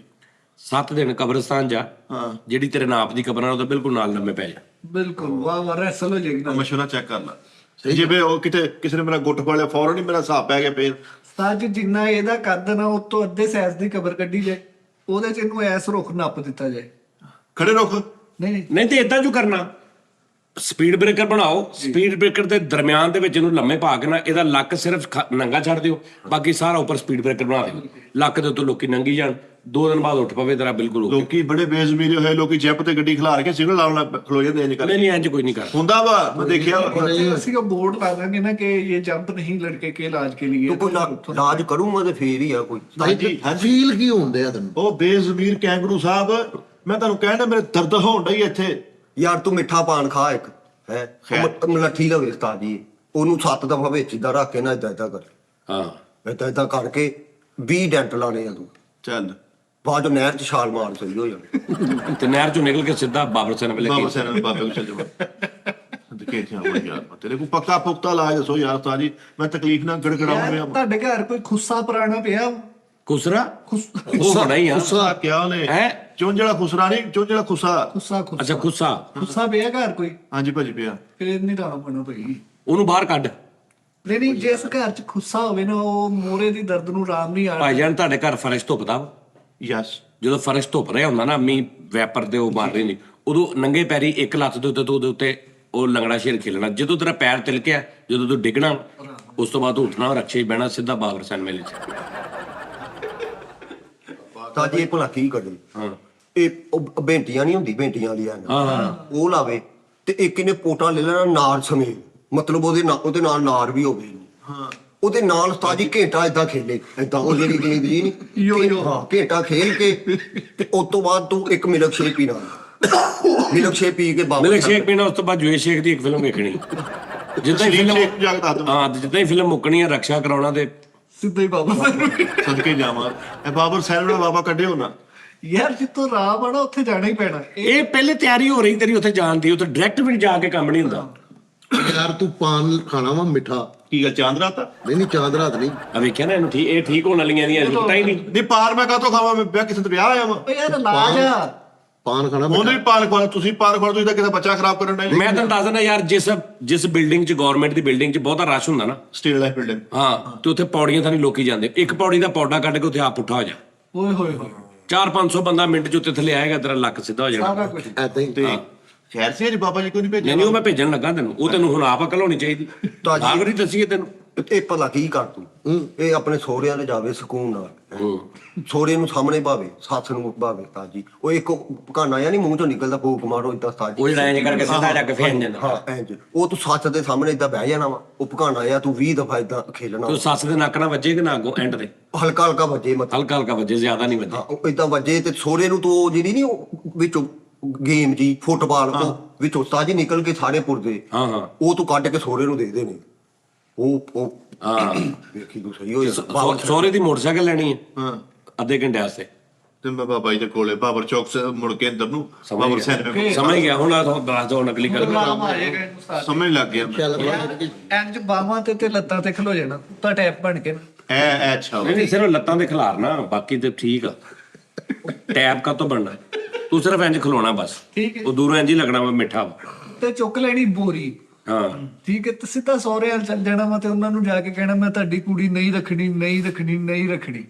7 ਦਿਨ ਕਬਰਸਤਾਨ ਜਾ। ਹਾਂ ਜਿਹੜੀ ਤੇਰੇ ਨਾਪ ਦੀ ਕਬਰ ਆ ਉਹਦੇ ਬਿਲਕੁਲ ਨਾਲ ਲੰਮੇ ਪੈ ਜਾ। ਬਿਲਕੁਲ ਵਾਹ ਵਾਹ, ਰੈਸਲ ਹੋ ਜਾਏਗੀ। ਮਸ਼ਵਰਾ ਚੈੱਕ ਕਰ ਲਾ। ਜਿਵੇਂ ਉਹ ਕਿਤੇ ਕਿਸੇ ਨੇ ਮੇਰਾ ਗੁੱਟ ਫੜ ਲਿਆ, ਫੌਰਨ ਹੀ ਮੇਰਾ ਹਿਸਾਬ ਪੈ ਗਿਆ ਫੇਰ। ਸਾਜ ਜਿੰਨਾ ਇਹਦਾ ਕੱਦ ਨਾ ਉਹ ਤੋਂ ਅੱਧੇ ਸਾਈਜ਼ ਦੀ ਕਬਰ ਕੱਢੀ ਜਾਏ, ਉਹਦੇ ਚ ਇਹਨੂੰ ਐਸ ਰੁੱਖ ਨੱਪ ਦਿੱਤਾ ਜਾਏ। ਖੜੇ ਰੁੱਖ ਨਹੀਂ ਨਹੀਂ ਨਹੀਂ ਤੇ ਇਦਾਂ ਜੋ ਕਰਨਾ, ਸਪੀਡ ਬ੍ਰੇਕਰ ਬਣਾਓ, ਸਪੀਡ ਬ੍ਰੇਕਰ ਦੇ ਦਰਮਿਆਨ ਦੇ ਵਿੱਚ ਇਹਨੂੰ ਲੰਮੇ ਪਾ ਕੇ ਨਾ ਇਹਦਾ ਲੱਕ ਸਿਰਫ ਨੰਗਾ ਛੱਡ ਦਿਓ, ਬਾਕੀ ਸਾਰਾ ਉੱਪਰ ਸਪੀਡ ਬ੍ਰੇਕਰ ਬਣਾ ਦਿਓ। ਲੱਕ ਦੇ ਉੱਤੋਂ ਲੋਕੀ ਨੰਗੀ ਜਾਣ, 2 ਦਿਨ ਬਾਅਦ ਉੱਠ ਪਵੇ ਤੇਰਾ ਬਿਲਕੁਲ ਹੋ ਗਿਆ। ਲੋਕੀ ਬੜੇ ਬੇਜ਼ਮੀਰੇ ਹੋਏ, ਲੋਕੀ ਜੈਪ ਤੇ ਗੱਡੀ ਖਿਲਾਰ ਕੇ ਸਿਗਨਲ ਲਾਉਣ ਲੱਗ ਖਲੋ ਜਾਂਦੇ ਇੰਜ ਕਰ। ਨਹੀਂ ਨਹੀਂ ਇੰਜ ਕੋਈ ਨਹੀਂ ਕਰਦਾ। ਹੁੰਦਾ ਵਾ, ਮੈਂ ਦੇਖਿਆ ਵਾ। ਅਸੀਂ ਉਹ ਬੋਰਡ ਲਾ ਦਾਂਗੇ ਨਾ ਕਿ ਇਹ ਜੰਪ ਨਹੀਂ ਲੜਕੇ ਕੇ ਇਲਾਜ ਕੇ लिए। ਤੂੰ ਕੋਈ ਇਲਾਜ ਕਰੂੰਗਾ ਤੇ ਫੇਰ ਹੀ ਆ ਕੋਈ। ਹਾਂਜੀ ਹਾਂਜੀ ਫੀਲ ਕੀ ਹੁੰਦੇ ਆ ਤੈਨੂੰ? ਉਹ ਬੇਜ਼ਮੀਰ ਕੈਂਗਰੂ ਸਾਹਿਬ, ਮੈਂ ਤੁਹਾਨੂੰ ਕਹਿਣਾ ਮੇਰੇ ਦਰਦ ਹੋਣ ਡਈ ਇੱਥੇ। ਯਾਰ ਤੂੰ ਮਿੱਠਾ ਪਾਨ ਖਾ ਇੱਕ ਹੈ ਮਲੱਠੀ ਲਵੇ ਉਸਤਾਦ ਜੀ, ਉਹਨੂੰ 7 ਦਫਾ ਵਿੱਚ ਇਦਾਂ ਰੱਖ ਕੇ ਨਾ ਇਦਾਂ ਕਰ, ਹਾਂ ਇਦਾਂ ਕਰਕੇ 20 ਡੈਂਟ ਲਾਣੇ ਆ ਤੂੰ। ਚੱਲ ਬਾਅਦ ਚੋਂ ਨਹਿਰ 'ਚ ਛਾਲ ਮਾਰ ਸਹੀ ਹੋ ਜਾਣੀ। ਤੇ ਨਹਿਰ ਚੋਂ ਨਿਕਲ ਕੇ ਸਿੱਧਾ ਬਾਬਰ ਸੈਨ ਵੇਲੇ ਬਾਬਾ ਸੈਨ ਦੇ ਬਾਬੇ ਕੋਲ ਚੱਲ ਜਾਵਾਂ। ਦੇਖੇ ਥਿਆ ਯਾਰ, ਤੇਰੇ ਕੋ ਪੱਕਾ ਪੁਖਤਾ ਇਲਾਜ ਦੱਸੋ ਯਾਰ ਉਸਤਾਦ ਜੀ, ਮੈਂ ਤਕਲੀਫ ਨਾਲ ਗੜਗੜਾਉਂ ਰਿਹਾ। ਤੁਹਾਡੇ ਘਰ ਕੋਈ ਖੁੱਸਾ ਪੁਰਾਣਾ ਪਿਆ? ਖੁਸਰਾ ਉਹ ਹੋਣਾ ਹੀ ਆ। ਖੁੱਸਾ ਕਿਆ ਉਹਨੇ? ਹੈ ਚੁੰਝਲਾ ਖੁਸਰਾ ਨਹੀਂ, ਚੁੰਝਲਾ ਖੁੱਸਾ। ਖੁੱਸਾ ਅੱਛਾ ਖੁੱਸਾ, ਖੁੱਸਾ ਪਿਆ ਘਰ ਕੋਈ? ਹਾਂਜੀ ਭਾਜੀ ਪਿਆ। ਫਿਰ ਨਹੀਂ ਰਾਮ ਬਣਾ ਪਈ। ਉਹਨੂੰ ਬਾਹਰ ਕੱਢ। ਨਹੀਂ ਨਹੀਂ, ਜਿਸ ਘਰ ਚ ਖੁੱਸਾ ਹੋਵੇ ਨਾ, ਉਹ ਮੋਰੇ ਦੀ ਦਰਦ ਨੂੰ ਆਰਾਮ ਨਹੀਂ ਆਣਾ। ਭਾਈਜਾਨ ਤੁਹਾਡੇ ਘਰ ਫਰਸ਼ ਧੁੱਪਦਾ ਵਾ? ਯਸ ਜਦੋਂ ਫਰਸ਼ ਧੁੱਪ ਰਿਹਾ ਹੁੰਦਾ ਨਾ, ਮੀਂਹ ਵੈਪਰ ਦੇ ਉਹ ਮਾਰ ਰਹੀ ਨਹੀਂ, ਉਦੋਂ ਨੰਗੇ ਪੈਰੀ ਇੱਕ ਲੱਤ ਦੇ ਉੱਤੇ ਤੋਂ ਉਹਦੇ ਉੱਤੇ ਉਹ ਲੰਗੜਾ ਸ਼ੇਰ ਖੇਲਣਾ। ਜਦੋਂ ਤੇਰਾ ਪੈਰ ਤਿਲਕਿਆ, ਜਦੋਂ ਤੂੰ ਡਿੱਗਣਾ, ਉਸ ਤੋਂ ਬਾਅਦ ਉੱਠਣਾ, ਰਕਸ਼ੇ 'ਚ ਬਹਿਣਾ, ਸਿੱਧਾ ਬਾਬਰ ਸੈਨ ਮੇਲੇ 'ਚ। ਤਾਂ ਜੀ ਇਹ ਭਲਾ ਕੀ ਕਰੇ? ਹਾਂ ਇਹ ਉਹ ਬੇਂਟੀਆਂ ਨਹੀਂ ਹੁੰਦੀ, ਬੇਂਟੀਆਂ ਵਾਲੀ ਆ ਹਾਂ ਉਹ ਲਾਵੇ, ਤੇ ਇੱਕ ਇਹਨੇ ਪੋਟਾ ਲੈ ਲੈਣਾ ਨਾਰ ਸਮੇਤ, ਮਤਲਬ ਉਹਦੇ ਨਾਲ ਨਾਰ ਵੀ ਹੋਵੇ। ਹਾਂ ਉਹਦੇ ਨਾਲ ਉਸਤਾਦ ਜੀ ਘੰਟਾ ਏਦਾਂ ਖੇਲੇ, ਏਦਾਂ ਉਹ ਜਿਹੜੀ ਗੇਂਦ ਜੀ ਨਹੀਂ ਯੋ। ਹਾਂ, ਘੰਟਾ ਖੇਲ ਕੇ ਤੇ ਉਸ ਤੋਂ ਬਾਅਦ ਤੂੰ ਇੱਕ ਮਿਲਕ ਸ਼ੇਕ ਪੀਣਾ। ਮਿਲਕ ਸ਼ੇਕ ਪੀ ਕੇ ਬਾਬਾ ਮਿਲਕ ਸ਼ੇਕ ਪੀਣਾ, ਉਸ ਤੋਂ ਬਾਅਦ ਜੂਏ ਸ਼ੇਕ ਦੀ ਇੱਕ ਫਿਲਮ ਵੇਖਣੀ। ਜਿੱਦਾਂ ਹੀ ਫਿਲਮ ਜਾ ਕੇ ਦੱਸ ਦਵਾਂ ਹਾਂ ਜਿੱਦਾਂ ਹੀ ਫਿਲਮ ਮੁੱਕਣੀ ਹੈ, ਰਕਸ਼ਾ ਕਰਾਉਣਾ ਤੇ ਸਿੱਧਾ ਹੀ ਬਾਬਾ ਸਦਕੇ ਜਾਵਾਂ। ਇਹ ਬਾਬਰ ਸੈਨ ਵਾਲਾ ਬਾਬਾ ਕੱਢਿਓ ਨਾ। ਯਾਰ ਜਿੱਥੋਂ ਰਾਹ ਆਣਾ ਉੱਥੇ ਜਾਣਾ ਹੀ ਪੈਣਾ। ਇਹ ਪਹਿਲੇ ਤਿਆਰੀ ਹੋ ਰਹੀ ਤੇਰੀ ਉੱਥੇ ਜਾਣ ਦੀ, ਉੱਥੇ ਡਾਇਰੈਕਟ ਵੀ ਜਾ ਕੇ ਕੰਮ ਨਹੀਂ ਹੁੰਦਾ। ਯਾਰ ਤੂੰ ਪਾਨ ਖਾਣਾ ਵਾ ਮਿੱਠਾ? ਕੀ ਗੱਲ ਚਾਂਦ ਰਾਤ ਆ? ਨਹੀਂ ਨਹੀਂ, ਚਾਂਦ ਰਾਤ ਨਹੀਂ। ਆ ਵੇਖਿਆ ਨਾ ਇਹਨੂੰ, ਠੀਕ ਇਹ ਠੀਕ ਹੋਣ ਵਾਲੀਆਂ ਦੀਆਂ ਪਤਾ ਹੀ ਨਹੀਂ। ਨਹੀਂ ਪਾਰ ਮੈਂ ਕਾਹਤੋਂ ਖਾਵਾਂ? ਮੈਂ ਵਿਆਹ ਕਿਸੇ ਤੇ ਵਿਆਹ ਆਇਆ ਵਾਂ। ਓ ਯਾਰ ਇਲਾਜ ਆ। ਪਾਨ ਖਾਣਾ ਉਹਨੇ ਵੀ ਪਾਲ ਖਵਾ, ਤੁਸੀਂ ਪਾਲ ਖਵਾ, ਤੁਸੀਂ ਤਾਂ ਕਿਸੇ ਬੱਚਾ ਖਰਾਬ ਕਰਨ ਡਏ। ਮੈਂ ਤੁਹਾਨੂੰ ਦੱਸ ਦਿੰਦਾ ਯਾਰ, ਜਿਸ ਬਿਲਡਿੰਗ 'ਚ ਗਵਰਨਮੈਂਟ ਦੀ ਬਿਲਡਿੰਗ 'ਚ ਬਹੁਤਾ ਰਸ਼ ਹੁੰਦਾ ਨਾ, ਸਟੇਲ ਲਾਈਫ ਬਿਲਡਿੰਗ। ਹਾਂ ਤੇ ਉੱਥੇ ਪੌੜੀਆਂ ਤਾਂ ਨਹੀਂ ਲੋਕੀ ਜਾਂਦੇ, ਇੱਕ ਪੌੜੀ ਦਾ ਪੌੜਾ ਕੱਢ ਕੇ ਉੱਥੇ ਆਪ ਪੁੱਠਾ ਹੋ ਜਾ। ਓਏ ਹੋਏ ਹੋਏ। 400-500 ਬੰਦਾ ਮਿੰਟ 'ਚ ਉੱਤੇ ਥੱਲੇ ਆਏਗਾ, ਤੇਰਾ ਲੱਕ ਸਿੱਧਾ ਹੋ ਜਾਣਾ। ਸਾਰਾ ਕੁਝ ਐਦਾਂ ਹੀ ਤੇ ਸ਼ਹਿਰ ਸੇ ਜੀ ਬਾਬਾ ਜੀ ਕੋਈ ਨਹੀਂ ਭੇਜਿਆ? ਨਹੀਂ ਉਹ ਮੈਂ ਭੇਜਣ ਲੱਗਾ ਤੈਨੂੰ, ਉਹ ਤੈਨੂੰ ਹੁਣ ਆਪ ਅਕਲ ਹੋਣੀ ਚਾਹੀਦੀ। ਤਾਂ ਜੀ- ਆਗਰੀ ਦੱਸੀਏ ਤੈਨੂੰ। ਇਹ ਭਲਾ ਕੀ ਕਰ ਤੂੰ ਇਹ ਆਪਣੇ ਸਹੁਰਿਆਂ ਦੇ ਜਾਵੇ ਸਕੂਨ ਨਾਲ, ਸਹੁਰੇ ਨੂੰ ਸਾਹਮਣੇ ਭਾਵੇ, ਸੱਸ ਨੂੰ ਭਾਵੇ ਤਾਜੀ। ਉਹ ਇੱਕ ਪਕਾਨਾ ਜਾਂ ਨਹੀਂ ਮੂੰਹ ਚੋਂ ਨਿਕਲਦਾ, ਫੂਕ ਮਾਰੋ ਇਦਾਂ ਤਾਜੀ। ਉਹ ਜਿਹੜਾ ਇੰਜ ਕਰਕੇ ਸਿੱਧਾ ਜਾ ਕੇ ਫੇਰ ਜਾਂਦਾ। ਹਾਂ ਇੰਜ ਉਹ ਤੂੰ ਸੱਸ ਦੇ ਸਾਹਮਣੇ ਇਦਾਂ ਬਹਿ ਜਾਣਾ ਵਾ, ਉਹ ਪਕਾਨਾ ਆ ਤੂੰ 20 ਦਫਾ ਇਦਾਂ ਖੇਲਣਾ। ਤੂੰ ਸੱਸ ਦੇ ਨੱਕ ਨਾਲ ਵੱਜੇ ਕਿ ਨਾ ਅੱਗੋਂ ਐਂਡ ਤੇ? ਹਲਕਾ ਹਲਕਾ ਵੱਜੇ ਮਤ ਹਲਕਾ ਹਲਕਾ ਵੱਜੇ, ਜ਼ਿਆਦਾ ਨਹੀਂ ਵੱਜੇ। ਉਹ ਇਦਾਂ ਵੱਜੇ ਤੇ ਸਹੁਰੇ ਨੂੰ ਤੂੰ ਉਹ ਜਿਹੜੀ ਨਹੀਂ ਉਹ ਵਿੱਚੋਂ ਗੇਮ ਜੀ ਫੁੱਟਬਾਲ ਉਹ ਵਿੱਚੋਂ ਤਾਜੀ ਨਿਕਲ ਕੇ ਸਾਰੇ ਪੁਰਦੇ ਹਾਂ ਹਾਂ ਉਹ ਤੂੰ ਕੱਢ ਕੇ ਸਹੁਰੇ ਨੂੰ ਦੇ ਦੇਣੇ। ਉਹ ਹਾਂ। ਵੇਖੀ ਤੂੰ ਸਹੀ ਹੋ ਜਾਂਦਾ। ਸਹੁਰੇ ਦੀ ਮੋਟਰਸਾਈਕਲ ਲੈਣੀ ਹੈ ਹਾਂ ਅੱਧੇ ਘੰਟੇ ਵਾਸਤੇ। ਤੇ ਮੈਂ ਬਾਬਾ ਜੀ ਦੇ ਕੋਲੇ ਬਾਬਰ ਚੌਕ ਸੇ ਮੁੜ ਕੇ ਅੰਦਰ ਨੂੰ ਬਾਬਰ ਸੈਨ ਵਿੱਚ ਸਮਝ ਗਿਆ ਹੁਣ। ਦੱਸ ਦੋ ਨਕਲੀ ਗੱਲ। ਨਾਮ ਆ ਜਾਏਗਾ ਇਹਨੂੰ ਸਾਰਾ। ਸਮਝ ਲੱਗ ਗਿਆ ਮੈਂ। ਚੱਲ ਇੰਜ ਬਾਹਾਂ ਤੇ ਲੱਤਾਂ ਤੇ ਖਲੋ ਜਾਣਾ, ਤਾਂ ਟੈਪ ਬਣ ਕੇ ਨਾ। ਐ ਅੱਛਾ ਨਹੀਂ ਨਹੀਂ, ਸਿਰਫ ਲੱਤਾਂ ਦੇ ਖਿਲਾਰਨਾ, ਬਾਕੀ ਤੇ ਠੀਕ ਆ। ਟੈਪ ਕਾ ਤੋਂ ਬਣਨਾ, ਤੂੰ ਸਿਰਫ ਇੰਜ ਖਲੋਣਾ ਬਸ। ਠੀਕ ਹੈ। ਉਹ ਦੂਰੋਂ ਇੰਜ ਹੀ ਲੱਗਣਾ ਵਾ ਮਿੱਠਾ ਵਾ। ਤੇ ਚੁੱਕ ਲੈਣੀ ਬੋਰੀ, ਹਾਂ ਠੀਕ ਹੈ, ਤੇ ਸਿੱਧਾ ਸਹੁਰੇ ਵੱਲ ਚੱਲ ਜਾਣਾ ਵਾ ਤੇ ਉਹਨਾਂ ਨੂੰ ਜਾ ਕੇ ਕਹਿਣਾ ਮੈਂ ਤੁਹਾਡੀ ਕੁੜੀ ਨਹੀਂ ਰੱਖਣੀ, ਨਹੀਂ ਰੱਖਣੀ, ਨਹੀਂ ਰੱਖਣੀ।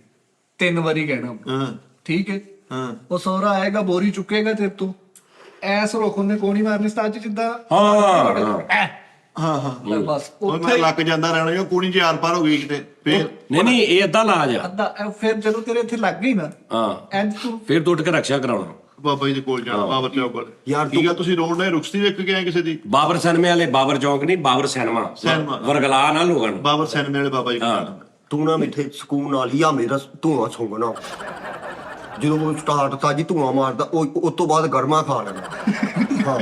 3 ਵਾਰੀ ਕਹਿਣਾ, ਹਾਂ ਠੀਕ ਹੈ। ਹਾਂ ਉਹ ਸਹੁਰਾ ਆਏਗਾ, ਬੋਰੀ ਚੁੱਕੇਗਾ ਤੇ ਤੂੰ ਐਸ ਰੋਕ ਉਹਨੇ ਕੋਣੀ ਮਾਰਨੀ ਸਤਾਜ ਜਿੱਦਾਂ। ਹਾਂ ਹਾਂ ਹਾਂ ਬਸ ਉਹ ਉੱਥੇ ਮੈਂ ਲੱਗ ਜਾਂਦਾ ਰਹਿਣਾ ਜੋ ਕੁੜੀ ਜੀ ਆਰ ਪਾਰ ਹੋ ਗਈ ਕਿਤੇ ਫੇਰ ਨਹੀਂ ਨਹੀਂ, ਇਹ ਅੱਧਾ ਇਲਾਜ ਆ। ਅੱਧਾ ਫਿਰ ਜਦੋਂ ਤੇਰੇ ਇੱਥੇ ਲੱਗ ਗਈ ਨਾ, ਹਾਂ ਇੰਜ ਤੂੰ ਫਿਰ ਤੂੰ ਉੱਠ ਕੇ ਰਕਸ਼ਾ ਕਰਾਉਣਾ। ਬਾਬਾ ਜੀ ਦੇ ਕੋਲ ਜਾਣਾ ਬਾਬਰ ਚੌਕ ਕੋਲ। ਯਾਰ ਕੀ ਗੱਲ ਤੁਸੀਂ ਰੋਡ ਨੇ ਰੁਕਸਤੀ ਵੇਖ ਕੇ ਆਏ ਕਿਸੇ ਦੀ? ਬਾਬਰ ਸਿਨੇਮੇ ਵਾਲੇ, ਬਾਬਰ ਚੌਂਕ ਨਹੀਂ, ਬਾਬਰ ਸਿਨੇਮਾ। ਸਿਨੇਮਾ। ਵਰਗਲਾ ਨਾ ਲੋਕਾਂ ਨੂੰ। ਬਾਬਰ ਸੈਨ ਵਾਲੇ ਬਾਬਾ ਜੀ ਕੋਲ ਜਾਣਾ। ਤੂੰ ਨਾ ਮਿੱਠੇ ਸਕੂਨ ਨਾਲ ਹੀ ਆ ਮੇਰਾ ਧੂਆਂ ਸੁੰਘਣਾ। ਜਦੋਂ ਉਹ ਸਟਾਰਟ ਤਾਜੀ ਧੂਆਂ ਮਾਰਦਾ ਉਹ ਉਸ ਤੋਂ ਬਾਅਦ ਗਰਮਾ ਖਾ ਲੈਣਾ। ਹਾਂ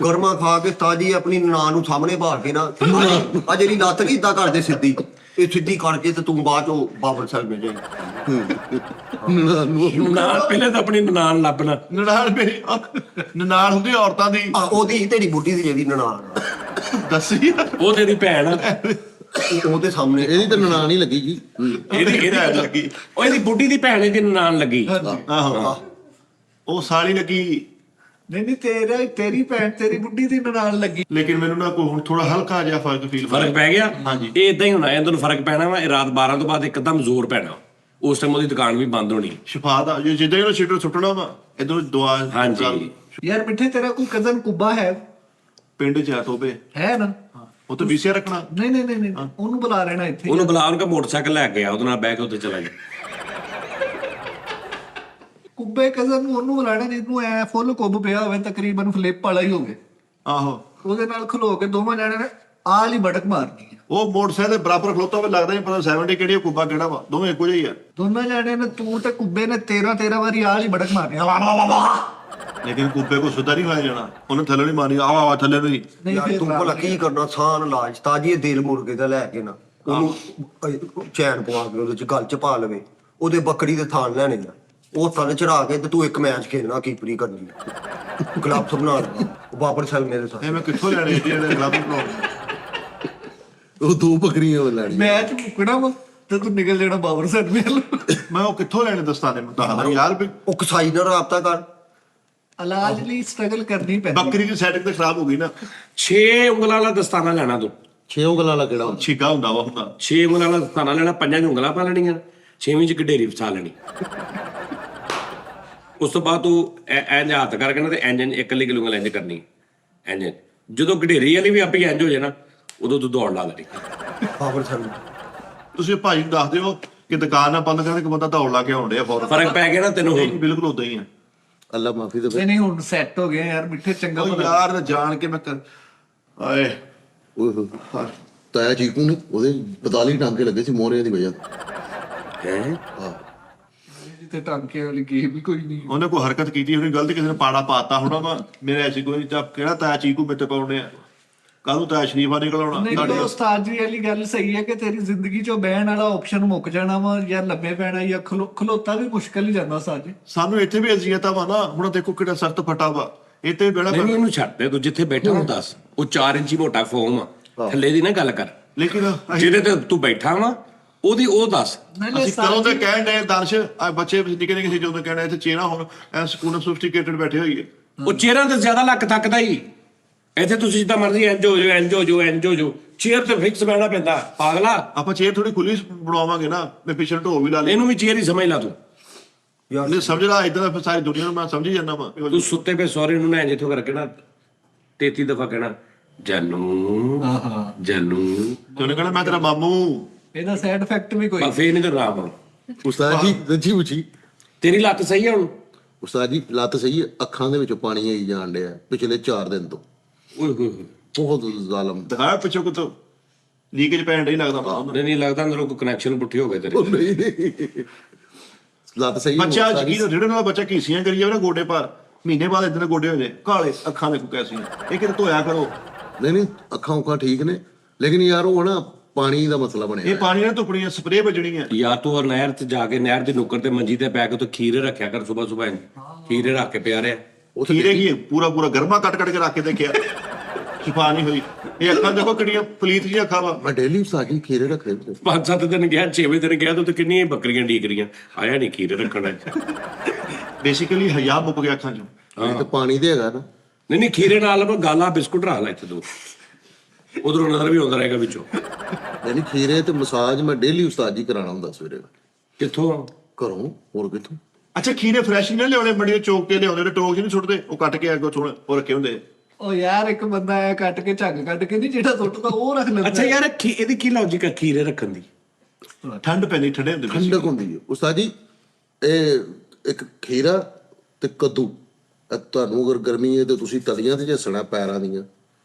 ਗਰਮਾ ਖਾ ਕੇ ਤਾਜੀ ਆਪਣੀ ਨਾਂ ਨੂੰ ਸਾਹਮਣੇ ਭਾਲ ਕੇ ਨਾ ਆ ਜਿਹੜੀ ਲੱਤ ਨਹੀਂ ਇਦਾਂ ਕਰਦੇ ਸਿੱਧੀ, ਇਹ ਸਿੱਧੀ ਕਰਕੇ ਤੇ ਤੂੰ ਬਾਅਦ ਚੋਂ ਬਾਬਰ ਸਾਹਿਬ ਮੇ ਜਾਈ। ਨਾਲ ਪਹਿਲੇ ਤਾਂ ਆਪਣੀ ਨਨਾਣ ਲੱਭਣਾ। ਨਨਾਣ ਮੇਰੀ ਨਨਾਣ ਹੁੰਦੀ ਔਰਤਾਂ ਦੀ। ਆ ਉਹਦੀ ਤੇਰੀ ਬੁੱਢੀ ਦੀ ਜਿਹੜੀ ਨਨਾਣ ਦੱਸੀ ਉਹ ਤੇਰੀ ਭੈਣ ਆ। ਉਹਦੇ ਸਾਹਮਣੇ ਇਹਦੀ ਤਾਂ ਨਨਾਣ ਹੀ ਲੱਗੀ ਜੀ। ਇਹਦੀ ਭੈਣ ਲੱਗੀ। ਉਹ ਇਹਦੀ ਬੁੱਢੀ ਦੀ ਭੈਣ ਇਹਦੀ ਨਨਾਣ ਲੱਗੀ। ਆਹੋ ਉਹ ਸਾਲੀ ਲੱਗੀ। ਨਹੀਂ ਤੇਰੀ ਭੈਣ ਤੇਰੀ ਬੁੱਢੀ ਦੀ ਨਾਲ ਲੱਗੀ। ਲੇਕਿਨ ਮੈਨੂੰ ਨਾ ਕੋਈ ਹੁਣ ਥੋੜਾ ਹਲਕਾ ਜਿਹਾ ਫਰਕ ਫੀਲ ਫਰਕ ਪੈ ਗਿਆ। ਹਾਂਜੀ। ਇਹ ਇਦਾਂ ਹੀ ਹੋਣਾ, ਇਹਨਾਂ ਨੂੰ ਫਰਕ ਪੈਣਾ ਵਾ। ਇਹ ਰਾਤ 12 ਤੋਂ ਬਾਅਦ ਇੱਕਦਮ ਜ਼ੋਰ ਪੈਣਾ, ਉਸ ਟਾਈਮ ਉਹਦੀ ਦੁਕਾਨ ਵੀ ਬੰਦ ਹੋਣੀ। ਸ਼ਿਫਾ ਦਾ ਜਿੱਦਾਂ ਇਹਨੂੰ ਸ਼ੀਟਰ ਸੁੱਟਣਾ ਵਾ ਇਧਰੋਂ ਦੁਆ ਹਾਂਜੀ। ਯਾਰ ਮਿੱਠੇ ਤੇਰਾ ਕੋਈ ਕਜ਼ਨ ਕੁੱਬਾ ਹੈ? ਪਿੰਡ ਚ ਆ ਟੋਬੇ ਹੈ ਨਾ? ਉਹ ਤਾਂ ਵੀਸੀਆ ਰੱਖਣਾ। ਨਹੀਂ ਉਹਨੂੰ ਬੁਲਾ ਲੈਣਾ ਇੱਥੇ। ਉਹਨੂੰ ਬੁਲਾ ਉਹਨੂੰ ਮੋਟਰਸਾਈਕਲ ਲੈ ਕੇ ਆ, ਉਹਦੇ ਨਾਲ ਬਹਿ ਕੇ ਉੱਤੇ ਚਲਾ ਜਾ। ਕੁੱਬੇ ਕਜ਼ਨ ਨੂੰ ਉਹਨੂੰ ਬੁਲਾਣਾ ਜਿਹਨੂੰ ਐ ਫੁੱਲ ਕੁੱਬ ਪਿਆ ਹੋਵੇ, ਤਕਰੀਬਨ ਫਲਿੱਪ ਵਾਲਾ ਹੀ ਹੋਵੇ। ਆਹੋ ਉਹਦੇ ਨਾਲ ਖਲੋ ਕੇ ਦੋਵਾਂ ਜਾਣਿਆਂ ਨੇ ਆਲ ਹੀ ਬੜਕ ਮਾਰਨੀ ਹੈ। ਉਹ ਮੋਟਰਸਾਈਕਲ ਦੇ ਬਰਾਬਰ ਖਲੋਤਾ ਹੋਵੇ, ਲੱਗਦਾ ਨਹੀਂ ਪਤਾ 70 ਕਿਹੜੀ ਕੁੱਬਾ ਕਿਹੜਾ ਵਾ, ਦੋਵੇਂ ਇੱਕੋ ਜਿਹੇ ਹੀ ਆ। ਦੋਨਾਂ ਜਾਣਿਆਂ ਨੇ ਤੂੰ ਤੇ ਕੁੱਬੇ ਨੇ 13 ਵਾਰੀ ਆਲ ਹੀ ਬੜਕ ਮਾਰਨੀ। ਵਾਹ ਵਾਹ ਵਾਹ। ਲੇਕਿਨ ਕੁੱਬੇ ਕੋ ਸੁਧਾ ਨਹੀਂ ਹੋਇਆ ਜਾਣਾ, ਉਹਨੇ ਥੱਲੇ ਨਹੀਂ ਮਾਰੀ ਆ ਥੱਲੇ ਨਹੀਂ। ਨਹੀਂ ਯਾਰ ਫਿਰ ਤੂੰ ਭਲਾ ਕੀ ਕਰਨਾ? ਸਾਨ ਲਾਜ ਤਾਜੀ ਇਹ ਦਿਲ ਮੁਰਗੇ ਦਾ ਲੈ ਕੇ ਨਾ ਉਹਨੂੰ ਚੈਨ ਪਵਾ ਕੇ ਉਹਦੇ ਚ ਗਲ ਚ ਪਾ ਲਵੇ, ਉਹਦੇ ਬੱਕਰੀ ਦੇ ਥਾਨ ਲੈਣੇ ਆ, ਉਹ ਥਾਨ ਚੜਾ ਕੇ ਤੇ ਤੂੰ ਇੱਕ ਮੈਚ ਖੇਡਣਾ, ਕੀਪਰੀ ਕਰਨੀ, ਗਲਵਸ ਬਣਾ ਲੈਣਾ। ਬਾਬਰ ਸਾਹਿਬ ਮੇਰੇ ਸਾਥ ਇਹ ਮੈਂ ਕਿੱਥੋਂ ਲੈਣੇ ਜਿਹੜੇ ਗਲਵ ਬਣਾਉਣੇ? ਉਹ 2 ਬੱਕਰੀਆਂ ਲੈਣੀਆਂ। ਮੈਚ ਮੁੱਕਣਾ ਵਾ ਤੇ ਤੂੰ ਨਿਕਲ ਜਾਣਾ ਬਾਬਰ ਸਾਹਿਬ ਮੇਲ। ਮੈਂ ਉਹ ਕਿੱਥੋਂ ਲੈਣੇ ਦਸਤਾਨੇ? ਮੈਂ ਦੱਸਦਾ ਯਾਰ ਵੀ ਉਹ ਕਸਾਈ ਨਾਲ ਰਾਬਤਾ ਕਰ। ਇਲਾਜ ਲਈ ਸਟਰਗਲ ਕਰਨੀ ਪੈਂਦੀ। ਬੱਕਰੀ ਦੀ ਸੈਟਿੰਗ ਤੇ ਖਰਾਬ ਹੋ ਗਈ ਨਾ। 6 ਉਂਗਲਾਂ ਵਾਲਾ ਦਸਤਾਨਾ ਲੈਣਾ ਤੂੰ। 6 ਉਂਗਲਾਂ ਵਾਲਾ ਕਿਹੜਾ ਹੁੰਦਾ? ਛਿੱਕਾ ਹੁੰਦਾ ਵਾ ਹੁੰਦਾ। 6 ਉਂਗਲਾਂ ਵਾਲਾ ਦਸਤਾਨਾ ਲੈਣਾ, 5 ਦੀ ਉਂਗਲਾਂ ਪਾ ਲੈਣੀਆਂ, 6ਵੀਂ ਚ ਗਡੇਰੀ ਫਸਾ ਲੈਣੀ। ਉਸ ਤੋਂ ਬਾਅਦ ਤੂੰ ਇੰਜ ਹੱਥ ਕਰਕੇ ਨਾ ਤੇ ਇੰਜ ਇਕੱਲੀ ਉਂਗਲ ਇੰਜ ਕਰਨੀ, ਇੰਜ। ਜਦੋਂ ਗਡੇਰੀ ਵਾਲੀ ਵੀ ਆਪੇ ਇੰਜ ਹੋ ਜਾਣਾ, ਉਦੋਂ ਤੂੰ ਦੌੜ ਲਾ ਲੈਣੀ। ਬਾਬਰ ਸਾਹਿਬ ਤੁਸੀਂ ਭਾਈ ਨੂੰ ਦੱਸ ਦਿਓ ਕਿ ਦੁਕਾਨ ਨਾ ਬੰਦ ਕਰਕੇ ਬੰਦਾ ਦੌੜ ਲਾ ਕੇ ਆਉਣ ਡਿਆ ਫੌਰਨ। ਫਰਕ ਪੈ ਗਿਆ ਨਾ ਤੈਨੂੰ ਹੁਣ? ਬਿਲਕੁਲ ਉਦਾਂ ਹੀ ਆ। ਅੱਲਾ ਮਾਫੀ ਦੇ। ਨਹੀਂ ਹੁਣ ਸੈੱਟ ਹੋ ਗਏ ਯਾਰ ਮਿੱਠੇ, ਚੰਗਾ ਉਹ ਭਲਾ। ਯਾਰ ਜਾਣ ਕੇ ਮੈਂ ਆਏ ਓਏ ਹੋਏ ਤਾਇਆ ਚੀਕੂ ਨੇ ਉਹਦੇ 42 ਟਾਂਕੇ ਲੱਗੇ ਸੀ ਮੋਹਰਿਆਂ ਦੀ ਵਜ੍ਹਾ ਤੋਂ। ਹੈ ਹਾਂ ਤੇ ਟਾਂਕੇ ਵਾਲੀ ਗੇਮ ਵੀ ਕੋਈ ਨਹੀਂ। ਉਹਨੇ ਕੋਈ ਹਰਕਤ ਕੀਤੀ ਹੋਣੀ ਗਲਤ, ਕਿਸੇ ਨੇ ਪਾੜਾ ਪਾਤਾ ਹੋਣਾ ਵਾ। ਮੇਰੇ ਐਸੀ ਕੋਈ ਨਹੀਂ। ਤਾਂ ਕਿਹੜਾ ਤਾਇਆ ਚੀਕੂ ਮੇਰੇ ਤੇ ਪਾਉਣੇ ਆ? ਕਾਹਨੂੰ ਤਾਇਆ ਸ਼ਰੀਫਾ ਨਿਕਲ ਆਉਣਾ ਨਹੀਂ ਤੁਹਾਡੇ? ਤਾਂ ਉਸਤਾਦ ਜੀ ਵਾਲੀ ਗੱਲ ਸਹੀ ਹੈ ਕਿ ਤੇਰੀ ਜ਼ਿੰਦਗੀ ਚੋਂ ਬਹਿਣ ਵਾਲਾ ਆਪਸ਼ਨ ਮੁੱਕ ਜਾਣਾ ਵਾ, ਜਾਂ ਲੰਮੇ ਪੈਣਾ, ਜਾਂ ਖਲੋਤਾ ਵੀ ਮੁਸ਼ਕਲ ਹੀ ਜਾਂਦਾ ਸਾਜੇ। ਸਾਨੂੰ ਇੱਥੇ ਵੀ ਅਜ਼ੀਅਤ ਵਾ ਨਾ। ਹੁਣ ਦੇਖੋ ਕਿਹੜਾ ਸਖਤ ਫਟਾ ਵਾ ਇੱਥੇ ਬੇੜਾ। ਨਹੀਂ ਇਹਨੂੰ ਛੱਡ ਦੇ, ਤੂੰ ਜਿੱਥੇ ਬੈਠਾ ਨੂੰ ਦੱਸ। ਉਹ 4 ਇੰਚੀ ਮੋਟਾ ਫੋਮ ਆ, ਥੱਲੇ ਦੀ ਨਾ ਗੱਲ ਕਰ। ਲੇਕਿਨ ਜਿਹਦੇ ਤੇ ਤੂੰ ਬੈਠਾ ਵਾ ਉਹਦੀ ਉਹ ਦੱਸ। ਅਸੀਂ ਕਦੋਂ ਤੇ ਕਹਿਣ ਡਏ ਦਰਸ਼ ਆ ਬੱਚੇ ਨਿੱਕੇ ਨਿੱਕੇ ਸੀ ਜਦੋਂ ਕਹਿਣਾ ਇੱਥੇ ਚੇਨਾ ਹੁਣ ਐ ਸਕੂਨ ਸੋਫਿਸਟੀਕੇਟਡ ਬੈਠੇ ਹੋਈਏ। ਉਹ ਚਿਹਰਾ ਤੇ ਜ਼ਿਆਦਾ ਲੱਕ ਥੱਕਦਾ ਹੀ। ਇੱਥੇ ਤੁਸੀਂ ਜਿੱਦਾਂ ਮਰਜ਼ੀ ਇੰਜ ਹੋ ਜਾਓ, ਇੰਜ ਹੋ ਜਾਓ, ਇੰਜ ਹੋ ਜਾਓ, ਚੇਅਰ ਤੇ ਫਿਕਸ ਬਹਿਣਾ ਪੈਂਦਾ ਪਾਗਲਾ। ਆਪਾਂ ਚੇਅਰ ਥੋੜੀ ਖੁੱਲੀ ਬਣਾਵਾਂਗੇ ਨਾ, ਮੈਂ ਪਿੱਛੇ ਢੋ ਵੀ ਲਾ ਲਈ। ਇਹਨੂੰ ਵੀ ਚੇਅਰ ਹੀ ਸਮਝ ਲਾ ਤੂੰ। ਯਾਰ ਨਹੀਂ ਸਮਝਦਾ ਇਦਾਂ ਦਾ ਸਾਰੀ ਦੁਨੀਆ ਨੂੰ ਮੈਂ ਸਮਝੀ ਜਾਂਦਾ ਵਾ ਤੂੰ ਸੁੱਤੇ ਪਏ ਸਹੁਰੇ ਨੂੰ ਨਾ ਜਿੱਥੋਂ ਕਰਕੇ ਨਾ 33 ਦਫਾ ਕਹਿਣਾ ਜਾਨੂ ਹਾਂ ਜਾਨੂ, ਤੇ ਉਹਨੇ ਕਹਿਣਾ ਮੈਂ ਤੇਰਾ ਮਾਮੂ। ਇਹਦਾ ਸਾਈਡ ਇਫੈਕਟ ਵੀ ਕੋਈ ਬਸ ਫੇਰ ਨਹੀਂ ਤਾਂ ਆਰਾਮ ਆਉਣਾ। ਉਸਤਾਦ ਜੀ ਰੱਜੀ ਉੱਚੀ ਤੇਰੀ ਲੱਤ ਸਹੀ ਆ ਹੁਣ? ਉਸਤਾਦ ਜੀ ਲੱਤ ਸਹੀ ਹੈ, ਅੱਖਾਂ ਦੇ ਵਿੱਚੋਂ ਪਾਣੀ ਆਈ ਜਾਣ ਡਿਆ ਪਿਛਲੇ 4 ਦਿਨ ਤੋਂ। ਓਏ ਹੋਏ ਹੋਏ। ਬਹੁਤ ਜ਼ਾਲਮ। ਦਿਖਾਇਆ ਪਿੱਛੋਂ ਕਿਤੋਂ ਲੀਕੇਜ ਪੈਣ ਡਈ ਲੱਗਦਾ ਮੈਨੂੰ। ਨਹੀਂ ਲੱਗਦਾ ਅੰਦਰੋਂ ਕੋਈ ਕਨੈਕਸ਼ਨ ਪੁੱਠੇ ਹੋ ਗਏ ਤੇਰੇ। ਉਹ ਨਹੀਂ ਲੱਤ ਸਹੀ ਹੈ ਬੱਚਾ ਉਸਤਾਦ ਜੀ। ਯਕੀਨ ਜਿਹੜੇ ਨਾਲ ਬੱਚਾ ਘੀਸੀਆਂ ਕਰੀ ਜਾਵੇ ਨਾ ਗੋਡੇ ਭਾਰ, ਮਹੀਨੇ ਬਾਅਦ ਇਦਾਂ ਦੇ ਗੋਡੇ ਹੋ ਜਾਏ ਕਾਲੇ ਅੱਖਾਂ ਦੇ ਕੈਸੀਆਂ। ਇਹ ਕਿਤੇ ਧੋਇਆ ਕਰੋ। ਨਹੀਂ ਅੱਖਾਂ ਉਖਾਂ ਠੀਕ ਨੇ, ਲੇਕਿਨ ਯਾਰ ਉਹ ਨਾ ਪਾਣੀ ਦਾ ਮਸਲਾ ਬਣਿਆ ਇਹ ਪਾਣੀ ਨਾਲ ਧੁੱਪਣੀਆਂ ਸਪਰੇਅ ਵੱਜਣੀ ਹੈ। ਜਾਂ ਤੂੰ ਨਹਿਰ ਤੇ ਜਾ ਕੇ ਨਹਿਰ ਦੀ ਨੁੱਕਰ ਤੇ ਮੰਜੀ ਤੇ ਪੈ ਕੇ ਤੂੰ ਖੀਰੇ ਰੱਖਿਆ ਕਰ ਸੁਬਾ ਸੁਬਾ। ਖੀਰੇ ਰੱਖ ਕੇ ਪਿਆ ਰਿਹਾ। ਖੀਰੇ ਕੀ ਪੂਰਾ ਗਰਮਾ ਕੱਟ ਕੇ ਰੱਖ ਕੇ ਦੇਖਿਆ, ਸ਼ਿਫਾ ਨਹੀਂ ਹੋਈ। ਇਹ ਅੱਖਾਂ ਦੇਖੋ ਕਿੰਨੀਆਂ ਪਲੀਤ ਜਿਹੀਆਂ ਅੱਖਾਂ ਵਾ। ਮੈਂ ਡੇਲੀ ਉਸਤਾਦ ਜੀ ਖੀਰੇ ਰੱਖਦੇ ਹੁੰਦੇ। 5-7 ਦਿਨ ਗਿਆ, 6ਵੇਂ ਦਿਨ ਗਿਆ ਤੂੰ ਤੇ ਕਿੰਨੀਆਂ ਬੱਕਰੀਆਂ ਡੀਕ ਰਹੀਆਂ, ਆਇਆ ਨਹੀਂ ਖੀਰੇ ਰੱਖਣਾ। ਬੇਸਿਕਲੀ ਹਯਾ ਮੁੱਕ ਗਿਆ ਅੱਖਾਂ ਚੋਂ। ਇਹ ਤਾਂ ਪਾਣੀ ਦੇ ਹੈਗਾ ਨਾ। ਨਹੀਂ ਖੀਰੇ ਨਾਲ ਗਾਲਾ ਬਿਸਕੁਟ ਰੱਖ ਲੈ ਇੱਥੇ ਤੂੰ, ਉਧਰੋਂ ਨਜ਼ਰ ਵੀ ਆਉਂਦਾ ਰਹੇਗਾ ਵਿੱਚੋਂ। ਨਹੀਂ ਖੀਰੇ ਤੇ ਮਸਾਜ ਮੈਂ ਡੇਲੀ ਉਸਤਾਦ ਜੀ ਕਰਾਣਾ ਹੁੰਦਾ ਸਵੇਰੇ ਕਿੱਥੋਂ? ਘਰੋਂ, ਹੋਰ ਕਿੱਥੋਂ। ਅੱਛਾ ਖੀਰੇ ਫਰੈਸ਼ ਨਹੀਂ ਲਿਆਉਣੇ, ਬੜੀਆਂ ਚੌਕ ਤੇ ਲਿਆਉਂਦੇ ਨੇ, ਟੋਕ 'ਚ ਨਹੀਂ ਸੁੱਟਦੇ, ਉਹ ਕੱਟ ਕੇ ਅੱਗੋਂ ਥੋੜਾ ਉਹ ਰੱਖੇ ਹੁੰਦੇ। ਉਹ ਯਾਰ ਇੱਕ ਬੰਦਾ ਆਇਆ ਕੱਟ ਕੇ ਝੱਗ ਕੱਢ ਕੇ ਨਹੀਂ, ਜਿਹੜਾ ਸੁੱਟਦਾ ਉਹ ਰੱਖ ਲੈਂਦਾ। ਅੱਛਾ ਯਾਰ ਇਹਦੀ ਕੀ ਲੌਜੀਕ ਹੈ ਖੀਰੇ ਰੱਖਣ ਦੀ? ਠੰਡ ਪੈਂਦੀ, ਠੰਡੇ ਹੁੰਦੇ ਨੇ। ਠੰਡਕ ਹੁੰਦੀ ਹੈ ਉਸਤਾਦ ਜੀ। ਇਹ ਇੱਕ ਖੀਰਾ ਤੇ ਕੱਦੂ, ਇਹ ਤੁਹਾਨੂੰ ਅਗਰ ਗਰਮੀ ਹੈ ਤੇ ਤੁਸੀਂ ਤਲੀਆਂ ਤੇ ਝੱਸਣਾ ਪੈਰਾਂ ਦੀਆਂ,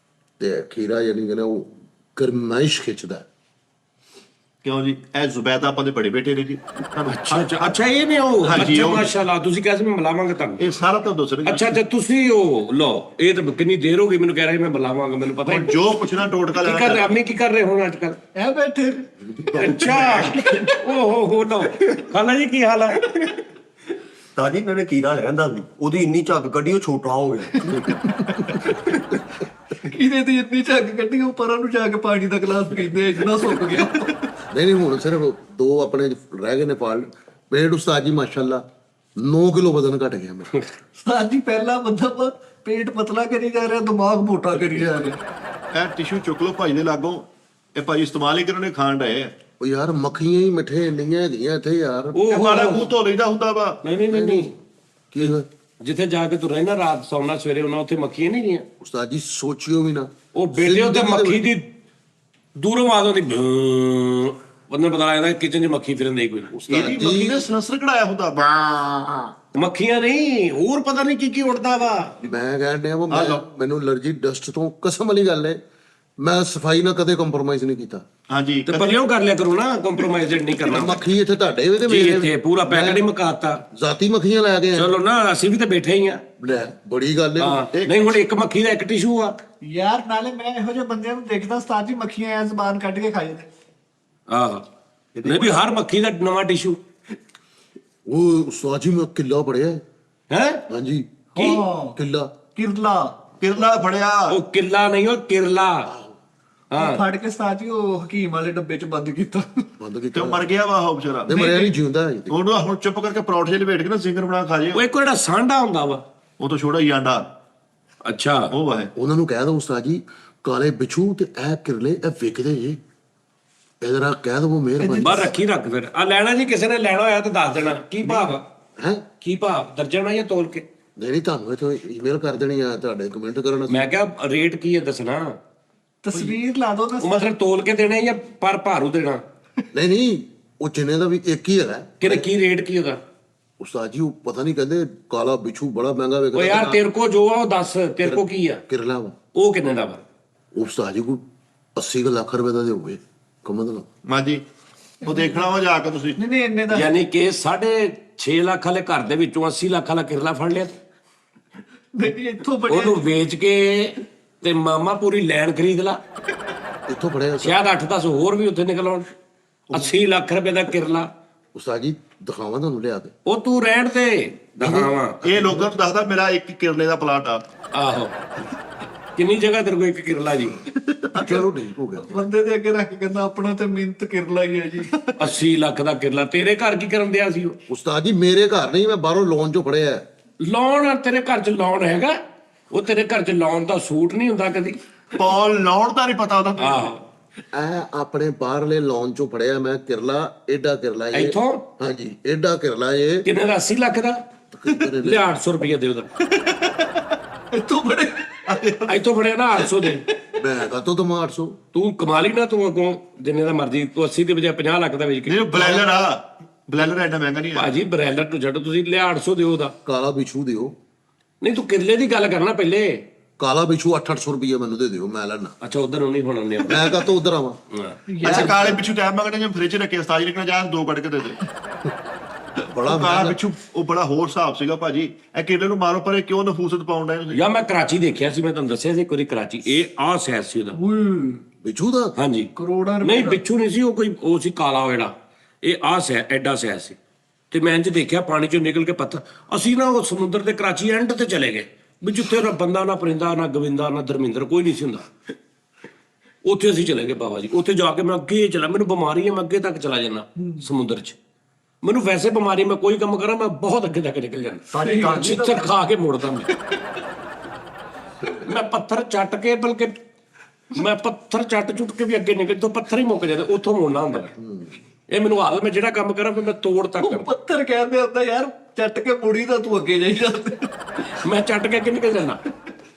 ਤੇ ਖੀਰਾ ਯਾਨੀ ਕਿ ਨਾ ਉਹ ਗਰਮਾਇਸ਼ ਖਿੱਚਦਾ ਹੈ। ਕਿਉਂ ਜੀ? ਇਹ ਜ਼ੁਬੈਦਾ ਆਪਾਂ ਦੇ ਬੜੇ ਬੇਟੇ ਨੇ ਜੀ। ਅੱਛਾ ਇਹ ਨੇ ਉਹ। ਹਾਂਜੀ, ਅੱਛਾ ਉਹ। ਮਾਸ਼ਾਅੱਲਾ, ਤੁਸੀਂ ਕਹਿੰਦੇ ਮੈਂ ਮਿਲਾਵਾਂਗਾ ਤੁਹਾਨੂੰ। ਇਹ ਸਾਰਾ ਤਾਂ ਦੱਸਣਗੇ। ਅੱਛਾ ਤੁਸੀਂ ਉਹ ਲਓ, ਇਹ ਤਾਂ ਕਿੰਨੀ ਦੇਰ ਹੋ ਗਈ ਮੈਨੂੰ ਕਹਿ ਰਹੇ ਮੈਂ ਮਿਲਾਵਾਂਗਾ, ਮੈਨੂੰ ਪਤਾ ਹੁਣ ਹੀ। ਜੋ ਪੁੱਛਣਾ ਟੋਟਕਾ ਕੀ ਕਰ ਰਹੇ ਅੰਮੀ, ਕੀ ਕਰ ਰਹੇ ਹੁਣ ਅੱਜ ਕੱਲ? ਇਹ ਬੈਠੇ ਨੇ। ਅੱਛਾ ਓਹ ਲਓ। ਖਾਲਾ ਜੀ ਕੀ ਹਾਲ ਹੈ? ਤਾਜੀ ਮੈਨੇ ਕੀੜਾ ਲੈਂਦਾ ਸੀ, ਉਹਦੀ ਇੰਨੀ ਝੱਗ ਕੱਢੀ ਉਹ ਛੋਟਾ ਹੋ ਗਿਆ। ਇਹਦੇ ਦੀ ਇੰਨੀ ਝੱਗ ਕੱਢੀ, ਉਹ ਪਰਾਂ ਨੂੰ ਜਾ ਕੇ ਪਾਣੀ ਦਾ ਗਲਾਸ ਪੀਂਦੇ, ਜਿੰਨਾ ਸੁੱਕ ਗਿਆ। ਨਹੀਂ ਹੁਣ ਸਿਰਫ 2 ਆਪਣੇ ਰਹਿ ਗਏ ਨੇ ਪਾਲ। ਮੇਰੇ ਉਸਤਾਦ ਜੀ ਮਾਸ਼ਾਅੱਲਾ 9 ਕਿਲੋ ਵਜ਼ਨ ਘਟ ਗਿਆ ਮੇਰਾ। ਸਾਡੀ ਪਹਿਲਾ ਬੰਦਾ ਪੇਟ ਪਤਲਾ ਕਰੀ ਜਾ ਰਿਹਾ, ਦਿਮਾਗ ਮੋਟਾ ਕਰੀ ਜਾ ਰਿਹਾ। ਇਹ ਟਿਸ਼ੂ ਚੁੱਕ ਲਓ ਭਾਈ ਦੇ ਲਾਗੋਂ, ਇਹ ਭਾਈ ਇਸਤੇਮਾਲ ਹੀ ਕਰਨੇ ਖਾਣ ਡਏ ਆ। ਉਹ ਯਾਰ ਮੱਖੀਆਂ ਹੀ ਮਿੱਠੇ ਇੰਨੀਆਂ ਹੈਗੀਆਂ ਇੱਥੇ ਯਾਰ। ਇਹ ਮਾੜਾ ਮੂੰਹ ਧੋ ਲਈਦਾ ਹੁੰਦਾ ਵਾ। ਨਹੀਂ ਕੀ ਹੋਇਆ ਜਿੱਥੇ ਜਾ ਕੇ ਤੂੰ ਰਹਿਣਾ ਰਾਤ ਸੌਣਾ ਸਵੇਰੇ ਉਹਨਾਂ ਉੱਥੇ ਮੱਖੀਆਂ ਨਹੀਂ ਗਈਆਂ? ਉਸਤਾਦ ਜੀ ਸੋਚਿਓ ਵੀ ਨਾ। ਉਹ ਬੇਟੇ ਉੱਤੇ ਮੱਖੀ ਦੀ ਦੂਰੋਂ ਆਵਾਜ਼ ਆਉਂਦੀ, ਉਹਨੇ ਪਤਾ ਲੱਗਦਾ ਕਿਚਨ 'ਚ ਮੱਖੀ ਫਿਰਨ ਦੀ ਕੋਈ। ਇਹਦੀ ਮੱਖੀ ਨੇ ਸਨਸਰ ਕਢਾਇਆ ਹੁੰਦਾ। ਮੱਖੀਆਂ ਨਹੀਂ, ਹੋਰ ਪਤਾ ਨਹੀਂ ਕੀ ਉੱਡਦਾ ਵਾ। ਮੈਂ ਕਹਿਣ ਡਿਆ ਵਾ ਮੈਨੂੰ ਅਲਰਜੀ ਡਸਟ ਤੋਂ, ਕਸਮ ਵਾਲੀ ਗੱਲ ਹੈ। ਮੈਂ ਸਫਾਈ ਨਾਲ ਕਦੇ ਕੰਪਰੋਮਾਈਜ਼ ਨਹੀਂ ਕੀਤਾ। ਹਾਂਜੀ ਤੇ ਪੱਲਿਓ ਕਰ ਲਿਆ ਕਰੋ ਨਾ, ਕੰਪਰੋਮਾਈਜ਼ ਨਹੀਂ ਕਰਨਾ। ਮੱਖੀ ਇੱਥੇ ਤੁਹਾਡੇ ਵੀ ਤੇ ਜੀ ਮੇਰੇ ਇੱਥੇ ਪੂਰਾ ਪੈਕਟ ਹੀ ਮੁਕਾਤਾ। ਜ਼ਾਤੀ ਮੱਖੀਆਂ ਲੈ ਕੇ ਆਏ। ਚਲੋ ਨਾ, ਅਸੀਂ ਵੀ ਤਾਂ ਬੈਠੇ ਹੀ ਆ। ਲੈ ਬੜੀ ਗੱਲ ਹੈ। ਹਾਂ ਨਹੀਂ ਹੁਣ ਇੱਕ ਮੱਖੀ ਦਾ ਇੱਕ ਟਿਸ਼ੂ ਆ। ਯਾਰ ਨਾਲੇ ਮੈਂ ਇਹੋ ਜਿਹੇ ਬੰਦਿਆਂ ਨੂੰ ਦੇਖਦਾ, ਉਸਤਾਦ ਜੀ ਮੱਖੀਆਂ ਐ ਜ਼ਬਾਨ ਕੱਢ ਕੇ ਖਾ ਜਾਂਦੇ। ਆਹ ਨਹੀਂ ਵੀ ਹਰ ਮੱਖੀ ਦਾ ਨਵਾਂ ਟਿਸ਼ੂ ਉਹ ਉਸਤਾਦ ਜੀ ਮੈਂ ਕਿੱਲਾ ਪੜਿਆ ਹੈ। ਹੈ। ਹਾਂਜੀ ਹਾਂ, ਕਿੱਲਾ। ਕਿਰਲਾ ਫੜਿਆ। ਉਹ ਕਿੱਲਾ ਨਹੀਂ, ਉਹ ਕਿਰਲਾ। ਉਹ ਫੜ ਕੇ ਉਸਤਾਦ ਜੀ ਉਹ ਹਕੀਮ ਵਾਲੇ ਡੱਬੇ 'ਚ ਬੰਦ ਕੀਤਾ। ਬੰਦ ਤੇ ਕੀਤਾ। ਉਹ ਮਰ ਗਿਆ ਵਾ ਉਹ ਵਿਚਾਰਾ। ਨਹੀਂ ਮਰਿਆ ਨਹੀਂ, ਜਿਉਂਦਾ ਹੈ। ਹੁਣ ਚੁੱਪ ਕਰਕੇ ਪਰੌਠੇ ਲਪੇਟ ਕੇ ਨਾ ਸਿੰਗਰ ਬਣਾ ਖਾ ਜੇ। ਉਹ ਇੱਕ ਜਿਹੜਾ ਸਾਂਢਾ ਹੁੰਦਾ ਵਾ। ਉਹ ਤਾਂ ਛੋੜਾ ਹੀ ਆਂਡਾ, ਅੱਛਾ ਉਹ ਵਾ। ਉਹਨਾਂ ਨੂੰ ਕਹਿ ਦੋ ਉਸਤਾਦ ਜੀ ਕਾਲੇ ਬਿਛੂ ਤੇ ਇਹ ਕਿਰਲੇ ਇਹ ਵਿਕਦੇ ਜੇ, ਇਹਦਾ ਕਹਿ ਦੋ ਮਿਹਰਬਾਨੀ। ਬਾਹਰ ਰੱਖ ਫਿਰ। ਆ ਲੈਣਾ ਜੀ, ਕਿਸੇ ਨੇ ਲੈਣਾ ਹੋਇਆ ਤਾਂ ਦੱਸ ਦੇਣਾ ਕੀ ਭਾਵ ਆ। ਹੈ ਕੀ ਭਾਵ ਦਰਜਨ ਜਾਂ ਤੋਲ ਕੇ? ਨਹੀਂ ਤੁਹਾਨੂੰ ਇੱਥੋਂ ਈਮੇਲ ਕਰ ਦੇਣੀ ਆ, ਤੁਹਾਡੇ ਕਮੈਂਟ ਕਰਨ। ਮੈਂ ਕਿਹਾ ਰੇਟ ਕੀ ਹੈ ਦੱਸਣਾ। ਤਸਵੀਰ ਲਾ ਦੋ ਨਾ। ਉਹ ਮਤਲਬ ਤੋਲ ਕੇ ਦੇਣਾ ਜਾਂ ਪਰ ਭਾਰੂ ਦੇਣਾ? ਨਹੀਂ ਉਹ ਚਿੰਨੇ ਦਾ ਵੀ ਇੱਕ ਹੀ ਹੈਗਾ। ਕਿਹੜੇ ਕੀ ਰੇਟ ਕੀ ਉਹਦਾ? ਉਸਤਾਦ ਜੀ ਉਹ ਪਤਾ ਨਹੀਂ ਕਹਿੰਦੇ ਕਾਲਾ ਬਿਛੂ ਬੜਾ ਮਹਿੰਗਾ ਉਹ ਵਿਕਦਾ। ਯਾਰ ਤੇਰੇ ਕੋ ਜੋ ਆ ਉਹ ਦੱਸ, ਤੇਰੇ ਕੋ ਕੀ ਆ? ਕਿਰਲਾ ਵਾ ਉਹ ਕਿੰਨੇ ਦਾ ਵਾ? ਉਸਤਾਦ ਜੀ ਕੋ 80 ਲੱਖ ਰੁਪਏ ਦਾ ਦੇ ਹੋਵੇ ਕਮੰਦ। ਹਾਂਜੀ ਉਹ ਦੇਖਣਾ ਵਾ ਜਾ ਕੇ ਤੁਸੀਂ। ਨਹੀਂ ਇੰਨੇ ਦਾ ਯਾਨੀ ਕਿ 6.5 ਲੱਖ ਵਾਲੇ ਘਰ ਦੇ ਵਿੱਚੋਂ 80 ਲੱਖ ਵਾਲਾ ਕਿਰਲਾ ਫੜ ਲਿਆ। ਨਹੀਂ, ਇੱਥੋਂ ਬੜੇ ਉਹਨੂੰ ਵੇਚ ਕੇ ਤੇ ਮਾਮਾ ਪੂਰੀ ਲੈਣ ਖਰੀਦ ਲਾ। ਇੱਥੋਂ ਫੜਿਆ ਸ਼ਾਇਦ 8-10 ਹੋਰ ਵੀ ਉੱਥੇ ਨਿਕਲ ਆਉਣ। 80 ਲੱਖ ਰੁਪਏ ਦਾ ਕਿਰਲਾ। ਉਸਤਾਦ ਜੀ ਦਿਖਾਵਾਂ ਤੁਹਾਨੂੰ ਲਿਆ ਕੇ। ਉਹ ਤੂੰ ਰਹਿਣ ਤੇ ਦਿਖਾਵਾਂ। ਇਹ ਲੋਕਾਂ ਨੂੰ ਦੱਸਦਾ ਮੇਰਾ ਇੱਕ ਕਿਰਲੇ ਦਾ ਪਲਾਟ ਆ। ਆਹੋ ਕਿੰਨੀ ਜਗ੍ਹਾ ਤੇਰੇ ਕੋਲ ਇੱਕ ਕਿਰਲਾ ਜੀ? ਚਲੋ ਠੀਕ ਹੋ ਗਿਆ। ਬੰਦੇ ਦੇ ਅੱਗੇ ਰੱਖ ਕੇ ਕਹਿੰਦਾ ਆਪਣਾ ਤੇ ਮਿਹਨਤ ਕਿਰਲਾ ਹੀ ਹੈ ਜੀ। 80 ਲੱਖ ਦਾ ਕਿਰਲਾ ਤੇਰੇ ਘਰ ਕੀ ਕਰਨ ਦਿਆ ਸੀ ਉਹ? ਉਸਤਾਦ ਜੀ ਮੇਰੇ ਘਰ ਨਹੀਂ, ਮੈਂ ਬਾਹਰੋਂ ਲੋਨ ਚੋਂ ਫੜਿਆ। ਲੋਨ ਤੇਰੇ ਘਰ 'ਚ ਲੋਨ ਹੈਗਾ? ਉਹ ਤੇਰੇ ਘਰ 'ਚ ਲੋਨ ਦਾ ਸੂਟ ਨਹੀਂ ਹੁੰਦਾ ਕਦੀ। ਪੌਲ ਲਾਉਣ ਦਾ ਨਹੀਂ ਪਤਾ ਉਹਦਾ। ਆਹੋ ਇਹ ਆਪਣੇ ਬਾਹਰਲੇ ਲੋਨ ਚੋਂ ਫੜਿਆ ਮੈਂ ਕਿਰਲਾ, ਏਡਾ ਕਿਰਲਾ ਇਹ। ਇੱਥੋਂ? ਹਾਂਜੀ, ਏਡਾ ਕਿਰਲਾ ਇਹ। ਕਿੰਨੇ ਦਾ 80 ਲੱਖ ਦਾ? ਲਿਆ 800 ਰੁਪਏ ਦੇ ਉਹਦਾ। ਇੱਥੋਂ ਬੜੇ ਇੱਥੋਂ ਫੜਿਆ ਨਾ 800 ਦੇ। ਮੈਂ ਕਹਤੋ ਤੁਮ 800। ਤੂੰ ਕਮਾਲ ਹੀ ਨਾ, ਤੂੰ ਅੱਗੋਂ ਜਿੰਨੇ ਦਾ ਮਰਜ਼ੀ, ਤੂੰ 80 ਦੇ ਬਜਾਏ 50 ਲੱਖ ਦਾ ਵੇਚ ਕੇ। ਨਹੀਂ ਬਲੈਲਰ ਆ, ਬਲੈਲਰ ਐਡਾ ਮਹਿੰਗਾ ਨਹੀਂ ਆ ਭਾਜੀ ਬਰੈਲਰ ਨੂੰ ਛੱਡੋ, ਤੁਸੀਂ ਲਿਆ 800 ਦਿਓ ਉਹਦਾ। ਕਾਲਾ ਬਿਛੂ ਦਿਓ। ਨਹੀਂ ਤੂੰ ਕਿਰਲੇ ਦੀ ਗੱਲ ਕਰਨਾ ਪਹਿਲੇ। ਕਾਲਾ ਬਿਛੂ 800 ਰੁਪਏ ਮੈਨੂੰ ਦੇ ਦਿਓ, ਮੈਂ ਲੈਣਾ। ਅੱਛਾ ਉਧਰ ਨੂੰ ਨਹੀਂ ਹੋਣਾ ਨੇ। ਮੈਂ ਕਹਤੋ ਉਧਰ ਆਵਾਂ। ਅੱਛਾ ਕਾਲੇ ਪਿੱਛੂ ਟਾਈਮ ਮੰਗਣੇ ਜਾਂ ਫ੍ਰਿਜ ਰੱਖੇ ਉਸਤਾਦ ਜੀ ਨੇ ਕਹਿਣਾ ਜਾ 2 ਕੱਢ ਕੇ ਦੇ ਦੇ। ਬੜਾ ਕਾਲਾ ਪਿੱਛੂ ਉਹ ਬੜਾ ਹੋਰ ਹਿਸਾਬ ਸੀਗਾ ਭਾਜੀ। ਇਹ ਕਿਰਲੇ ਨੂੰ ਮਾਰੋ ਪਰ ਇਹ ਕਿਉਂ ਨਫੂਸਤ ਪਾਉਂਦਾ ਤੁਸੀਂ? ਯਾ ਮੈਂ ਕਰਾਚੀ ਦੇਖਿਆ ਸੀ, ਮੈਂ ਤੁਹਾਨੂੰ ਦੱਸਿਆ ਸੀ ਇੱਕ ਵਾਰੀ ਕਰਾਚੀ। ਇਹ ਆਹ ਸਾਈਜ਼ ਸੀ ਉਹਦਾ। ਬਿਛੂ ਦਾ? ਹਾਂਜੀ ਕਰੋੜਾਂ ਰੁਪਏ ਨਹੀਂ ਬਿੱਛੂ ਨਹੀਂ ਸੀ ਉਹ, ਕੋਈ ਉਹ ਸੀ ਕਾਲਾ ਜਿਹੜਾ। ਇਹ ਆਹ ਐਡਾ ਸਾਈਜ਼ ਸੀ। ਤੇ ਮੈਂ ਇੰਜ ਦੇਖਿਆ ਪਾਣੀ ਚੋਂ ਨਿਕਲ ਕੇ ਪੱਥਰ। ਅਸੀਂ ਨਾ ਉਹ ਸਮੁੰਦਰ ਦੇ ਕਰਾਚੀ ਐਂਡ ਤੇ ਚਲੇ ਗਏ ਵੀ ਜਿੱਥੇ ਨਾ ਬੰਦਾ ਨਾ ਪਰਿੰਦਾ ਨਾ ਗਵਿੰਦਾ ਨਾ ਧਰਮਿੰਦਰ ਕੋਈ ਨਹੀਂ ਸੀ ਹੁੰਦਾ। ਉੱਥੇ ਅਸੀਂ ਚਲੇ ਗਏ ਬਾਬਾ ਜੀ। ਉੱਥੇ ਜਾ ਕੇ ਮੈਂ ਅੱਗੇ ਚਲਾ, ਮੈਨੂੰ ਬਿਮਾਰੀ ਹੈ, ਮੈਂ ਅੱਗੇ ਤੱਕ ਚਲਾ ਜਾਣਾ ਸਮੁੰਦਰ 'ਚ। ਮੈਨੂੰ ਵੈਸੇ ਬਿਮਾਰੀ, ਮੈਂ ਕੋਈ ਕੰਮ ਕਰਾਂ ਮੈਂ ਬਹੁਤ ਅੱਗੇ ਤੱਕ ਨਿਕਲ ਜਾਂਦਾ, ਚਿੱਤਰ ਖਾ ਕੇ ਮੁੜਦਾ ਮੈਂ ਪੱਥਰ ਚੱਟ ਕੇ, ਬਲਕਿ ਮੈਂ ਪੱਥਰ ਚੱਟ ਚੁੱਟ ਕੇ ਵੀ ਅੱਗੇ ਨਿਕਲ, ਤੋਂ ਪੱਥਰ ਹੀ ਮੁੱਕ ਜਾਂਦੇ, ਉੱਥੋਂ ਮੁੜਨਾ ਹੁੰਦਾ। ਇਹ ਮੈਨੂੰ ਹਾਲ, ਮੈਂ ਜਿਹੜਾ ਕੰਮ ਕਰਾਂ ਫਿਰ ਮੈਂ ਤੋੜ ਤੱਕ ਕਰਾਂ। ਪੱਥਰ ਕਹਿੰਦੇ ਹੁੰਦਾ ਯਾਰ, ਚੱਟ ਕੇ ਮੁੜੀ ਤਾਂ ਤੂੰ ਅੱਗੇ ਜਾਈ ਜਾਂਦਾ। ਮੈਂ ਚੱਟ ਕੇ ਅੱਗੇ ਨਿਕਲ ਜਾਂਦਾ।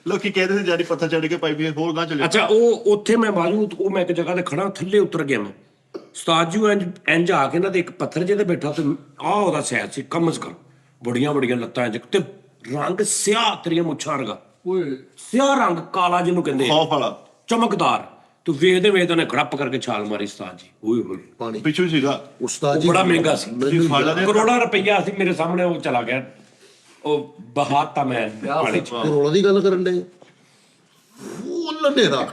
ਲੋਕੀ ਕਹਿੰਦੇ ਸੀ ਜਾਨੀ ਪੱਥਰ ਚੜ ਕੇ ਪਾਈਪ ਹੋਰ ਗਾਂ ਚੱਲੇ। ਅੱਛਾ ਉਹ ਉੱਥੇ ਮੈਂ ਬਾਜੂ, ਉਹ ਮੈਂ ਇੱਕ ਜਗ੍ਹਾ ਤੇ ਖੜਾ, ਥੱਲੇ ਉਤਰ ਗਿਆ ਮੈਂ। ਉਸਤਾਦ ਜੀ ਇੰਜ ਆ ਕੇ ਨਾ ਤੇ ਇੱਕ ਪੱਥਰ ਜਿਹੇ ਤੇ ਬੈਠਾ ਤੇ ਆਹ ਉਹਦਾ ਸੈਰ ਸੀ, ਕਮ ਸੇ ਕਮ ਬੜੀਆਂ ਬੜੀਆਂ ਲੱਤਾਂ ਇੰਜ, ਤੇ ਰੰਗ ਸਿਆਹ, ਤੇਰੀਆਂ ਮੁੱਛਾਂ ਵਰਗਾ ਓਏ ਸਿਆਹ ਰੰਗ, ਕਾਲਾ ਜਿਹਨੂੰ ਕਹਿੰਦੇ, ਖੌਫ ਵਾਲਾ ਚਮਕਦਾਰ। ਤੂੰ ਵੇਖਦੇ ਵੇਖਦੇ ਨੇ ਖੜੱਪ ਕਰਕੇ ਛਾਲ ਮਾਰੀ ਉਸਤਾਦ ਜੀ। ਓਏ ਹੋਏ ਪਾਣੀ ਪਿੱਛੂ ਸੀਗਾ ਉਸਤਾਦ ਜੀ ਬੜਾ ਮਹਿੰਗਾ ਸੀ। ਤੁਸੀਂ ਫਾਲਾ ਦੇ ਕਰੋੜਾਂ ਰੁਪਈਆ ਸੀ ਮੇਰੇ ਸਾਹਮਣੇ, ਉਹ ਚਲਾ ਗਿਆ, ਉਹ ਬਹਾਤਾ ਮੈਂ ਪਾਣੀ 'ਚ। ਕਰੋੜਾਂ ਦੀ ਗੱਲ ਕਰਨ ਦੇ। ਉਹ ਲੰਨੇਰਾ,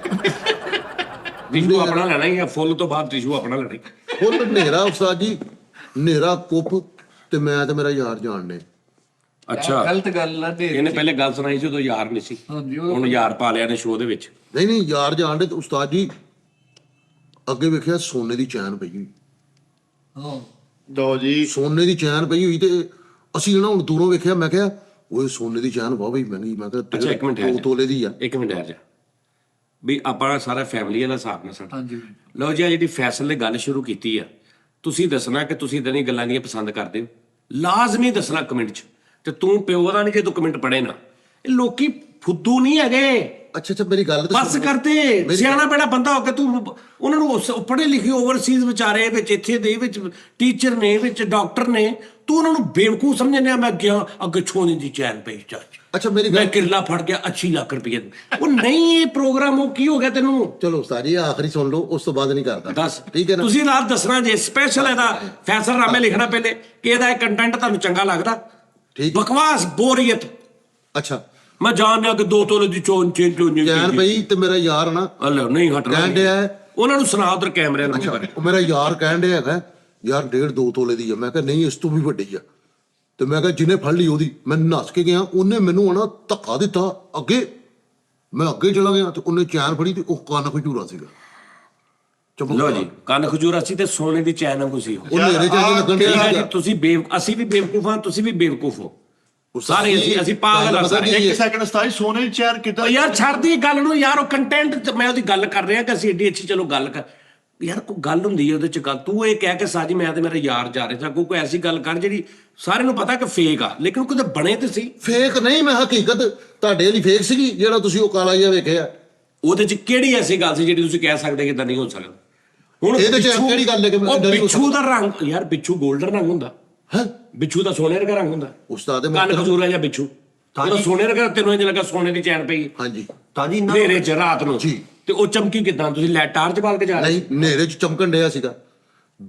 ਟਿਸ਼ੂ ਆਪਣਾ ਲੈਣਾ ਹੀ ਆ, ਫੁੱਲ ਤੋਂ ਬਾਅਦ ਟਿਸ਼ੂ ਆਪਣਾ ਲੈਣਾ ਹੀ। ਉਹ ਲੰਨੇਰਾ ਉਸਤਾਦ ਜੀ, ਨੇਰਾ ਕੁੱਪ ਤੇ ਮੈਂ ਤੇ ਮੇਰਾ ਯਾਰ ਜਾਣਨੇ। ਅੱਛਾ ਗਲਤ ਗੱਲ ਆ। ਇਹਨੇ ਪਹਿਲੇ ਗੱਲ ਸੁਣਾਈ ਸੀ ਉਦੋਂ ਯਾਰ ਨਹੀਂ ਸੀ, ਹਾਂਜੀ ਹੁਣ ਯਾਰ ਪਾ ਲਿਆ ਨੇ ਸ਼ੋਅ ਦੇ ਵਿੱਚ। ਨਹੀਂ ਨਹੀਂ, ਯਾਰ ਜਾਣਦੇ ਤੇ ਉਸਤਾਦ ਜੀ ਅੱਗੇ ਵੇਖਿਆ ਸੋਨੇ ਦੀ ਚੈਨ ਪਈ ਹੋਈ, ਹਾਂ ਦੋ ਜੀ ਸੋਨੇ ਦੀ ਚੈਨ ਪਈ ਹੋਈ। ਤੇ ਅਸੀਂ ਨਾ ਹੁਣ ਦੂਰੋਂ ਵੇਖਿਆ, ਮੈਂ ਕਿਹਾ ਓਏ ਸੋਨੇ ਦੀ ਚੈਨ ਬਹੁਤ ਬਈ ਮਹਿੰਗੀ। ਮੈਂ ਕਿਹਾ ਅੱਛਾ ਇੱਕ ਮਿੰਟ 2 ਤੋਲੇ ਦੀ ਆ। ਇੱਕ ਮਿੰਟ ਆ ਜਾ ਵੀ ਆਪਾਂ ਸਾਰਾ ਫੈਮਿਲੀ ਵਾਲਾ ਹਿਸਾਬ ਨਾਲ ਸਾਡਾ। ਹਾਂਜੀ ਲਓ ਜੀ, ਆ ਜਿਹੜੀ ਫੈਸਲ ਨੇ ਗੱਲ ਸ਼ੁਰੂ ਕੀਤੀ ਆ, ਤੁਸੀਂ ਦੱਸਣਾ ਕਿ ਤੁਸੀਂ ਇਦਾਂ ਦੀਆਂ ਗੱਲਾਂ ਦੀਆਂ ਪਸੰਦ ਕਰਦੇ ਹੋ, ਲਾਜ਼ਮੀ ਦੱਸਣਾ ਕਮੈਂਟ 'ਚ। ਤੇ ਤੂੰ ਪਿਓ ਦਾ ਨਹੀਂ ਜੇ ਤੂੰ ਕਮੈਂਟ ਪੜ੍ਹੇ ਨਾ। ਇਹ ਲੋਕੀ ਫੁੱਦੂ ਨਹੀਂ ਹੈਗੇ, ਅੱਛਾ ਅੱਛਾ, ਮੇਰੀ ਗੱਲ ਤਾਂ ਬਸ ਕਰਦੇ। ਸਿਆਣਾ ਬੜਾ ਬੰਦਾ ਹੋ ਕੇ ਤੂੰ ਉਹਨਾਂ ਨੂੰ ਪੜ੍ਹੇ ਲਿਖੇ ਓਵਰਸੀਜ਼ ਵਿਚਾਰੇ ਵਿੱਚ, ਇੱਥੇ ਦੇ ਵਿੱਚ ਟੀਚਰ ਨੇ, ਵਿੱਚ ਡਾਕਟਰ ਨੇ, ਤੂੰ ਉਹਨਾਂ ਨੂੰ ਬੇਵਕੂਫ ਸਮਝਿਆ। ਮੈਂ ਗਿਆ ਅੱਗੇ ਛੋਨੇ ਦੀ ਚੈਨ ਪਈ ਚਾਚ, ਅੱਛਾ ਮੇਰੀ ਮੈਂ ਗੱਲ, ਕਿਰਲਾ ਫੜ ਗਿਆ 80 ਲੱਖ ਰੁਪਏ। ਉਹ ਨਹੀਂ, ਇਹ ਪ੍ਰੋਗਰਾਮ ਉਹ ਕੀ ਹੋ ਗਿਆ ਤੈਨੂੰ? ਚਲੋ ਉਸਤਾਦ ਜੀ ਆਖਰੀ ਸੁਣ ਲਓ, ਉਸ ਤੋਂ ਬਾਅਦ ਨਹੀਂ ਕਰਦਾ। ਦੱਸ। ਠੀਕ ਹੈ ਨਾ? ਤੁਸੀਂ ਰਾਤ ਦੱਸਣਾ ਜੇ ਸਪੈਸ਼ਲ ਇਹਦਾ ਫੈਸਲਨਾਮੇ ਲਿਖਣਾ ਪਹਿਲੇ ਕਿ ਇਹਦਾ ਇਹ ਕੰਟੈਂਟ ਤੁਹਾਨੂੰ ਚੰਗਾ ਲੱਗਦਾ। ਠੀਕ। ਬਕਵਾਸ, ਬੋਰੀਅਤ। ਅੱਛਾ, ਮੈਂ ਜਾਣਿਆ ਕਿ 2 ਤੋਲੇ ਦੀ ਚੈਨ ਚੈਨ ਪਈ ਤੇ ਮੇਰਾ ਯਾਰ ਨਾ ਹਲੋ ਨਹੀਂ ਹਟਣਾ। ਕਹਿਣ ਡਿਆ ਹੈ, ਉਹਨਾਂ ਨੂੰ ਸੁਣਾ ਉਧਰ ਕੈਮਰਿਆਂ ਨੂੰ। ਅੱਛਾ ਉਹ ਮੇਰਾ ਯਾਰ ਕਹਿਣ ਡਿਆ ਹੈਗਾ ਯਾਰ 1.5-2 ਤੋਲੇ ਦੀ ਆ। ਮੈਂ ਕਿਹਾ ਨਹੀਂ, ਇਸ ਤੋਂ ਵੀ ਵੱਡੀ ਆ। ਤੇ ਮੈਂ ਕਿਹਾ ਜਿਹਨੇ ਫੜ ਲਈ ਉਹਦੀ, ਮੈਂ ਨੱਸ ਕੇ ਗਿਆ, ਉਹਨੇ ਮੈਨੂੰ ਆਣਾ ਧੱਕਾ ਦਿੱਤਾ ਅੱਗੇ। ਮੈਂ ਅੱਗੇ ਚਲਾ ਗਿਆ ਤੇ ਉਹਨੇ ਚੈਨ ਫੜੀ ਤੇ ਉਹ ਕੰਨ ਖਜੂਰਾ ਸੀਗਾ। ਲੋ ਜੀ, ਕੰਨ ਖਜੂਰਾ ਸੀ ਤੇ ਸੋਨੇ ਦੀ ਚੈਨ ਵਾਂਗੂ ਸੀ ਉਹ। ਉਹ ਨੇਰੇ ਚ ਅਜੇ ਲੱਗਣ ਠੀਕ ਹੈ ਜੀ, ਡਿਆ। ਤੁਸੀਂ ਅਸੀਂ ਵੀ ਬੇਵਕੂਫ ਹਾਂ, ਤੁਸੀਂ ਵੀ ਬੇਵਕੂਫ ਹੋ, ਸਾਰੇ ਅਸੀਂ ਪਾਗਲ ਹਾਂ ਸਾਰੇ। ਇੱਕ ਸੈਕਿੰਡ ਉਸਤਾਦ ਜੀ, ਸੋਨੇ ਦੀ ਚੈਨ ਕਿੱਦਾਂ? ਉਹ ਯਾਰ ਛੱਡਦੀ ਗੱਲ ਨੂੰ ਯਾਰ, ਉਹ ਕੰਟੈਂਟ ਮੈਂ ਉਹਦੀ ਗੱਲ ਕਰ ਰਿਹਾ ਕਿ ਅਸੀਂ ਏਡੀ ਅੱਛੀ, ਚਲੋ ਗੱਲ ਕਰ ਯਾਰ, ਕੋਈ ਗੱਲ ਹੁੰਦੀ ਹੈ ਉਹਦੇ ਚ ਗੱਲ। ਤੂੰ ਇਹ ਕਹਿ ਕੇ ਸਾਜੀ ਮੈਂ ਤੇ ਮੇਰਾ ਯਾਰ ਜਾ ਰਹੇ ਸਾਂ, ਕੋਈ ਐਸੀ ਗੱਲ ਕਰ ਜਿਹੜੀ ਸਾਰਿਆਂ ਨੂੰ ਪਤਾ ਕਿ ਫੇਕ ਆ, ਲੇਕਿਨ ਕੋਈ ਬਣੇ ਤੇ ਸੀ। ਫੇਕ ਨਹੀਂ, ਮੈਂ ਹਕੀਕਤ ਤੁਹਾਡੇ ਲਈ ਫੇਕ ਸੀਗੀ ਜਿਹੜਾ ਤੁਸੀਂ ਉਹ ਕਾਲਾ ਜਿਹਾ ਵੇਖਿਆ। ਉਹਦੇ ਚ ਕਿਹੜੀ ਐਸੀ ਗੱਲ ਸੀ ਜਿਹੜੀ ਤੁਸੀਂ ਕਹਿ ਸਕਦੇ ਕਿ ਇਦਾਂ ਨਹੀਂ ਹੋ ਸਕਦਾ? ਹੁਣ ਇਹਦੇ ਚ ਕਿਹੜੀ ਗੱਲ ਹੈ ਕਿ ਉਹ ਬਿੱਛੂ ਦਾ ਰੰਗ, ਯਾਰ ਬਿੱਛੂ 골ਡਨ ਰੰਗ ਹੁੰਦਾ, ਹੈ ਬਿੱਛੂ ਦਾ ਸੋਨੇ ਵਰਗਾ ਰੰਗ ਹੁੰਦਾ। ਉਸਤਾਦ ਦੇ ਕੰਨ ਖਜੂਰਾ ਜਾਂ ਬਿੱਛੂ, ਉਹਦਾ ਸੋਨੇ ਵਰਗਾ। ਤੈਨੂੰ ਇੰਜ ਲੱਗਾ ਸੋਨੇ ਦੀ ਚੈਨ ਪਈ ਹਾਂਜੀ ਤਾਜੀ ਨਾ ਹਨੇਰੇ ਚ ਰਾਤ ਨੂੰ, ਜੀ। ਤੇ ਉਹ ਚਮਕੀ ਕਿਦਾਂ? ਤੁਸੀਂ ਟਾਰਚ ਬਾਲ ਕੇ ਜਾ ਰਹੇ? ਨਹੀਂ, ਨੇਰੇ ਚ ਚਮਕਣ ਡਿਆ ਸੀਗਾ,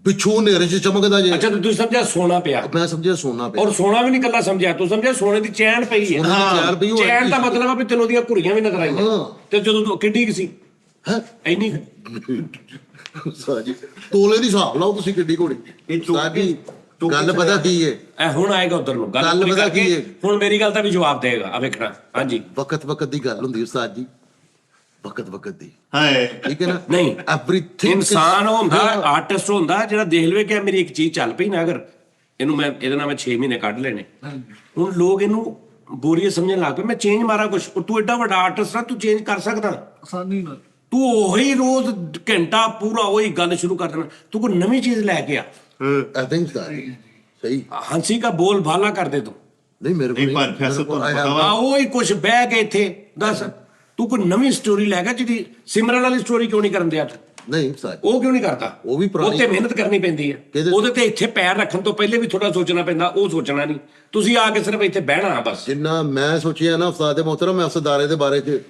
ਪਿੱਛੋਂ ਨੇਰੇ ਚ ਚਮਕਦਾ ਜੇ। ਅੱਛਾ, ਤੇ ਤੁਸੀਂ ਸਮਝਿਆ ਸੋਨਾ ਪਿਆ, ਮੈਂ ਸਮਝਿਆ ਸੋਨਾ ਪਿਆ। ਔਰ ਸੋਨਾ ਵੀ ਨਹੀਂ ਕੱਲਾ ਸਮਝਿਆ, ਤੂੰ ਸਮਝਿਆ ਸੋਨੇ ਦੀ ਚੈਨ ਪਈ ਹੈ। ਚੈਨ ਪਈ ਹੋਈ। ਚੈਨ ਦਾ ਮਤਲਬ ਆ ਵੀ ਤੈਨੂੰ ਉਹਦੀਆਂ ਘੁੜੀਆਂ ਵੀ ਨਜ਼ਰ ਆਈਆਂ। ਹਾਂ। ਤੇ ਜਦੋਂ ਤੂੰ ਕਿੱਡੀ ਕੁ ਸੀ? ਹੈ ਇੰਨੀ ਸਾਜੀ ਤੋਲੇ ਦੀ ਹਿਸਾਬ ਲਾਓ ਤੁਸੀਂ ਕਿੱਡੀ ਘੋੜੀ। ਇਹ ਚੁੱਕ ਸਾਡੀ ਕੇ- ਗੱਲ ਪਤਾ ਕੀ ਏ, ਐ ਹੁਣ ਆਏਗਾ ਉਧਰ ਨੂੰ ਗੱਲ ਪੂਰੀ ਪਤਾ ਕੀ ਕਰਕੇ। ਹੈ? ਹੁਣ ਮੇਰੀ ਗੱਲ ਦਾ ਵੀ ਜਵਾਬ ਦੇਗਾ, ਆ ਵੇਖਣਾ। ਹਾਂਜੀ ਵਕਤ ਵਕਤ ਦੀ ਗੱਲ ਹੁੰਦੀ ਉਸਤਾਦ ਜੀ, ਵਕਤ ਵਕਤ ਦੀ। ਹਾਏ ਠੀਕ ਹੈ ਨਾ? ਨਹੀਂ, ਐਵਰੀਥਿੰਗ ਇਨਸਾਨ ਹੁੰਦਾ, ਆਰਟਿਸਟ ਹੁੰਦਾ ਜਿਹੜਾ ਦੇਖ ਲਵੇ ਕਿ ਮੇਰੀ ਇੱਕ ਚੀਜ਼ ਚੱਲ ਪਈ ਨਾ, ਅਗਰ ਇਹਨੂੰ ਮੈਂ ਇਹਦੇ ਨਾਲ ਮੈਂ 6 ਮਹੀਨੇ ਕੱਢ ਲੈਣੇ। ਹੁਣ ਲੋਕ ਇਹਨੂੰ ਬੋਰੀਅਤ ਸਮਝਣ ਲੱਗ ਪਏ। ਮੈਂ ਚੇਂਜ ਮਾਰਾਂ ਕੁਛ, ਤੂੰ ਐਡਾ ਵੱਡਾ ਆਰਟਿਸਟ ਆ, ਤੂੰ ਚੇਂਜ ਕਰ ਸਕਦਾ। ਆਸਾਨੀ ਨਾਲ ਤੂੰ ਉਹੀ ਰੋਜ਼ ਘੰਟਾ ਪੂਰਾ ਉਹੀ ਗੱਲ ਸ਼ੁਰੂ ਕਰ ਦੇਣਾ, ਤੂੰ ਕੋਈ ਨਵੀਂ ਚੀਜ਼ ਲੈ ਕੇ ਆ। ਐਦਾਂ ਹੀ ਹੁੰਦਾ ਜੀ। ਸਹੀ ਹੰਸੀ ਕਾ ਬੋਲ ਭਾਲਾ ਕਰਦੇ ਤੂੰ ਨਹੀਂ ਮੇਰੇ ਨਹੀਂ, ਕੋਲ ਪਰ ਫੈਸਲ ਤੁਹਾਨੂੰ ਪਤਾ ਵਾ। ਆ ਉਹੀ ਕੁਛ ਬਹਿ ਕੇ ਇੱਥੇ ਦੱਸ, ਤੂੰ ਕੋਈ ਨਵੀਂ ਸਟੋਰੀ ਲੈ ਗਿਆ ਜਿਹੜੀ ਸਿਮਰਨ ਵਾਲੀ ਸਟੋਰੀ ਕਿਉਂ ਨਹੀਂ ਕਰਨ ਦਿਆ ਤੂੰ? ਨਹੀਂ ਸਰ ਉਹ ਕਿਉਂ ਨਹੀਂ ਕਰਦਾ? ਉਹ ਵੀ ਪੁਰਾਣੀ- ਤੇ ਮਿਹਨਤ ਕਰਨੀ ਪੈਂਦੀ ਹੈ। ਕਿਹਦੇ- ਉਹਦੇ ਤੇ ਇੱਥੇ ਪੈਰ ਰੱਖਣ ਤੋਂ ਪਹਿਲੇ ਵੀ ਥੋੜਾ ਸੋਚਣਾ ਪੈਂਦਾ, ਉਹ ਸੋਚਣਾ ਨਹੀਂ। ਤੁਸੀਂ ਆ ਕੇ ਸਿਰਫ ਇੱਥੇ ਬਹਿਣਾ ਬਸ। ਜਿੰਨਾ ਮੈਂ ਸੋਚਿਆ ਨਾ ਉਸਤਾਦ ਦੇ ਮੁਹਤਰਮ, ਮੈਂ ਉਸ ਅਦਾਰੇ ਦੇ ਬਾਰੇ ਚ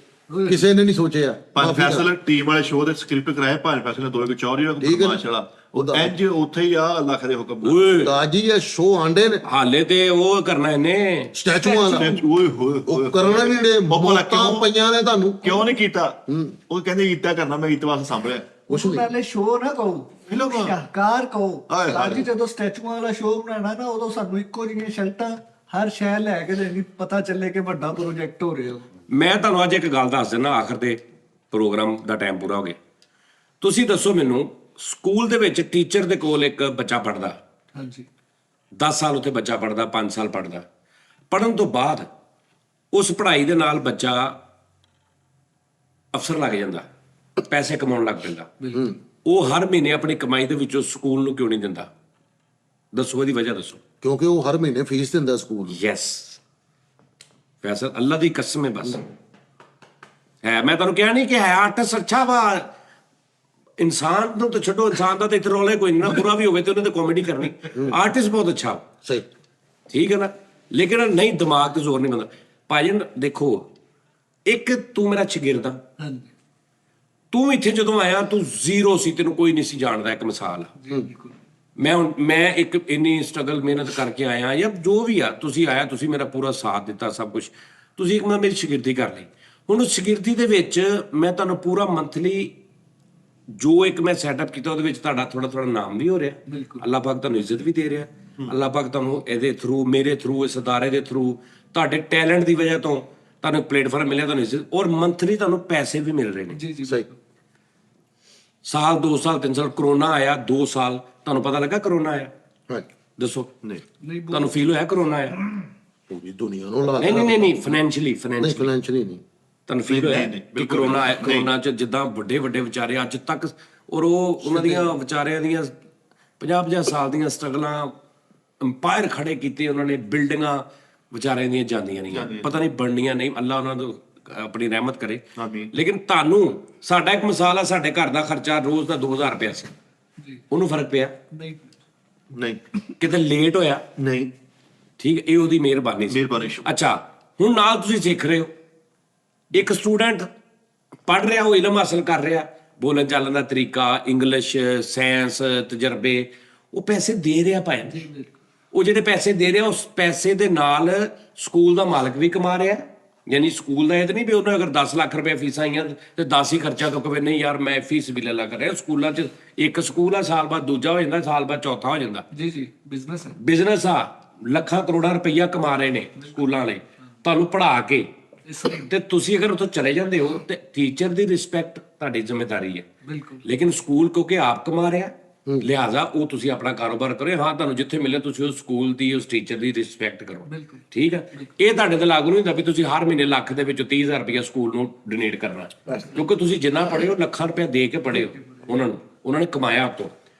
ਕਿਸੇ ਨੇ ਨਹੀਂ ਸੋਚਿਆ। ਪੰਜ ਮਾਫ਼ੀ ਫੈਸਲ ਟੀਮ ਵਾਲੇ ਸ਼ੋਅ ਦੇ ਸਕ੍ਰਿਪਟ ਕਰਾਏ, ਪੰਜ ਫੈਸਲ ਦੋ ਇੱਕ ਚੌਰੀ ਠੀਕ ਹੈ ਨਾ? ਮਾਸ਼ਾਅੱਲਾ ਉਹ ਇੰਜ ਉੱਥੇ ਹੀ ਆ ਅੱਲਾਹ ਕਰੇ ਹੁਕਮ ਓਏ ਤਾਜੀ ਇਹ ਸ਼ੋਅ ਆਂਡੇ ਨੇ ਹਾਲੇ ਤੇ ਉਹ ਕਰਨਾ ਇਹਨੇ। ਸਟੈਚੂਆਂ ਦਾ ਓਏ ਹੋਏ ਉਹ ਕਰਨਾ ਵੀ ਨੇ ਬੱਬਲਾ ਮੌਤਾਂ ਪਈਆਂ ਨੇ ਤੁਹਾਨੂੰ ਕਿਉਂ ਨਹੀਂ ਕੀਤਾ? ਉਹ ਕਹਿੰਦੇ ਈਤਾ ਕਰਨਾ, ਮੈਂ ਈਤ ਵਾਸਤੇ ਸਾਂਭਲਿਆ। ਕੁਛ ਨਹੀਂ ਨਾਲੇ ਸ਼ੋਅ ਨਾ ਕਹੋ, ਸ਼ਾਹਕਾਰ ਕਹੋ। ਹਾਏ ਹਾਏ। ਅੱਜ ਜਦੋਂ ਸਟੈਚੂਆਂ ਵਾਲਾ ਸ਼ੋਅ ਬਣਾਣਾ ਨਾ, ਉਦੋਂ ਸਾਨੂੰ ਇੱਕੋ ਜਿਹੀਆਂ ਸ਼ਰਟਾਂ ਹਰ ਸ਼ਹਿਰ ਲੈ ਕੇ ਦੇਣੀ, ਪਤਾ ਚੱਲੇ ਕਿ ਵੱਡਾ ਪ੍ਰੋਜੈਕਟ ਹੋ ਰਿਹਾ। ਮੈਂ ਤੁਹਾਨੂੰ ਅੱਜ ਇੱਕ ਗੱਲ ਦੱਸ ਦਿੰਦਾ, ਆਖਰ ਤੇ ਪ੍ਰੋਗਰਾਮ ਦਾ ਟਾਈਮ ਪੂਰਾ ਹੋ ਗਿਆ। ਤੁਸੀਂ ਦੱਸੋ ਮੈਨੂੰ, ਸਕੂਲ ਦੇ ਵਿੱਚ ਟੀਚਰ ਦੇ ਕੋਲ ਇੱਕ ਬੱਚਾ ਪੜ੍ਹਦਾ, ਹਾਂਜੀ 10 ਸਾਲ ਉੱਥੇ ਬੱਚਾ ਪੜ੍ਹਦਾ, 5 ਸਾਲ ਪੜ੍ਹਦਾ, ਪੜ੍ਹਨ ਤੋਂ ਬਾਅਦ ਉਸ ਪੜ੍ਹਾਈ ਦੇ ਨਾਲ ਬੱਚਾ ਅਫਸਰ ਲੱਗ ਜਾਂਦਾ, ਪੈਸੇ ਕਮਾਉਣ ਲੱਗ ਪੈਂਦਾ। ਉਹ ਹਰ ਮਹੀਨੇ ਆਪਣੀ ਕਮਾਈ ਦੇ ਵਿੱਚੋਂ ਸਕੂਲ ਨੂੰ ਕਿਉਂ ਨਹੀਂ ਦਿੰਦਾ? ਦੱਸੋ ਇਹਦੀ ਵਜ੍ਹਾ ਦੱਸੋ। ਕਿਉਂਕਿ ਉਹ ਹਰ ਮਹੀਨੇ ਫੀਸ ਦਿੰਦਾ ਸਕੂਲ ਨੂੰ। ਯੈਸ ਫੈਸਲ, ਅੱਲਾ ਦੀ ਕਸਮ ਹੈ ਬਸ ਹੈ। ਮੈਂ ਤੁਹਾਨੂੰ ਕਿਹਾ ਨਹੀਂ ਕਿ ਹੈ ਆਰਟਿਸਟ ਅੱਛਾ ਵਾ, ਇਨਸਾਨ ਨੂੰ ਤਾਂ ਛੱਡੋ, ਇਨਸਾਨ ਦਾ ਤਾਂ ਇੱਥੇ ਰੋਲ ਹੈ ਕੋਈ ਨਾ, ਬੁਰਾ ਵੀ ਹੋਵੇ ਤੇ ਉਹਨੇ ਤਾਂ ਕਾਮੇਡੀ ਕਰਨੀ। ਆਰਟਿਸਟ ਬਹੁਤ ਅੱਛਾ ਵਾ, ਸਹੀ ਠੀਕ ਹੈ ਨਾ, ਲੇਕਿਨ ਨਹੀਂ ਦਿਮਾਗ ਤੇ ਜ਼ੋਰ ਨਹੀਂ ਬੰਦਾ। ਭਾਜਨ ਦੇਖੋ, ਇੱਕ ਤੂੰ ਮੇਰਾ ਸ਼ਾਗਿਰਦ ਆ, ਹਾਂਜੀ ਤੂੰ ਇੱਥੇ ਜਦੋਂ ਆਇਆ ਤੂੰ ਜ਼ੀਰੋ ਸੀ, ਤੈਨੂੰ ਕੋਈ ਨਹੀਂ ਸੀ ਜਾਣਦਾ। ਇੱਕ ਮਿਸਾਲ ਆ, ਬਿਲਕੁਲ। ਮੈਂ ਇੱਕ ਇੰਨੀ ਸਟਰਗਲ ਮਿਹਨਤ ਕਰਕੇ ਆਇਆ, ਜਾਂ ਜੋ ਵੀ ਆ, ਤੁਸੀਂ ਆਇਆ, ਤੁਸੀਂ ਮੇਰਾ ਪੂਰਾ ਸਾਥ ਦਿੱਤਾ, ਸਭ ਕੁਝ ਤੁਸੀਂ ਇੱਕ ਮੇਰੀ ਸ਼ਾਗਿਰਦੀ ਕਰ ਲਈ। ਹੁਣ ਉਸ ਸ਼ਾਗਿਰਦੀ ਦੇ ਵਿੱਚ ਮੈਂ ਤੁਹਾਨੂੰ ਪੂਰਾ ਮੰਥਲੀ ਜੋ ਇੱਕ ਮੈਂ ਸੈਟਅਪ ਕੀਤਾ, ਉਹਦੇ ਵਿੱਚ ਤੁਹਾਡਾ ਥੋੜਾ ਥੋੜਾ ਨਾਮ ਵੀ ਹੋ ਰਿਹਾ, ਬਿਲਕੁਲ। ਅੱਲਾਹ ਪਾਕ ਤੁਹਾਨੂੰ ਇੱਜ਼ਤ ਵੀ ਦੇ ਰਿਹਾ, ਅੱਲਾਹ ਪਾਕ ਤੁਹਾਨੂੰ ਇਹਦੇ ਥਰੂ, ਮੇਰੇ ਥਰੂ, ਇਸ ਅਦਾਰੇ ਦੇ ਥਰੂ, ਤੁਹਾਡੇ ਟੈਲੈਂਟ ਦੀ ਵਜ੍ਹਾ ਤੋਂ ਤੁਹਾਨੂੰ ਪਲੇਟਫਾਰਮ ਮਿਲਿਆ, ਤੁਹਾਨੂੰ ਇੱਜ਼ਤ, ਔਰ ਮੰਥਲੀ ਤੁਹਾਨੂੰ ਪੈਸੇ ਵੀ ਮਿਲ ਰਹੇ ਨੇ। ਜੀ ਜੀ ਸਹੀ ਸਾਲ 2 ਸਾਲ 3 ਸਾਲ ਕਰੋਨਾ ਆਇਆ, 2 ਸਾਲ ਤੁਹਾਨੂੰ ਪਤਾ ਲੱਗਾ ਕਰੋਨਾ ਆਇਆ? ਹਾਂਜੀ ਦੱਸੋ ਨਹੀਂ ਨਹੀਂ ਤੁਹਾਨੂੰ ਫੀਲ ਹੋਇਆ ਕਰੋਨਾ ਆਇਆ? ਪੂਰੀ ਦੁਨੀਆ ਨੂੰ ਲਾ ਨਹੀਂ ਨਹੀਂ ਨਹੀਂ ਫਾਈਨੈਂਸ਼ੀਅਲੀ ਨਹੀਂ ਫਾਈਨੈਂਸ਼ੀਅਲੀ ਨਹੀਂ ਤੁਹਾਨੂੰ ਫੀਲ ਹੋਇਆ ਨਹੀਂ, ਕਿ ਬਿਲਕੁਲ ਕਰੋਨਾ ਆਇਆ? ਨਹੀਂ। ਕਰੋਨਾ ਚ ਜਿੱਦਾਂ ਵੱਡੇ ਵੱਡੇ ਵਿਚਾਰੇ ਅੱਜ ਤੱਕ, ਔਰ ਉਹ ਉਹਨਾਂ ਦੀਆਂ ਵਿਚਾਰਿਆਂ ਦੀਆਂ 50-50 ਸਾਲ ਦੀਆਂ ਸਟਰਗਲਾਂ, ਅੰਪਾਇਰ ਖੜੇ ਕੀਤੇ ਉਹਨਾਂ ਨੇ, ਬਿਲਡਿੰਗਾਂ ਵਿਚਾਰਿਆਂ ਦੀਆਂ ਜਾਂਦੀਆਂ ਨਹੀਂ, ਪਤਾ ਨਹੀਂ ਬਣਨੀਆਂ ਨਹੀਂ, ਅੱਲਾ ਉਹਨਾਂ ਨੂੰ ਆਪਣੀ ਰਹਿਮਤ ਕਰੇ। ਆਮੀਨ। ਲੇਕਿਨ ਤੁਹਾਨੂੰ, ਸਾਡਾ ਇੱਕ ਮਿਸਾਲ ਆ, ਸਾਡੇ ਘਰ ਦਾ ਖਰਚਾ ਰੋਜ਼ ਦਾ 2000 ਰੁਪਇਆ ਸੀ, ਜੀ ਉਹਨੂੰ ਫਰਕ ਪਿਆ? ਨਹੀਂ ਨਹੀਂ ਕਿਤੇ ਲੇਟ ਹੋਇਆ? ਨਹੀਂ ਠੀਕ ਹੈ, ਇਹ ਉਹਦੀ ਮਿਹਰਬਾਨੀ ਸੀ। ਮਿਹਰਬਾਨੀ ਸ਼ੁਕਰ। ਅੱਛਾ, ਹੁਣ ਨਾਲ ਤੁਸੀਂ ਸਿੱਖ ਰਹੇ ਹੋ, ਇੱਕ ਸਟੂਡੈਂਟ ਪੜ੍ਹ ਰਿਹਾ, ਉਹ ਇਲਮ ਹਾਸਲ ਕਰ ਰਿਹਾ, ਬੋਲਣ ਚਾਲਣ ਦਾ ਤਰੀਕਾ, ਇੰਗਲਿਸ਼, ਸਾਇੰਸ, ਤਜਰਬੇ, ਉਹ ਪੈਸੇ ਦੇ ਰਿਹਾ ਭਾਈ। ਉਹ ਜਿਹੜੇ ਪੈਸੇ ਦੇ ਰਿਹਾ, ਉਸ ਪੈਸੇ ਦੇ ਨਾਲ ਸਕੂਲ ਦਾ ਮਾਲਕ ਵੀ ਕਮਾ ਰਿਹਾ। ਯਾਨੀ ਸਕੂਲ ਦਾ ਇਹ ਤਾਂ ਨਹੀਂ ਵੀ ਉਹਨੇ ਅਗਰ 10 ਲੱਖ ਰੁਪਏ ਫੀਸਾਂ ਆਈਆਂ ਤੇ 10 ਹੀ ਖਰਚਾ ਤੋਂ ਕਵੇ ਨਹੀਂ ਯਾਰ ਮੈਂ ਫੀਸ ਵੀ ਲੈ ਲਾ ਕਰ ਰਿਹਾ। ਸਕੂਲਾਂ 'ਚ ਇੱਕ ਸਕੂਲ ਆ, ਸਾਲ ਬਾਅਦ ਦੂਜਾ ਹੋ ਜਾਂਦਾ, ਸਾਲ ਬਾਅਦ ਚੌਥਾ ਹੋ ਜਾਂਦਾ। ਜੀ ਜੀ ਬਿਜ਼ਨਸ ਹੈ। ਬਿਜ਼ਨਸ ਆ, ਲੱਖਾਂ ਕਰੋੜਾਂ ਰੁਪਈਆ ਕਮਾ ਰਹੇ ਨੇ ਸਕੂਲਾਂ ਵਾਲੇ ਤੁਹਾਨੂੰ ਪੜ੍ਹਾ ਕੇ। ਇਸ ਲਈ ਤੇ ਤੁਸੀਂ ਅਗਰ ਉੱਥੋਂ ਚਲੇ ਜਾਂਦੇ ਹੋ ਤੇ ਟੀਚਰ ਦੀ ਰਿਸਪੈਕਟ ਤੁਹਾਡੀ ਜ਼ਿੰਮੇਵਾਰੀ ਹੈ। ਬਿਲਕੁਲ ਲੇਕਿਨ ਸਕੂਲ ਕਿਉਂਕਿ ਆਪ ਕਮਾ ਰਿਹਾ, ਲਿਹਾਜ਼ਾ ਉਹ ਤੁਸੀਂ ਆਪਣਾ ਕਾਰੋਬਾਰ ਕਰੋ। ਹਾਂ, ਤੁਹਾਨੂੰ ਜਿੱਥੇ ਮਿਲੇ ਤੁਸੀਂ ਉਸ ਸਕੂਲ ਦੀ, ਉਸ ਟੀਚਰ ਦੀ ਰਿਸਪੈਕਟ ਕਰੋ। ਬਿਲਕੁਲ। ਠੀਕ ਹੈ, ਇਹ ਤੁਹਾਡੇ ਤੇ ਲਾਗੂ ਨਹੀਂ ਹੁੰਦਾ ਵੀ ਤੁਸੀਂ ਹਰ ਮਹੀਨੇ ਲੱਖ ਦੇ ਵਿੱਚੋਂ 30,000 ਰੁਪਇਆ ਸਕੂਲ ਨੂੰ ਡੋਨੇਟ ਕਰਨਾ, ਕਿਉਂਕਿ ਤੁਸੀਂ ਜਿੰਨਾ ਪੜ੍ਹੇ ਹੋ ਲੱਖਾਂ ਰੁਪਇਆ ਦੇ ਕੇ ਪੜ੍ਹੇ ਹੋ, ਉਹਨਾਂ ਨੇ ਕਮਾਇਆ ਆਪ ਤੋਂ।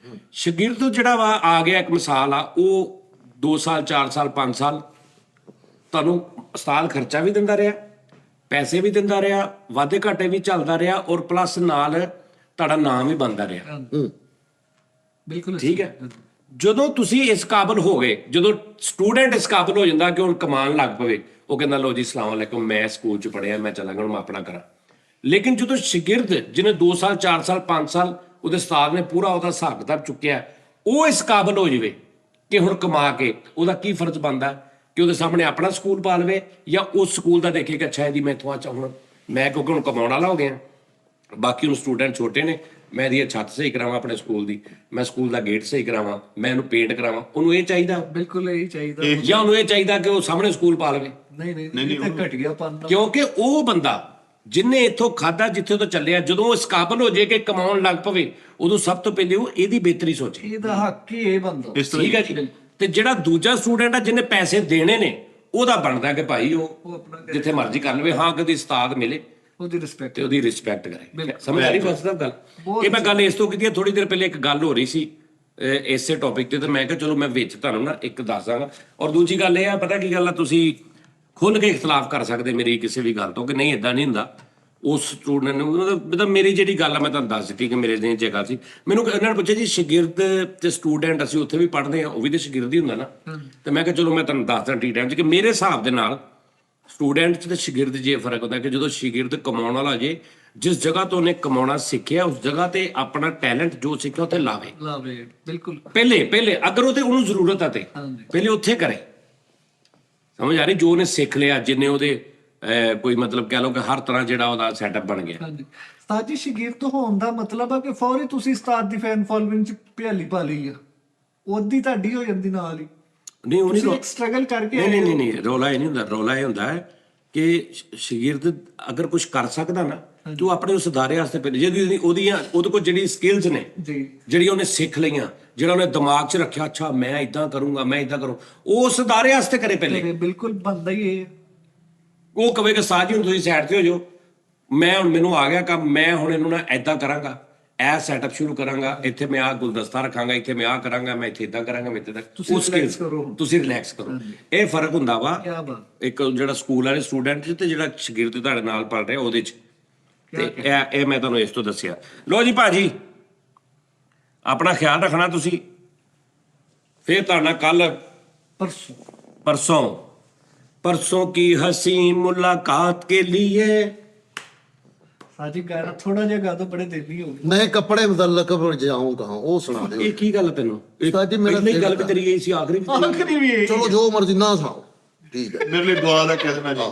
ਸ਼ਾਗਿਰਦ ਜਿਹੜਾ ਵਾ ਆ ਗਿਆ, ਇੱਕ ਮਿਸਾਲ ਆ, ਉਹ 2 ਸਾਲ 4 ਸਾਲ 5 ਸਾਲ ਤੁਹਾਨੂੰ ਉਸਤਾਦ ਖਰਚਾ ਵੀ ਦਿੰਦਾ ਰਿਹਾ, ਪੈਸੇ ਵੀ ਦਿੰਦਾ ਰਿਹਾ, ਵਾਧੇ ਘਾਟੇ ਵੀ ਚੱਲਦਾ ਰਿਹਾ, ਔਰ ਪਲੱਸ ਨਾਲ ਤੁਹਾਡਾ ਨਾਮ ਵੀ ਬਣਦਾ ਰਿਹਾ। ਬਿਲਕੁਲ ਠੀਕ ਹੈ, ਜਦੋਂ ਤੁਸੀਂ ਇਸ ਕਾਬਲ ਹੋ ਗਏ, ਜਦੋਂ ਸਟੂਡੈਂਟ ਇਸ ਕਾਬਲ ਹੋ ਜਾਂਦਾ ਕਿ ਹੁਣ ਕਮਾਉਣ ਲੱਗ ਪਵੇ, ਉਹ ਕਹਿੰਦਾ ਲੋ ਜੀ ਸਲਾਮ ਅਲੈਕੁਮ, ਮੈਂ ਸਕੂਲ 'ਚ ਪੜ੍ਹਿਆ, ਮੈਂ ਚਲਾਂਗਾ, ਹੁਣ ਮੈਂ ਆਪਣਾ ਕਰਾਂ। ਲੇਕਿਨ ਜਦੋਂ ਸ਼ਾਗਿਰਦ ਜਿਹਨੇ 2 ਸਾਲ 4 ਸਾਲ 5 ਸਾਲ ਉਹਦੇ ਉਸਤਾਦ ਨੇ ਪੂਰਾ ਉਹਦਾ ਹਿਸਾਬ ਕਿਤਾਬ ਚੁੱਕਿਆ, ਉਹ ਇਸ ਕਾਬਲ ਹੋ ਜਾਵੇ ਕਿ ਹੁਣ ਕਮਾ ਕੇ ਉਹਦਾ ਕੀ ਫਰਜ਼ ਬਣਦਾ ਕਿ ਉਹਦੇ ਸਾਹਮਣੇ ਆਪਣਾ ਸਕੂਲ ਪਾ ਲਵੇ, ਜਾਂ ਉਸ ਸਕੂਲ ਦਾ ਦੇਖੇ ਕਿ ਅੱਛਾ ਇਹਦੀ ਮੈਂ ਇੱਥੋਂ ਹੁਣ ਮੈਂ ਕਿਉਂਕਿ ਹੁਣ ਕਮਾਉਣ ਵਾਲਾ ਹੋ ਗਿਆ, ਬਾਕੀ ਹੁਣ ਸਟੂਡੈਂਟ ਛੋਟੇ ਨੇ, ਮੈਂ ਇਹਦੀ ਛੱਤ ਸਹੀ ਕਰਾਵਾਂ ਆਪਣੇ ਸਕੂਲ ਦੀ, ਮੈਂ ਸਕੂਲ ਦਾ ਗੇਟ ਸਹੀ ਕਰਾਵਾਂ, ਮੈਂ ਇਹਨੂੰ ਪੇਂਟ ਕਰਾਵਾਂ। ਉਹਨੂੰ ਇਹ ਚਾਹੀਦਾ, ਬਿਲਕੁਲ ਇਹੀ ਚਾਹੀਦਾ। ਜਾਂ ਉਹਨੂੰ ਇਹ ਚਾਹੀਦਾ ਕਿ ਉਹ ਸਾਹਮਣੇ ਸਕੂਲ ਪਾ ਲਵੇ? ਨਹੀਂ ਨਹੀਂ ਇਹ ਤਾਂ ਘਟ ਗਿਆ ਪੰਨ। ਕਿਉਂਕਿ ਉਹ ਬੰਦਾ ਜਿੰਨੇ ਇੱਥੋਂ ਖਾਦਾ, ਜਿੱਥੇ ਤੋਂ ਚੱਲਿਆ, ਜਦੋਂ ਇਸ ਕਾਬਲ ਹੋ ਜੇ ਕਿ ਕਮਾਉਣ ਲੱਗ ਪਵੇ, ਉਦੋਂ ਸਭ ਤੋਂ ਪਹਿਲੇ ਉਹ ਇਹਦੀ ਬਿਹਤਰੀ ਸੋਚੇ। ਇਹਦਾ ਹੱਕ ਹੀ ਇਹ ਬੰਦਾ। ਇਸ ਤਰ੍ਹਾਂ ਠੀਕ ਹੈ ਜੀ। ਤੇ ਜਿਹੜਾ ਦੂਜਾ ਸਟੂਡੈਂਟ ਆ ਜਿਹਨੇ ਪੈਸੇ ਦੇਣੇ ਨੇ, ਉਹਦਾ ਬਣਦਾ ਕਿ ਭਾਈ ਉਹ ਆਪਣਾ ਜਿੱਥੇ ਮਰਜ਼ੀ ਕਰ ਲਵੇ। ਹਾਂ, ਕਦੀ ਉਸਤਾਦ ਮਿਲੇ ਉਹਦੀ ਰਿਸਪੈਕਟ ਤੇ ਉਹਦੀ ਰਿਸਪੈਕਟ ਕਰੇ ਬਿਲਕੁਲ। ਸਮਝ ਆ ਰਹੀ ਫਸਦਾ ਗੱਲ ਇਹ ਮੈਂ ਗੱਲ ਇਸ ਤੋਂ ਕੀਤੀ ਥੋੜੀ ਦੇਰ ਪਹਿਲੇ ਇੱਕ ਗੱਲ ਹੋ ਰਹੀ ਸੀ ਇਸੇ ਟੌਪਿਕ ਤੇ ਮੈਂ ਕਿਹਾ ਚਲੋ ਮੈਂ ਵਿੱਚ ਤੁਹਾਨੂੰ ਨਾ ਇੱਕ ਦੱਸ ਦਾਂਗਾ ਔਰ ਦੂਜੀ ਗੱਲ ਇਹ ਆ ਪਤਾ ਕੀ ਗੱਲ ਆ ਤੁਸੀਂ ਖੁੱਲ ਕੇ ਇਖਤਲਾਫ ਕਰ ਸਕਦੇ ਮੇਰੀ ਕਿਸੇ ਵੀ ਗੱਲ ਤੋਂ ਕਿ ਨਹੀਂ ਇਦਾਂ ਨਹੀਂ ਹੁੰਦਾ ਉਸ ਸਟੂਡੈਂਟ ਨੂੰ ਮਤਲਬ ਮੇਰੀ ਜਿਹੜੀ ਗੱਲ ਆ ਮੈਂ ਤੁਹਾਨੂੰ ਦੱਸ ਦਿੱਤੀ ਕਿ ਮੇਰੇ ਦੇ ਜਗ੍ਹਾ ਸੀ ਮੈਨੂੰ ਇਹਨਾਂ ਨੇ ਪੁੱਛਿਆ ਜੀ ਸ਼ਾਗਿਰਦ ਤੇ ਸਟੂਡੈਂਟ ਅਸੀਂ ਉੱਥੇ ਵੀ ਪੜ੍ਹਦੇ ਆ ਉਹ ਵੀ ਤੇ ਸ਼ਾਗਿਰਦ ਹੀ ਹੁੰਦਾ ਨਾ ਤੇ ਮੈਂ ਕਿਹਾ ਚਲੋ ਮੈਂ ਤੁਹਾਨੂੰ ਦੱਸਦਾ ਟੀ ਟਾਈਮ 'ਚ ਕਿ ਮੇਰੇ ਹਿਸਾਬ ਦੇ ਨਾਲ ਸਟੂਡੈਂਟ 'ਚ ਤੇ ਸ਼ਾਗਿਰਦ 'ਚ ਇਹ ਫਰਕ ਹੁੰਦਾ ਕਿ ਜਦੋਂ ਸ਼ਾਗਿਰਦ ਕਮਾਉਣ ਵਾਲਾ ਜੇ ਜਿਸ ਜਗ੍ਹਾ ਤੋਂ ਉਹਨੇ ਕਮਾਉਣਾ ਸਿੱਖਿਆ ਉਸ ਜਗ੍ਹਾ ਤੇ ਆਪਣਾ ਟੈਲੈਂਟ ਜੋ ਸਿੱਖਿਆ ਉੱਥੇ ਲਾਵੇ ਬਿਲਕੁਲ ਪਹਿਲੇ ਅਗਰ ਉਹਨੂੰ ਜ਼ਰੂਰਤ ਆ ਤੇ ਪਹਿਲੇ ਉੱਥੇ ਕਰੇ ਸਮਝ ਆ ਰਹੀ ਜੋ ਉਹਨੇ ਸਿੱਖ ਲਿਆ ਜਿੰਨੇ ਉਹਦੇ ਕੋਈ ਮਤਲਬ ਕਹਿ ਲਓ ਕਿ ਹਰ ਤਰ੍ਹਾਂ ਜਿਹੜਾ ਉਹਦਾ ਸੈਟਅਪ ਬਣ ਗਿਆ ਹਾਂਜੀ ਉਸਤਾਦ ਜੀ ਸ਼ਾਗਿਰਦ ਹੋਣ ਦਾ ਮਤਲਬ ਆ ਕਿ ਫੌਰੀ ਤੁਸੀਂ ਉਸਤਾਦ ਦੀ ਫੈਨ ਫੋਲੋਇੰਗ 'ਚ ਭਿਆਲੀ ਪਾ ਲਈ ਆ ਉਹਦੀ ਤੁਹਾਡੀ ਹੋ ਜਾਂਦੀ ਨਾਲ ਹੀ ਨਹੀਂ ਉਹ ਨਹੀਂ ਸਟਰਗਲ ਕਰਕੇ ਨਹੀਂ ਰੌਲਾ ਇਹ ਨਹੀਂ ਹੁੰਦਾ ਰੌਲਾ ਇਹ ਹੁੰਦਾ ਹੈ ਕਿ ਸ਼ਾਗਿਰਦ ਅਗਰ ਕੁਝ ਕਰ ਸਕਦਾ ਨਾ ਤੂੰ ਆਪਣੇ ਉਸ ਅਦਾਰੇ ਵਾਸਤੇ ਪਹਿਲੇ ਜਿਹਦੀ ਉਹਦੇ ਕੋਲ ਜਿਹੜੀ ਸਕਿੱਲਸ ਨੇ ਜੀ ਜਿਹੜੀ ਉਹਨੇ ਸਿੱਖ ਲਈਆਂ ਜਿਹੜਾ ਉਹਨੇ ਦਿਮਾਗ 'ਚ ਰੱਖਿਆ ਅੱਛਾ ਮੈਂ ਇਦਾਂ ਕਰੂੰਗਾ ਮੈਂ ਇਦਾਂ ਕਰੂੰ ਉਸ ਅਦਾਰੇ ਵਾਸਤੇ ਕਰੇ ਪਹਿਲੇ ਬਿਲਕੁਲ ਬਣਦਾ ਹੀ ਇਹ ਉਹ ਕਵੇ ਕਿ ਸਾਜੀ ਹੁਣ ਤੁਸੀਂ ਸਾਈਡ ਤੇ ਹੋ ਜਾਓ ਮੈਂ ਹੁਣ ਮੈਨੂੰ ਆ ਗਿਆ ਕੰਮ ਮੈਂ ਹੁਣ ਇਹਨੂੰ ਨਾ ਐਦਾਂ ਕਰਾਂਗਾ ਇਹ ਸੈਟਅਪ ਸ਼ੁਰੂ ਕਰਾਂਗਾ ਇੱਥੇ ਮੈਂ ਆਹ ਗੁਲਦਸਤਾ ਰੱਖਾਂਗਾ ਇੱਥੇ ਮੈਂ ਆਹ ਕਰਾਂਗਾ ਮੈਂ ਇੱਥੇ ਇਦਾਂ ਕਰਾਂਗਾ ਮੈਂ ਇੱਥੇ ਤੁਸੀਂ ਰਿਲੈਕਸ ਕਰੋ ਇਹ ਫਰਕ ਹੁੰਦਾ ਵਾ ਇੱਕ ਜਿਹੜਾ ਸਕੂਲ ਵਾਲੇ ਸਟੂਡੈਂਟ 'ਚ ਤੇ ਜਿਹੜਾ ਸ਼ਾਗਿਰਦ ਤੁਹਾਡੇ ਨਾਲ ਪੜ੍ਹ ਰਿਹਾ ਉਹਦੇ 'ਚ ਤੇ ਇਹ ਮੈਂ ਤੁਹਾਨੂੰ ਇਸ ਤੋਂ ਦੱਸਿਆ ਲੋ ਜੀ ਭਾਜੀ ਆਪਣਾ ਖਿਆਲ ਰੱਖਣਾ ਤੁਸੀਂ ਫਿਰ ਤੁਹਾਡਾ ਕੱਲ परसों की हंसी मुलाकात के लिए ਸਾਜੀ ਗਾਣਾ ਥੋੜਾ ਜਿਹਾ ਗਾ ਦੋ ਬੜੇ ਦਿਲ ਨਹੀਂ ਹੋ ਗਏ मैं कपड़े मुतल्लक पर जाऊं कहां वो सुना दो ਇਹ ਕੀ ਗੱਲ ਤੈਨੂੰ ਸਾਜੀ ਮੇਰਾ ਪਹਿਲੀ ਗੱਲ ਵੀ ਤੇਰੀ ਇਹ ਸੀ ਆਖਰੀ ਵੀ ਤੇਰੀ ਆਖਰੀ ਵੀ ਇਹ चलो जो मर्जी ना सुनाओ ठीक है ਮੇਰੇ ਲਈ ਦੁਆ ਦਾ ਕਹਿ ਦੇਣਾ ਜੀ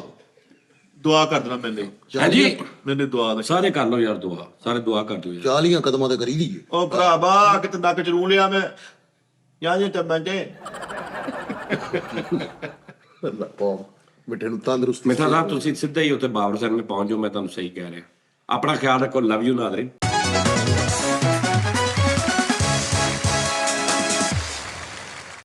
ਦੁਆ ਕਰ ਦੇਣਾ ਮੇਰੇ ਲਈ ਹਾਂਜੀ ਮੇਰੇ ਲਈ ਦੁਆ ਦਾ ਸਾਰੇ ਕਰ ਲਓ ਯਾਰ ਦੁਆ ਸਾਰੇ ਦੁਆ ਕਰ ਦਿਓ ਯਾਰ 40 ਕਦਮਾਂ ਤੇ ਕਰੀ ਦੀਏ ਉਹ ਭਰਾਵਾ ਕਿਤੇ ਨੱਕ ਚ ਰੂ ਲਿਆ ਮੈਂ ਯਾਰ ਜੇ ਟੱਬਾਂ ਤੇ ਅੱਲਾ ਕੌਮ ਮਿੱਠੇ ਨੂੰ ਤੰਦਰੁਸਤ ਮਿੱਠਾ ਸਾਹਿਬ ਤੁਸੀਂ ਸਿੱਧਾ ਹੀ ਉੱਥੇ ਬਾਬਰ ਸਾਹਿਬ ਨੇ ਪਹੁੰਚ ਜਾਓ ਮੈਂ ਤੁਹਾਨੂੰ ਸਹੀ ਕਹਿ ਰਿਹਾ ਆਪਣਾ ਖਿਆਲ ਰੱਖੋ ਲਵ ਯੂ ਨਾਜ਼ਰੀਨ